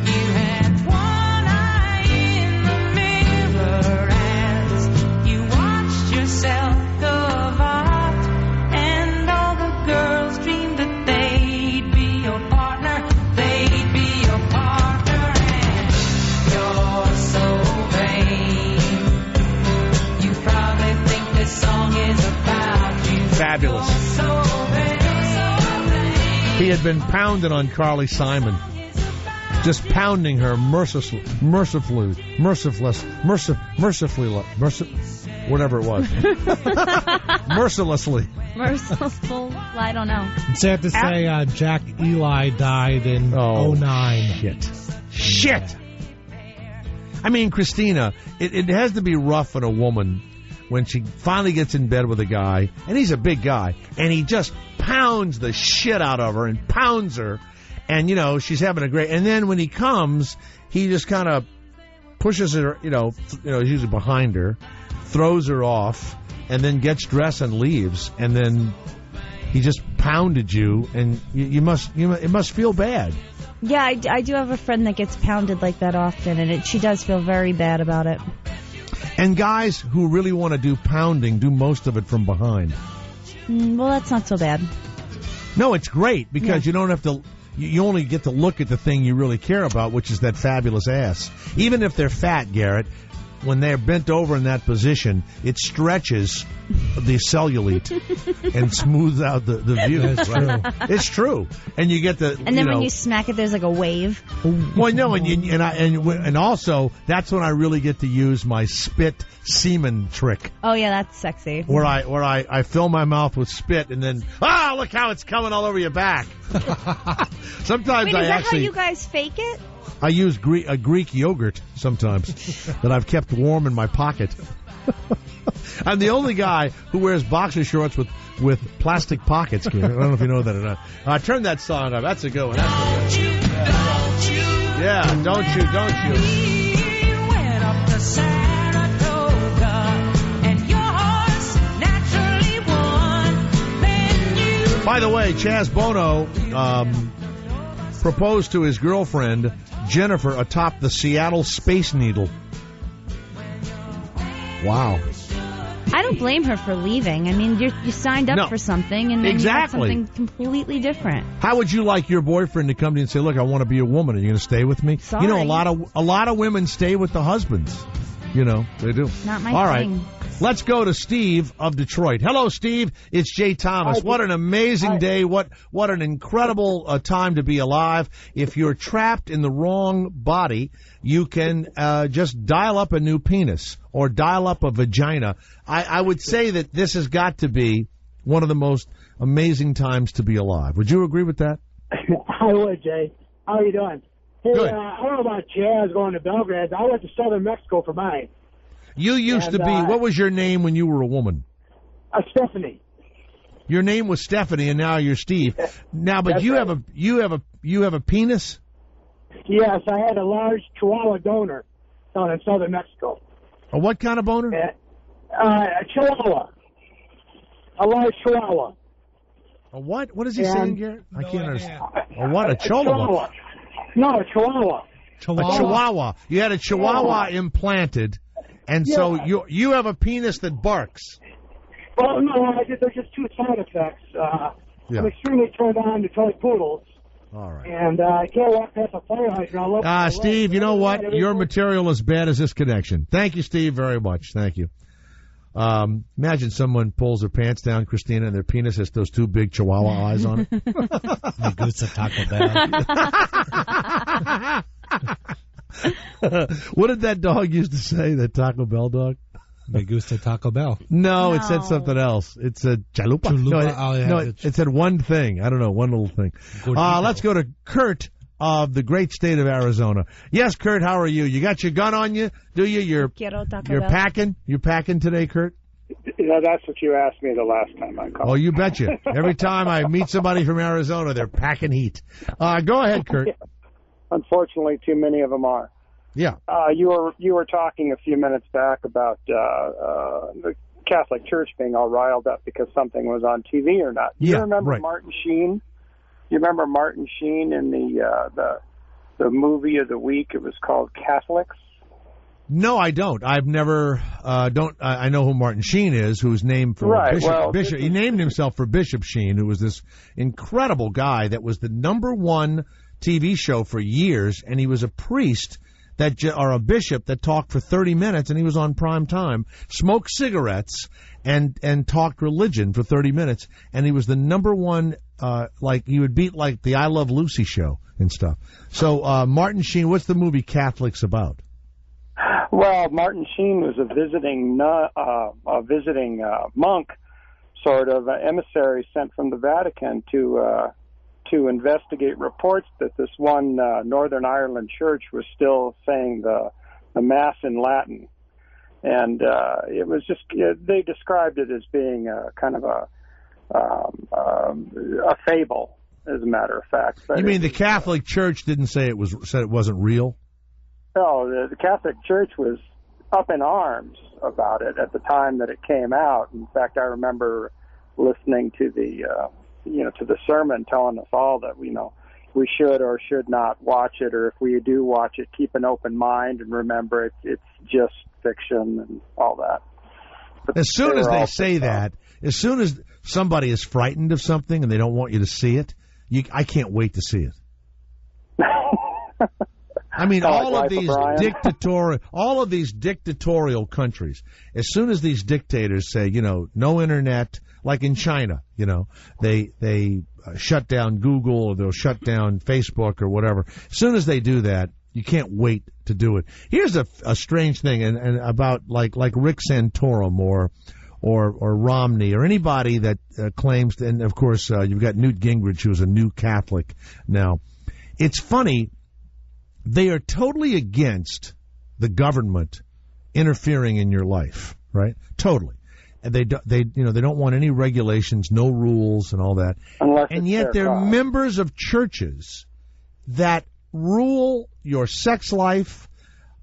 You had one eye in the mirror as you watched yourself go out. And all the girls dreamed that they'd be your partner. They'd be your partner. And you're so vain. You probably think this song is about you. Fabulous. He had been pounding on Carly Simon. Just pounding her mercilessly, whatever it was. Mercilessly. Merciful, I don't know. It's sad to say Jack Eli died in 2009. Shit. I mean, Christina, it has to be rough on a woman when she finally gets in bed with a guy, and he's a big guy, and he just pounds the shit out of her and pounds her, and, she's having a great... And then when he comes, he just kind of pushes her, he's usually behind her, throws her off, and then gets dressed and leaves, and then he just pounded you, and it must feel bad. Yeah, I do have a friend that gets pounded like that often, and she does feel very bad about it. And guys who really want to do pounding do most of it from behind. Well, that's not so bad. No, it's great because you don't have to... You only get to look at the thing you really care about, which is that fabulous ass. Even if they're fat, Garrett, when they're bent over in that position, it stretches the cellulite and smooths out the view. That's true. It's true. And you get the... And then when you smack it, there's like a wave. Well, no, and also, that's when I really get to use my spit semen trick. Oh, yeah, that's sexy. Where I fill my mouth with spit and then, look how it's coming all over your back. Sometimes Wait, I is that actually... how you guys fake it? I use a Greek yogurt sometimes that I've kept warm in my pocket. I'm the only guy who wears boxer shorts with plastic pockets. I don't know if you know that or not. Turn that song up. That's a good one. That's a good one. Yeah, don't you. Went up to Saratoga, and your horse naturally won. Then you... By the way, Chaz Bono proposed to his girlfriend, Jennifer, atop the Seattle Space Needle. Wow. I don't blame her for leaving. I mean, you signed up for something, and then you got something completely different. How would you like your boyfriend to come to you and say, "Look, I want to be a woman. Are you going to stay with me?" Sorry. A lot of women stay with the husbands. They do. Not my All thing. right. Let's go to Steve of Detroit. Hello, Steve. It's Jay Thomas. What an amazing day. What an incredible time to be alive. If you're trapped in the wrong body, you can just dial up a new penis or dial up a vagina. I would say that this has got to be one of the most amazing times to be alive. Would you agree with that? I would, Jay. How are you doing? Hey, Good. I don't know about Chaz going to Belgrade. I went to southern Mexico for mine. You used to be, what was your name when you were a woman? Stephanie. Your name was Stephanie, and now you're Steve. Now, but That's you right. have a penis? Yes, I had a large Chihuahua donor down in southern Mexico. A what kind of boner? A Chihuahua. A large Chihuahua. A what? What is he saying, Garrett? I can't understand. A what? A Chihuahua? No, a Chihuahua. Chihuahua. A Chihuahua. You had a Chihuahua implanted, and so you have a penis that barks. Well, no, there's just two side effects. I'm extremely turned on to toy poodles. All right. And I can't walk past a fire hydrant. Steve, you know what? Your material is bad as this connection. Thank you, Steve, very much. Thank you. Imagine someone pulls their pants down, Christina, and their penis has those two big Chihuahua eyes on it. Me gusta Taco Bell. What did that dog used to say, that Taco Bell dog? Me gusta Taco Bell. No, it said something else. It said chalupa. It said one thing. I don't know, one little thing. Let's go to Kurt of the great state of Arizona. Yes, Kurt, how are you? You got your gun on you? Do you? You're packing? You're packing today, Kurt? That's what you asked me the last time I called. Oh, you betcha. Every time I meet somebody from Arizona, they're packing heat. Go ahead, Kurt. Unfortunately, too many of them are. Yeah. You were talking a few minutes back about the Catholic Church being all riled up because something was on TV or not. Do you remember Martin Sheen? You remember Martin Sheen in the movie of the week? It was called Catholics. No, I don't. I've never I know who Martin Sheen is, who's named for Bishop. He named himself for Bishop Sheen, who was this incredible guy that was the #1 TV show for years, and he was a priest or a bishop that talked for 30 minutes, and he was on prime time, smoked cigarettes, and talked religion for 30 minutes, and he was the #1, he would beat like the I Love Lucy show and stuff. So, Martin Sheen, what's the movie Catholics about? Well, Martin Sheen was a visiting monk, sort of emissary sent from the Vatican to investigate reports that this one Northern Ireland church was still saying the Mass in Latin. And it was just, they described it as being kind of a fable, as a matter of fact. But you mean the Catholic Church didn't say said it wasn't real? No, the Catholic Church was up in arms about it at the time that it came out. In fact, I remember listening to to the sermon telling us all that we should or should not watch it, or if we do watch it, keep an open mind and remember it's just fiction and all that. But as soon as they say that, as soon as somebody is frightened of something and they don't want you to see it, I can't wait to see it. I mean, all of these dictatorial countries, as soon as these dictators say, no internet, like in China, they shut down Google or they'll shut down Facebook or whatever. As soon as they do that, you can't wait to do it. Here's a strange thing, and about like Rick Santorum or Romney or anybody that claims, and of course you've got Newt Gingrich, who's a new Catholic now. It's funny. They are totally against the government interfering in your life, right? Totally. And they don't want any regulations, no rules and all that. And yet they're members of churches that rule your sex life.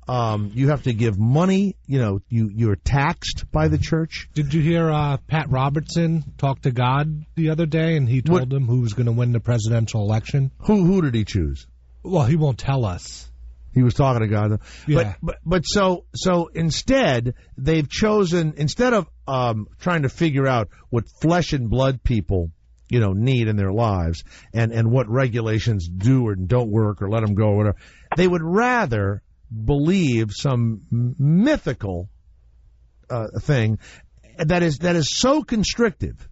You have to give money. You're taxed by the church. Did you hear Pat Robertson talk to God the other day, and he told him who was going to win the presidential election? Who did he choose? Well, he won't tell us. He was talking to God. Yeah. But so instead, they've chosen, instead of trying to figure out what flesh and blood people, need in their lives and what regulations do or don't work or let them go or whatever, they would rather believe some mythical thing that is so constrictive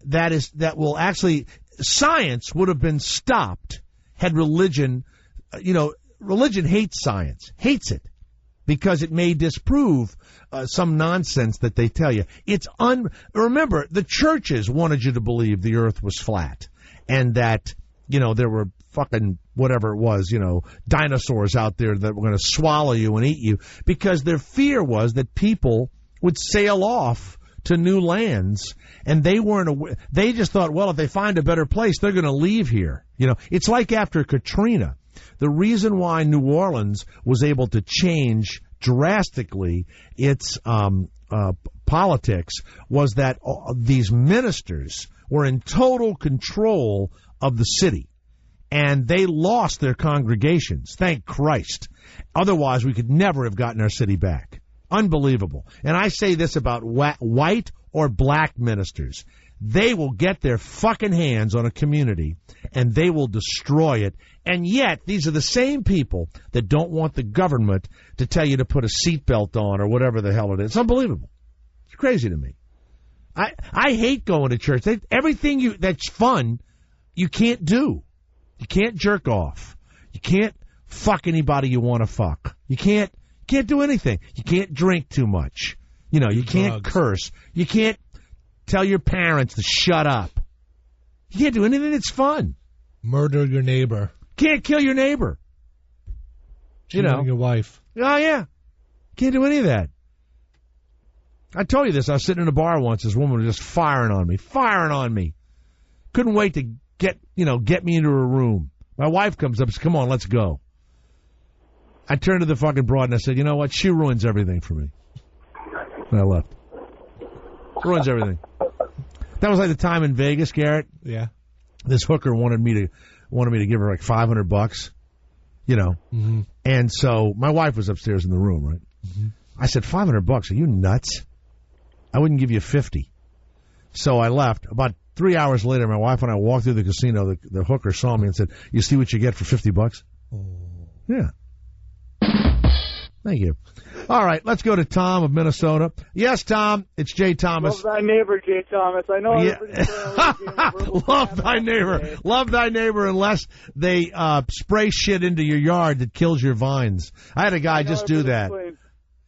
that will actually, science would have been stopped had religion, religion hates science, hates it, because it may disprove some nonsense that they tell you. Remember, the churches wanted you to believe the earth was flat and that, there were fucking whatever it was, dinosaurs out there that were going to swallow you and eat you, because their fear was that people would sail off to new lands, and they weren't aware. They just thought, well, if they find a better place, they're going to leave here. It's like after Katrina. The reason why New Orleans was able to change drastically its politics was that these ministers were in total control of the city. and they lost their congregations. Thank Christ. Otherwise, we could never have gotten our city back. Unbelievable. And I say this about white or black ministers. They will get their fucking hands on a community, and they will destroy it. And yet, these are the same people that don't want the government to tell you to put a seatbelt on or whatever the hell it is. It's unbelievable. It's crazy to me. I hate going to church. Everything that's fun, you can't do. You can't jerk off. You can't fuck anybody you want to fuck. You can't do anything. You can't drink too much. You know, you can't curse. You can't tell your parents to shut up. You can't do anything that's fun. Murder your neighbor. Can't kill your neighbor. Cheating on your wife. Oh, yeah. Can't do any of that. I told you this. I was sitting in a bar once. This woman was just firing on me. Couldn't wait to get me into her room. My wife comes up and says, come on, let's go. I turned to the fucking broad and I said, you know what? She ruins everything for me. And I left. Ruins everything. That was like the time in Vegas, Garrett. Yeah. This hooker wanted me to give her like $500, you know. Mm-hmm. And so my wife was upstairs in the room, right? Mm-hmm. I said, $500? Are you nuts? I wouldn't give you 50. So I left. About 3 hours later, my wife and I walked through the casino. The hooker saw me and said, you see what you get for $50? Oh. Yeah. Thank you. All right, let's go to Tom of Minnesota. Yes, Tom, it's Jay Thomas. Love thy neighbor, Jay Thomas. I know. Yeah. Love thy neighbor. Love thy neighbor unless they spray shit into your yard that kills your vines. I had a guy just do that.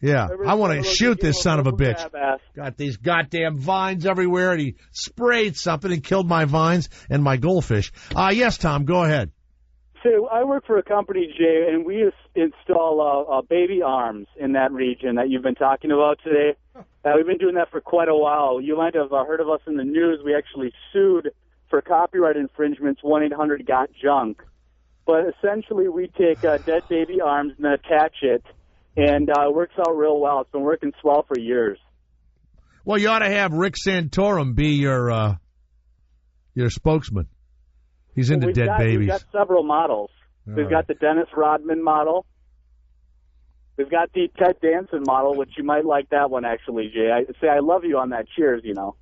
Yeah, I want to shoot this son of a bitch. Got these goddamn vines everywhere, and he sprayed something and killed my vines and my goldfish. Yes, Tom, go ahead. So I work for a company, Jay, and we install baby arms in that region that you've been talking about today. We've been doing that for quite a while. You might have heard of us in the news. We actually sued for copyright infringements, 1-800-GOT-JUNK. But essentially, we take dead baby arms and attach it, and it works out real well. It's been working swell for years. Well, you ought to have Rick Santorum be your spokesman. He's into dead babies. We've got several models. We've got the Dennis Rodman model. We've got the Ted Danson model, which you might like that one, actually, Jay. I love you on that. Cheers, you know.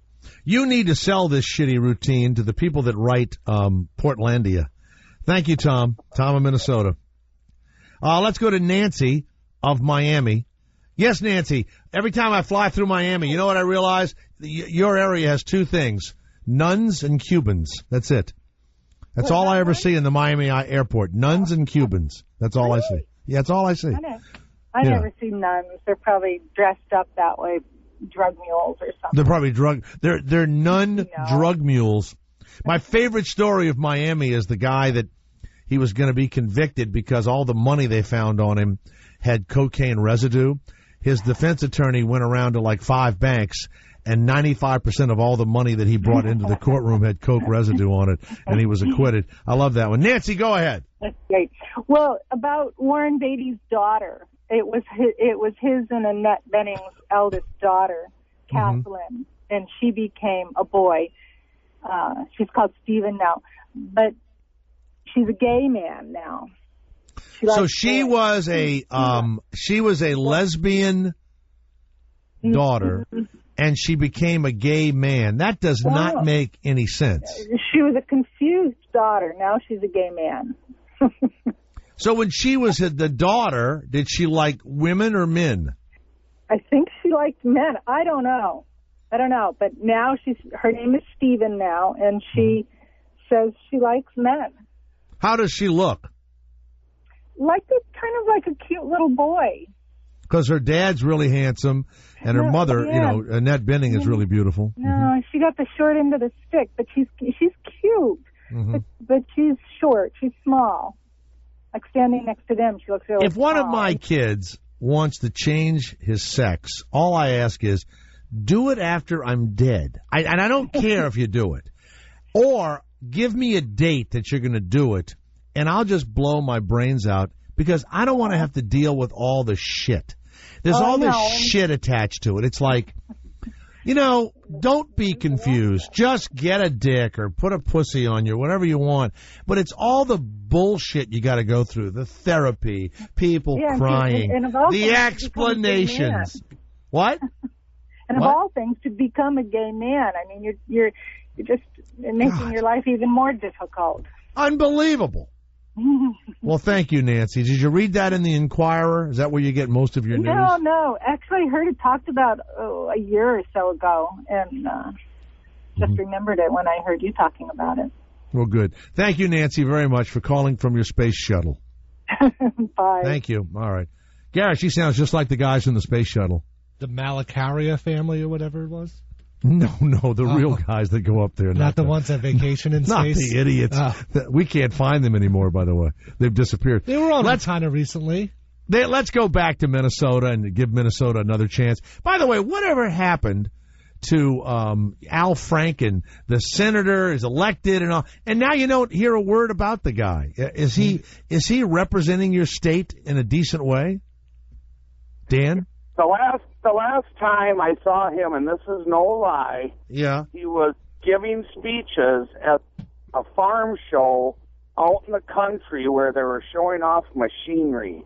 You need to sell this shitty routine to the people that write Portlandia. Thank you, Tom. Tom of Minnesota. Let's go to Nancy of Miami. Yes, Nancy. Every time I fly through Miami, you know what I realize? Your area has two things, nuns and Cubans. That's it. That's all I ever see in the Miami airport. Nuns and Cubans. That's all I see. Yeah, that's all I see. I never see nuns. They're probably dressed up that way, drug mules or something. They're probably They're nun drug mules. My favorite story of Miami is the guy that he was going to be convicted because all the money they found on him had cocaine residue. His defense attorney went around to like 5 banks, and 95% of all the money that he brought into the courtroom had coke residue on it, and he was acquitted. I love that one. Nancy, go ahead. That's great. Well, about Warren Beatty's daughter, it was his and Annette Benning's eldest daughter, Kathleen, and she became a boy. She's called Stephen now, but she's a gay man now. So she was a lesbian daughter. And she became a gay man. That does not make any sense. She was a confused daughter. Now she's a gay man. So when she was the daughter, did she like women or men? I think she liked men. I don't know. But now her name is Stephen now, and she says she likes men. How does she look? Kind of like a cute little boy. Because her dad's really handsome, and her mother, Annette Bening is really beautiful. No, she got the short end of the stick, but she's cute. But she's short. She's small. Like standing next to them, she looks really If one of my kids wants to change his sex, all I ask is, do it after I'm dead. And I don't care if you do it. Or give me a date that you're going to do it, and I'll just blow my brains out because I don't want to have to deal with all the shit. There's all this shit attached to it. It's like, You know, don't be confused. Just get a dick or put a pussy on you, whatever you want. But it's all the bullshit you got to go through. The therapy, people crying, and of all the things, explanations. What? And of all things, to become a gay man. I mean, you're just making your life even more difficult. Unbelievable. Well, thank you, Nancy. Did you read that in the Inquirer? Is that where you get most of your news? No. Actually, I heard it talked about a year or so ago, and just remembered it when I heard you talking about it. Well, good. Thank you, Nancy, very much for calling from your space shuttle. Bye. Thank you. All right. Garrett, she sounds just like the guys in the space shuttle. The Malacaria family or whatever it was? No, the real guys that go up there. Not the ones that vacation in not space? Not the idiots. We can't find them anymore, by the way. They've disappeared. They were on kind of recently. Let's go back to Minnesota and give Minnesota another chance. By the way, whatever happened to Al Franken, the senator, is elected and all, and now you don't hear a word about the guy. Is he representing your state in a decent way? Dan? The last time I saw him, and this is no lie, he was giving speeches at a farm show out in the country where they were showing off machinery.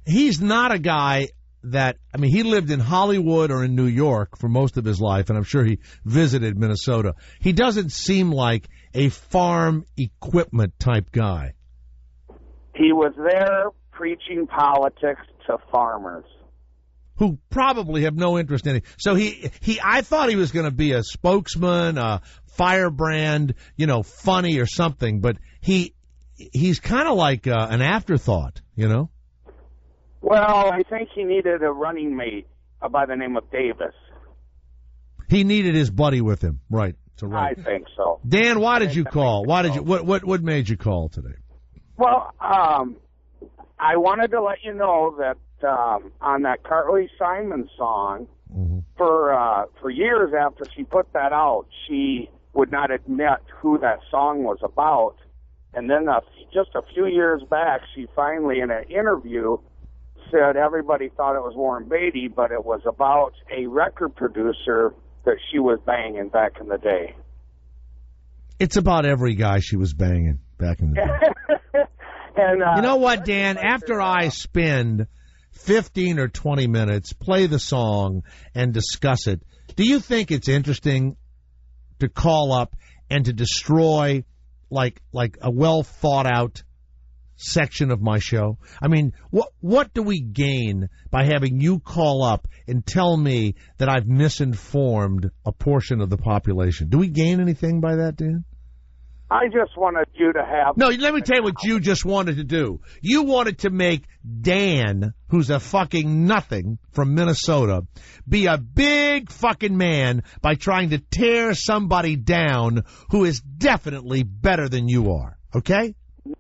He's not a guy that, I mean, he lived in Hollywood or in New York for most of his life, and I'm sure he visited Minnesota. He doesn't seem like a farm equipment type guy. He was there preaching politics to farmers, who probably have no interest in it. So I thought he was going to be a spokesman, a firebrand, funny or something, but he's kind of like an afterthought, Well, I think he needed a running mate by the name of Davis. He needed his buddy with him, right? I think so. Dan, why did you call? Why did you? What made you call today? Well, I wanted to let you know that on that Carly Simon song, for years after she put that out, she would not admit who that song was about. And then just a few years back, she finally, in an interview, said everybody thought it was Warren Beatty, but it was about a record producer that she was banging back in the day. It's about every guy she was banging back in the day. And you know what, Dan? After I spend 15 or 20 minutes, play the song, and discuss it, do you think it's interesting to call up and to destroy like a well-thought-out section of my show? I mean, what do we gain by having you call up and tell me that I've misinformed a portion of the population? Do we gain anything by that, Dan? I just wanted you to have... No, let me tell you what you just wanted to do. You wanted to make Dan, who's a fucking nothing from Minnesota, be a big fucking man by trying to tear somebody down who is definitely better than you are. Okay?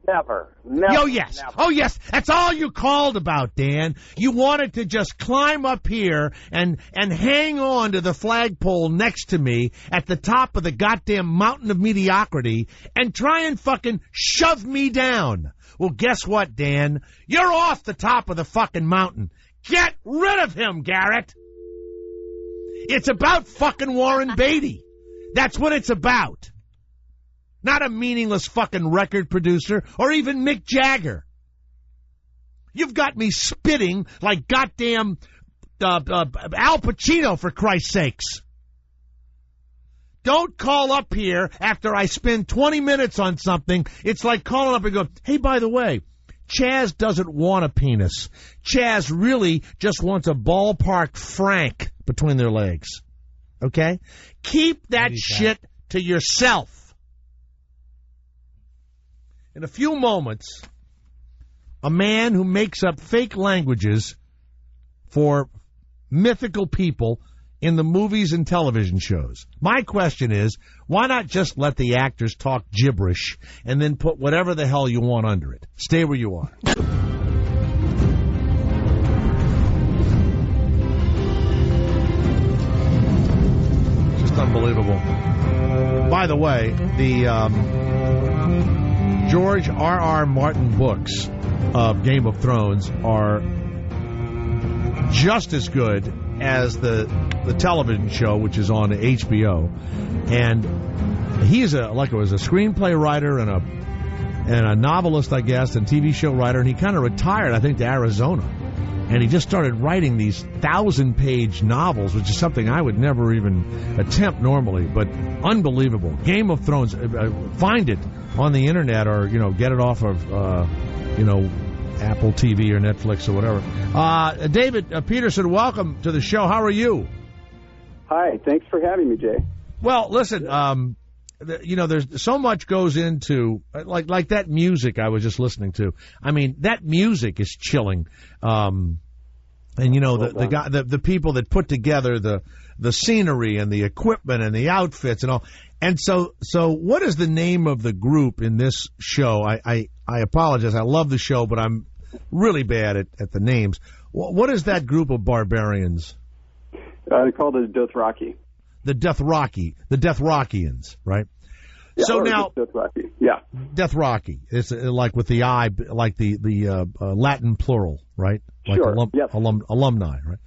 Never. Oh, yes. Never. Oh, yes. That's all you called about, Dan. You wanted to just climb up here and hang on to the flagpole next to me at the top of the goddamn mountain of mediocrity and try and fucking shove me down. Well, guess what, Dan? You're off the top of the fucking mountain. Get rid of him, Garrett. It's about fucking Warren Beatty. That's what it's about. Not a meaningless fucking record producer or even Mick Jagger. You've got me spitting like goddamn Al Pacino, for Christ's sakes. Don't call up here after I spend 20 minutes on something. It's like calling up and go, hey, by the way, Chaz doesn't want a penis. Chaz really just wants a ballpark Frank between their legs. Okay? Keep that shit to yourself. In a few moments, a man who makes up fake languages for mythical people in the movies and television shows. My question is, why not just let the actors talk gibberish and then put whatever the hell you want under it? Stay where you are. Just unbelievable. By the way, the George R.R. Martin books of Game of Thrones are just as good, as the television show, which is on HBO, and he's was a screenplay writer and a novelist, I guess, and TV show writer, and he kind of retired, I think, to Arizona. And he just started writing these 1,000-page novels, which is something I would never even attempt normally, but unbelievable. Game of Thrones, find it on the internet or, get it off of, Apple TV or Netflix or whatever. David Peterson, welcome to the show. How are you? Hi, thanks for having me, Jay. Well, listen, there's so much goes into like that music I was just listening to. I mean, that music is chilling. And the people that put together the scenery and the equipment and the outfits and all. And so what is the name of the group in this show? I apologize. I love the show, but I'm really bad at the names. What is that group of barbarians? They're called the Dothraki. The Dothraki, right? Yeah, so now, Dothraki. Yeah, Dothraki. It's like with the I, like the Latin plural, right? Like sure. Alumni, right?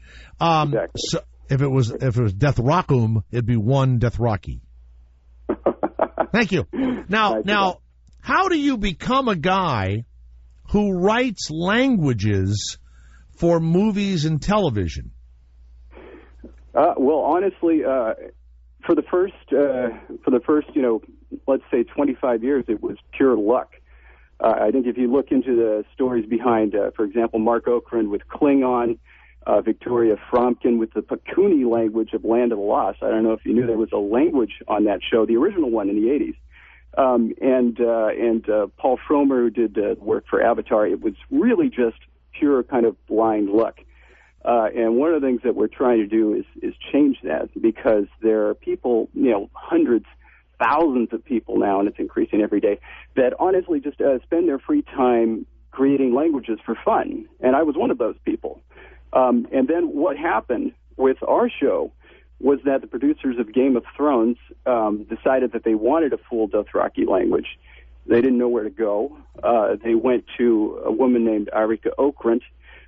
Exactly. So if it was Dothracum, it'd be one Dothraki. Thank you. Now, how do you become a guy who writes languages for movies and television? Well, honestly, for the first, let's say 25 years, it was pure luck. I think if you look into the stories behind, for example, Mark Okrand with Klingon, Victoria Fromkin with the Pakuni language of Land of the Lost. I don't know if you knew there was a language on that show, the original one in the 80s. And Paul Fromer, who did work for Avatar. It was really just pure kind of blind luck. And one of the things that we're trying to do is change that, because there are people, hundreds, thousands of people now, and it's increasing every day, that honestly just spend their free time creating languages for fun. And I was one of those people. And then what happened with our show was that the producers of Game of Thrones decided that they wanted a full Dothraki language. They didn't know where to go. They went to a woman named Arika Okrand,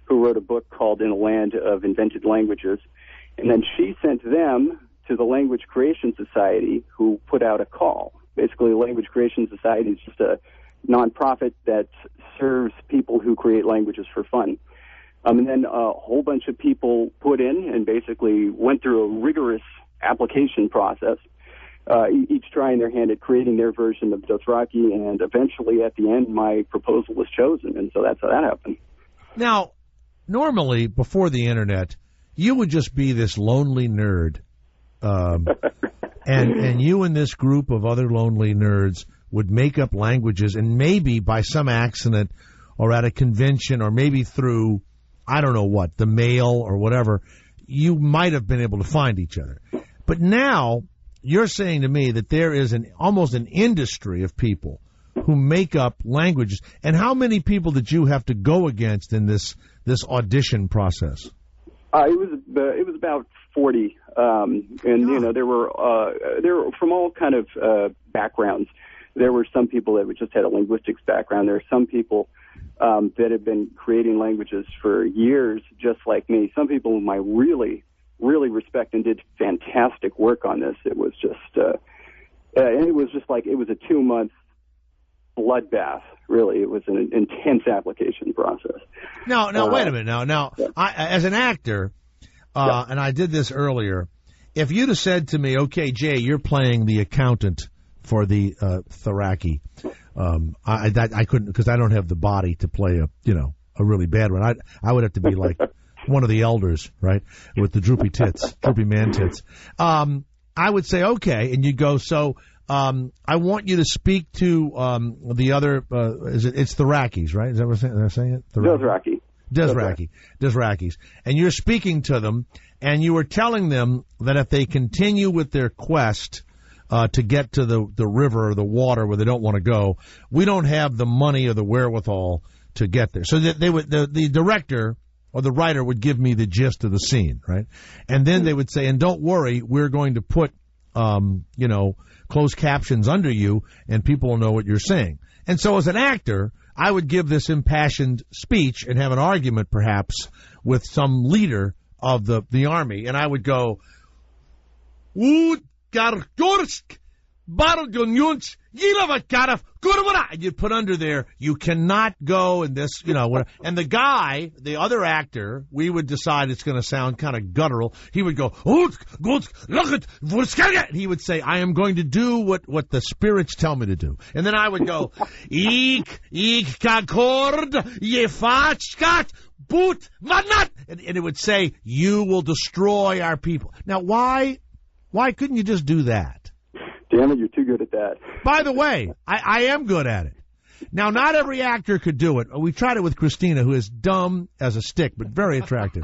who wrote a book called In a Land of Invented Languages. And then she sent them to the Language Creation Society, who put out a call. Basically, Language Creation Society is just a nonprofit that serves people who create languages for fun. And then a whole bunch of people put in and basically went through a rigorous application process, each trying their hand at creating their version of Dothraki, and eventually at the end my proposal was chosen, and so that's how that happened. Now, normally, before the internet, you would just be this lonely nerd, and you and this group of other lonely nerds would make up languages, and maybe by some accident or at a convention or maybe through, I don't know what, the mail or whatever, you might have been able to find each other. But now you're saying to me that there is almost an industry of people who make up languages. And how many people did you have to go against in this audition process? It was about 40, there were from all kind of backgrounds. There were some people that just had a linguistics background. There are some people that have been creating languages for years, just like me. Some people whom I really, really respect and did fantastic work on this. It was just, it was a 2-month bloodbath. Really, it was an intense application process. Now, wait a minute. Now, I, as an actor, and I did this earlier. If you'd have said to me, "Okay, Jay, you're playing the accountant for the Dothraki," I couldn't, because I don't have the body to play a really bad one. I would have to be like one of the elders, right, with the droopy man tits. I would say okay, and you go, so I want you to speak to the other. It's Dothrakis, right? Is that what I'm saying? It? Dothrakis, and you're speaking to them, and you were telling them that if they continue with their quest to get to the river or the water where they don't want to go, we don't have the money or the wherewithal to get there. So that the director or the writer would give me the gist of the scene, right? And then they would say, and don't worry, we're going to put, closed captions under you, and people will know what you're saying. And so as an actor, I would give this impassioned speech and have an argument perhaps with some leader of the Army, and I would go, and you'd put under there, you cannot go in this, and the guy, the other actor, we would decide it's going to sound kind of guttural. He would go, and he would say, I am going to do what the spirits tell me to do. And then I would go, and it would say, you will destroy our people. Now, why couldn't you just do that? Damn it, you're too good at that. By the way, I am good at it. Now, not every actor could do it. We tried it with Christina, who is dumb as a stick, but very attractive.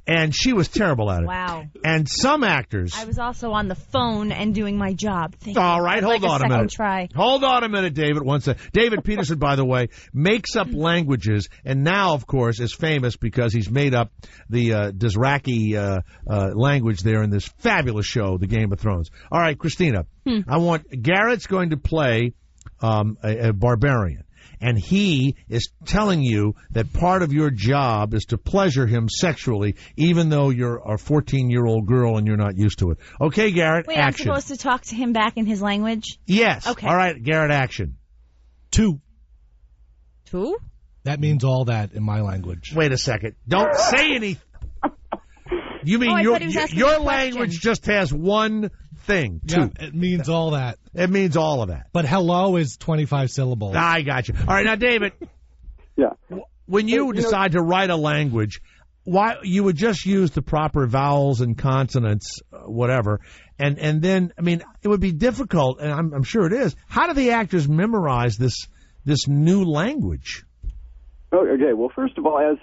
And she was terrible at it. Wow. And some actors... I was also on the phone and doing my job. All right, hold on a minute. Try. Hold on a minute, David. David Peterson, by the way, makes up languages, and now, of course, is famous because he's made up the Dothraki language there in this fabulous show, The Game of Thrones. All right, Christina, Garrett's going to play a barbarian. And he is telling you that part of your job is to pleasure him sexually, even though you're a 14-year-old girl and you're not used to it. Okay, Garrett, Wait, action. I'm supposed to talk to him back in his language? Yes. Okay. All right, Garrett, action. 2. 2? That means all that in my language. Wait a second. Don't say anything. You mean your language just has one thing? 2. Yeah, it means all that. It means all of that. But hello is 25 syllables. I got you. All right, now, David. Yeah. When you decide to write a language, why you would just use the proper vowels and consonants, whatever, and then, I mean, it would be difficult, and I'm sure it is. How do the actors memorize this new language? Oh, okay. Well, first of all, as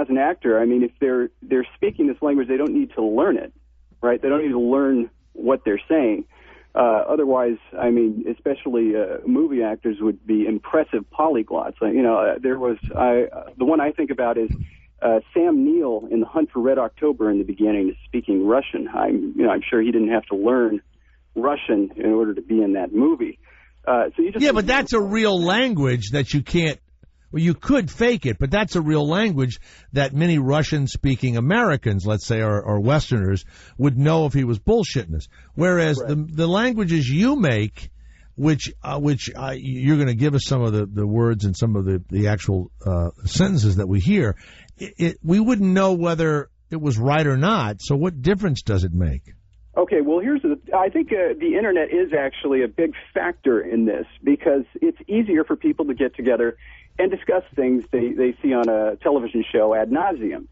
an actor, I mean, if they're speaking this language, they don't need to learn it, right? They don't need to learn what they're saying. Otherwise, I mean, especially movie actors would be impressive polyglots. There was the one I think about is Sam Neill in The Hunt for Red October in the beginning is speaking Russian. I'm sure he didn't have to learn Russian in order to be in that movie. So you just but that's a real language that you can't. Well, you could fake it, but that's a real language that many Russian-speaking Americans, let's say, or Westerners, would know if he was bullshitting us. Whereas the languages you make, which you're going to give us some of the words and some of the actual sentences that we hear, we wouldn't know whether it was right or not. So what difference does it make? Okay, well, I think the Internet is actually a big factor in this because it's easier for people to get together and discuss things they see on a television show ad nauseum.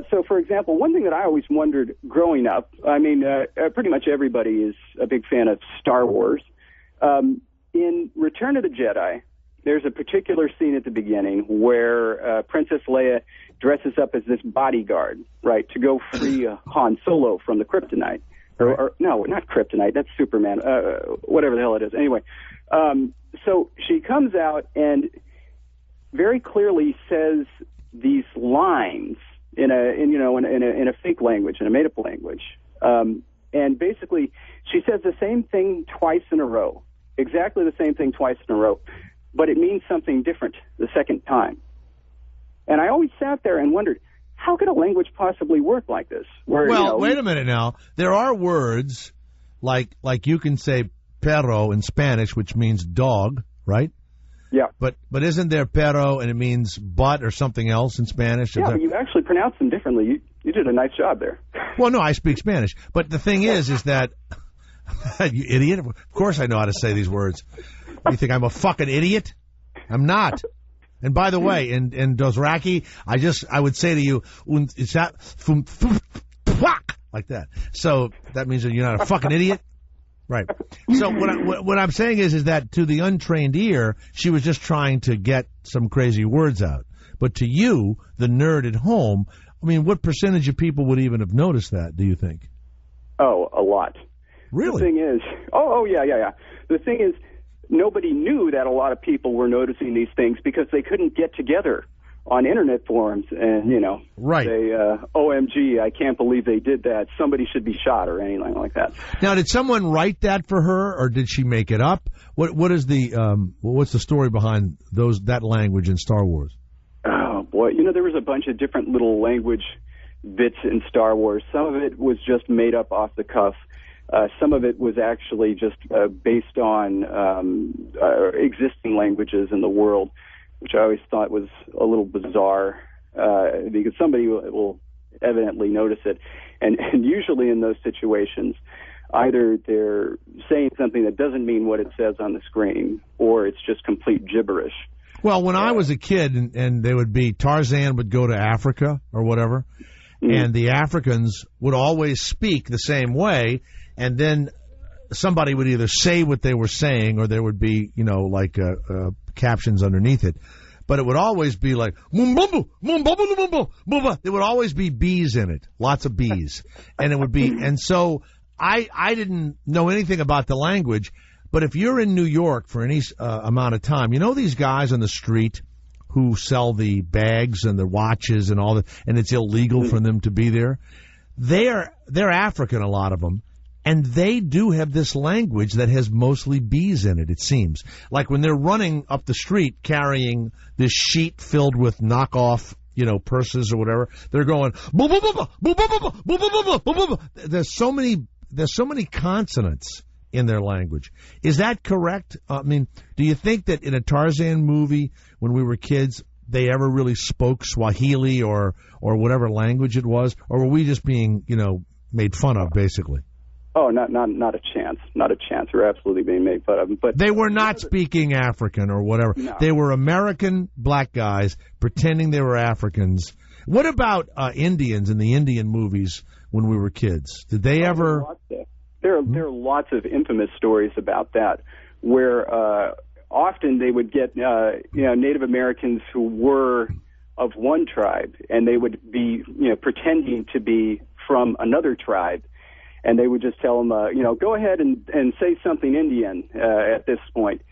So, for example, one thing that I always wondered growing up, I mean, pretty much everybody is a big fan of Star Wars. In Return of the Jedi, there's a particular scene at the beginning where Princess Leia dresses up as this bodyguard, right, to go free Han Solo from the kryptonite. Or no, not kryptonite, that's Superman, whatever the hell it is. Anyway, so she comes out and very clearly says these lines in a fake language, in a made-up language, and basically she says the same thing twice in a row, exactly the same thing twice in a row, but it means something different the second time. And I always sat there and wondered, how could a language possibly work like this? Wait a minute now. There are words like you can say perro in Spanish, which means dog, right? Yeah. But isn't there perro and it means butt or something else in Spanish? Yeah, but you actually pronounce them differently. You did a nice job there. Well, no, I speak Spanish. But the thing is that, you idiot, of course I know how to say these words. You think I'm a fucking idiot? I'm not. And by the way, in Dothraki, I would say to you, like that. So that means that you're not a fucking idiot. Right. So what I'm saying is that to the untrained ear, she was just trying to get some crazy words out. But to you, the nerd at home, I mean, what percentage of people would even have noticed that, do you think? Oh, a lot. Really? The thing is, yeah. The thing is, nobody knew that a lot of people were noticing these things because they couldn't get together on internet forums and, right. Say, OMG, I can't believe they did that. Somebody should be shot or anything like that. Now, did someone write that for her or did she make it up? What is what's the story behind that language in Star Wars? Oh, boy. There was a bunch of different little language bits in Star Wars. Some of it was just made up off the cuff. Some of it was actually just based on existing languages in the world, which I always thought was a little bizarre because somebody will evidently notice it. And usually in those situations, either they're saying something that doesn't mean what it says on the screen, or it's just complete gibberish. Well, when I was a kid, and they would be, Tarzan would go to Africa or whatever, and the Africans would always speak the same way, and then somebody would either say what they were saying, or there would be, captions underneath it. But it would always be like, there would always be bees in it, lots of bees. And it would be, and so I didn't know anything about the language, but if you're in New York for any amount of time, these guys on the street who sell the bags and the watches and all that, and it's illegal for them to be there, they're African, a lot of them. And they do have this language that has mostly bees in it, it seems. Like when they're running up the street carrying this sheet filled with knockoff, purses or whatever, they're going, there's so many consonants in their language. Is that correct? I mean, do you think that in a Tarzan movie, when we were kids, they ever really spoke Swahili or whatever language it was? Or were we just being, made fun of, basically? Oh, not a chance. Not a chance. We're absolutely being made fun of. But they were not speaking African or whatever. No. They were American black guys pretending they were Africans. What about Indians in the Indian movies when we were kids? Did they ever? There are lots of infamous stories about that, where often they would get Native Americans who were of one tribe, and they would be pretending to be from another tribe. And they would just tell them, go ahead and say something Indian at this point.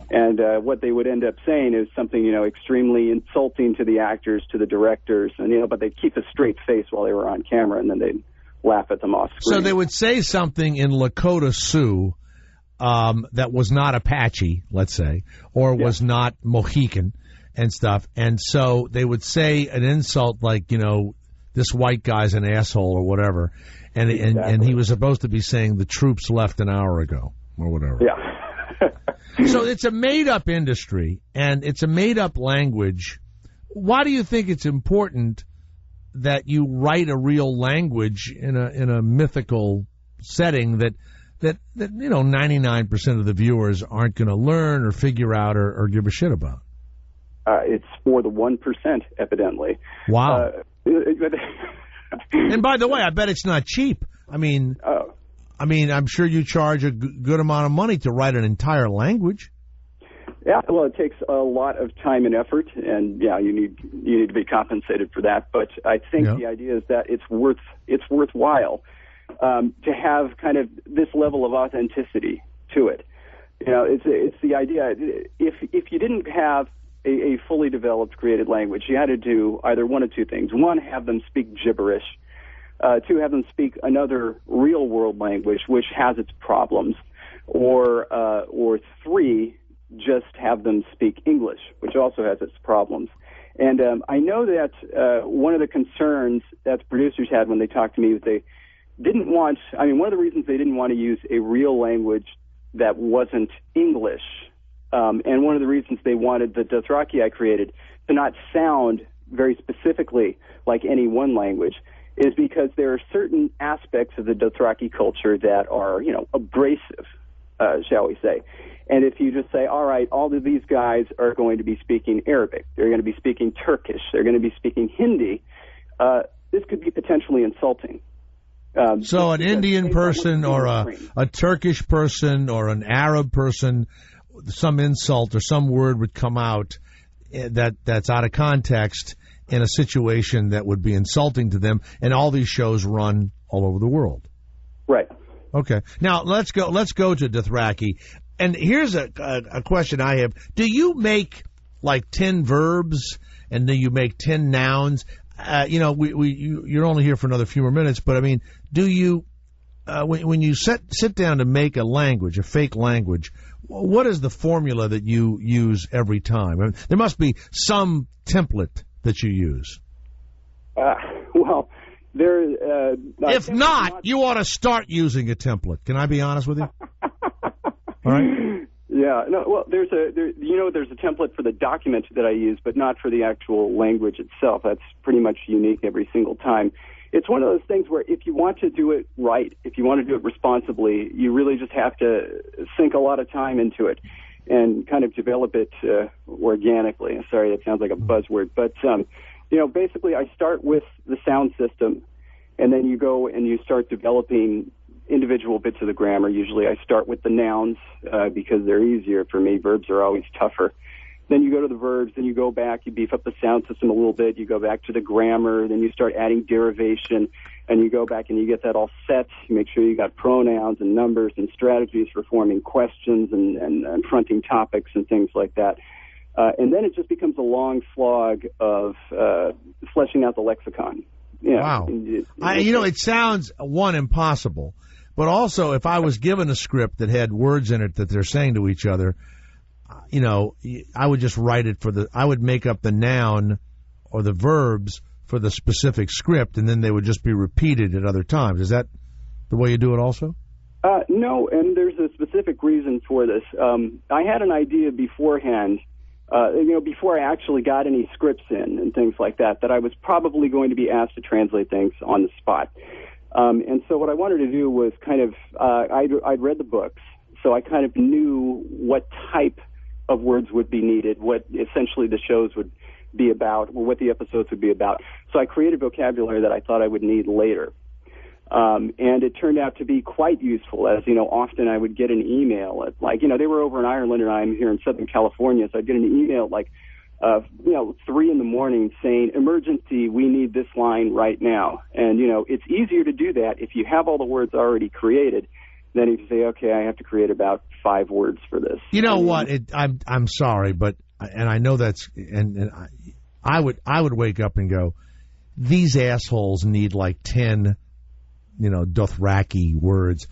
And what they would end up saying is something, extremely insulting to the actors, to the directors, and but they'd keep a straight face while they were on camera, and then they'd laugh at them off screen. So they would say something in Lakota Sioux that was not Apache, let's say, or was not Mohican and stuff. And so they would say an insult like, this white guy's an asshole or whatever. And he was supposed to be saying the troops left an hour ago or whatever. Yeah. So it's a made-up industry, and it's a made-up language. Why do you think it's important that you write a real language in a mythical setting that 99% of the viewers aren't going to learn or figure out or give a shit about? It's for the 1%, evidently. Wow. And by the way, I bet it's not cheap. I mean, I'm sure you charge a good amount of money to write an entire language. Yeah, well, it takes a lot of time and effort, and you need to be compensated for that. But I think the idea is that it's worthwhile to have kind of this level of authenticity to it. It's the idea. If you didn't have a fully developed created language, you had to do either one of two things. One, have them speak gibberish. Two, have them speak another real world language which has its problems. Or three, just have them speak English, which also has its problems. And I know that one of the concerns that the producers had when they talked to me was they didn't want, one of the reasons they didn't want to use a real language that wasn't English, and one of the reasons they wanted the Dothraki I created to not sound very specifically like any one language is because there are certain aspects of the Dothraki culture that are, abrasive, shall we say. And if you just say, all right, all of these guys are going to be speaking Arabic, they're going to be speaking Turkish, they're going to be speaking Hindi, this could be potentially insulting. So an Indian person or a Turkish person or an Arab person, some insult or some word would come out that's out of context in a situation that would be insulting to them, and all these shows run all over the world. Right. Okay. Now let's go to Dothraki. And here's a question I have. Do you make like 10 verbs and then you make 10 nouns? You're only here for another few more minutes, but do you, when you sit down to make a language, a fake language, what is the formula that you use every time? There must be some template that you use. Well, If not, you ought to start using a template. Can I be honest with you? All right. Yeah. No. Well, there's a template for the document that I use, but not for the actual language itself. That's pretty much unique every single time. It's one of those things where if you want to do it right, if you want to do it responsibly, you really just have to sink a lot of time into it and kind of develop it organically. Sorry, that sounds like a buzzword, but basically I start with the sound system, and then you go and you start developing individual bits of the grammar. Usually I start with the nouns because they're easier for me. Verbs are always tougher. Then you go to the verbs, then you go back, you beef up the sound system a little bit, you go back to the grammar, then you start adding derivation, and you go back and you get that all set. You make sure you got pronouns and numbers and strategies for forming questions and fronting topics and things like that. And then it just becomes a long slog of fleshing out the lexicon. Yeah. Wow. It sounds, impossible. But also, if I was given a script that had words in it that they're saying to each other, I would just write it I would make up the noun or the verbs for the specific script, and then they would just be repeated at other times. Is that the way you do it also? No, and there's a specific reason for this. I had an idea beforehand, before I actually got any scripts in and things like that I was probably going to be asked to translate things on the spot. And so what I wanted to do was kind of, I'd read the books, so I kind of knew what type of words would be needed, what essentially the shows would be about, or what the episodes would be about. So I created vocabulary that I thought I would need later. And it turned out to be quite useful, as, often I would get an email at, they were over in Ireland and I'm here in Southern California, so I'd get an email at 3 a.m. saying, emergency, we need this line right now. And, it's easier to do that if you have all the words already created. Then if you say, okay, I have to create about 5 words for this. You know what? I'm sorry, but I know that's I would wake up and go, these assholes need 10, Dothraki words.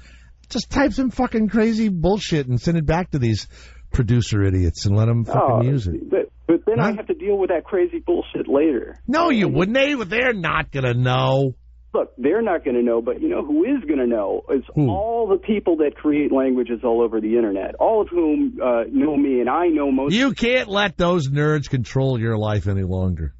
Just type some fucking crazy bullshit and send it back to these producer idiots and let them fucking use it. But then I have to deal with that crazy bullshit later. No, you wouldn't. They're not gonna know. Look, they're not going to know, but who is going to know is all the people that create languages all over the Internet, all of whom know me, and I know most. You can't let those nerds control your life any longer.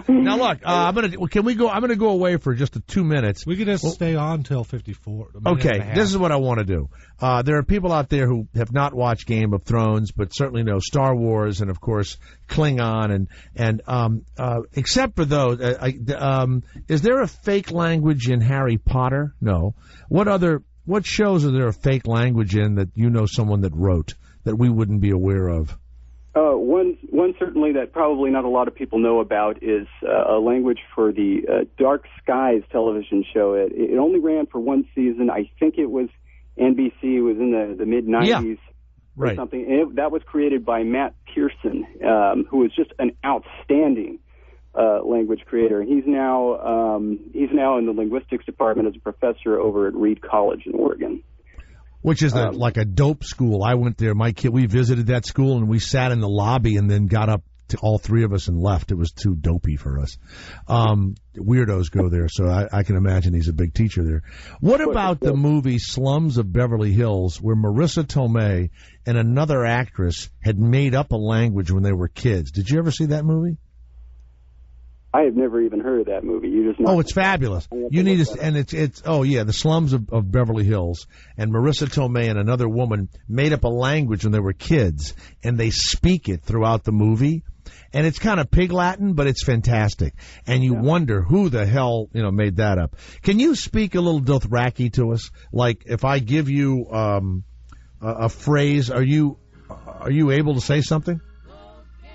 Now, look, I'm gonna go away for just 2 minutes. We could just stay on till 54. Okay, this is what I want to do. There are people out there who have not watched Game of Thrones, but certainly know Star Wars and, of course, Klingon. And except for those, is there a fake language in Harry Potter? No. What shows are there a fake language in that someone that wrote that we wouldn't be aware of? One certainly that probably not a lot of people know about is a language for the Dark Skies television show. It only ran for 1 season. I think it was NBC. It was in the mid-'90s or something. And that was created by Matt Pearson, who is just an outstanding language creator. He's now in the linguistics department as a professor over at Reed College in Oregon. Which is like a dope school. I went there. My kid, we visited that school, and we sat in the lobby and then got up to all 3 of us and left. It was too dopey for us. Weirdos go there, so I can imagine he's a big teacher there. What about the movie Slums of Beverly Hills, where Marissa Tomei and another actress had made up a language when they were kids? Did you ever see that movie? I have never even heard of that movie. You just know. Oh, it's fabulous. You need to, and it's the Slums of Beverly Hills, and Marissa Tomei and another woman made up a language when they were kids, and they speak it throughout the movie, and it's kind of pig Latin, but it's fantastic, and you wonder who the hell made that up. Can you speak a little Dothraki to us? Like if I give you a phrase, are you able to say something?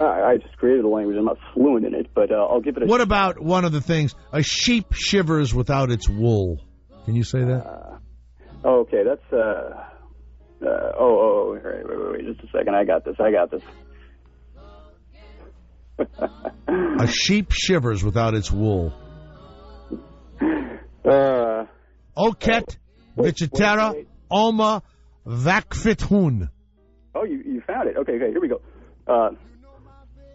I just created a language. I'm not fluent in it, but I'll give it a What about one of the things? A sheep shivers without its wool. Can you say that? Okay, that's... wait, just a second. I got this. A sheep shivers without its wool. Oket Vichitera Oma Vakfithun. Oh, you found it. Okay, here we go.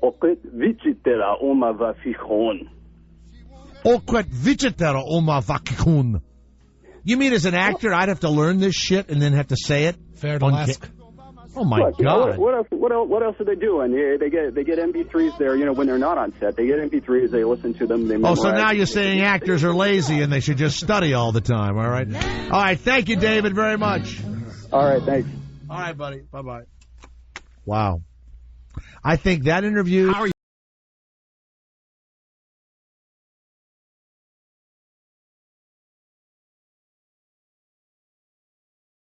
Oket Vichitera Oma Vakfithun. Okwet Vichitera Oma Vakikun. You mean as an actor, I'd have to learn this shit and then have to say it? Fair to ask. Oh my Look, God! What else are they doing? They get MP3s there. When they're not on set, they get MP3s. They listen to them. They so now you're saying actors are lazy and they should just study all the time? All right. All right. Thank you, David, very much. All right. Thanks. All right, buddy. Bye bye. Wow. I think that interview.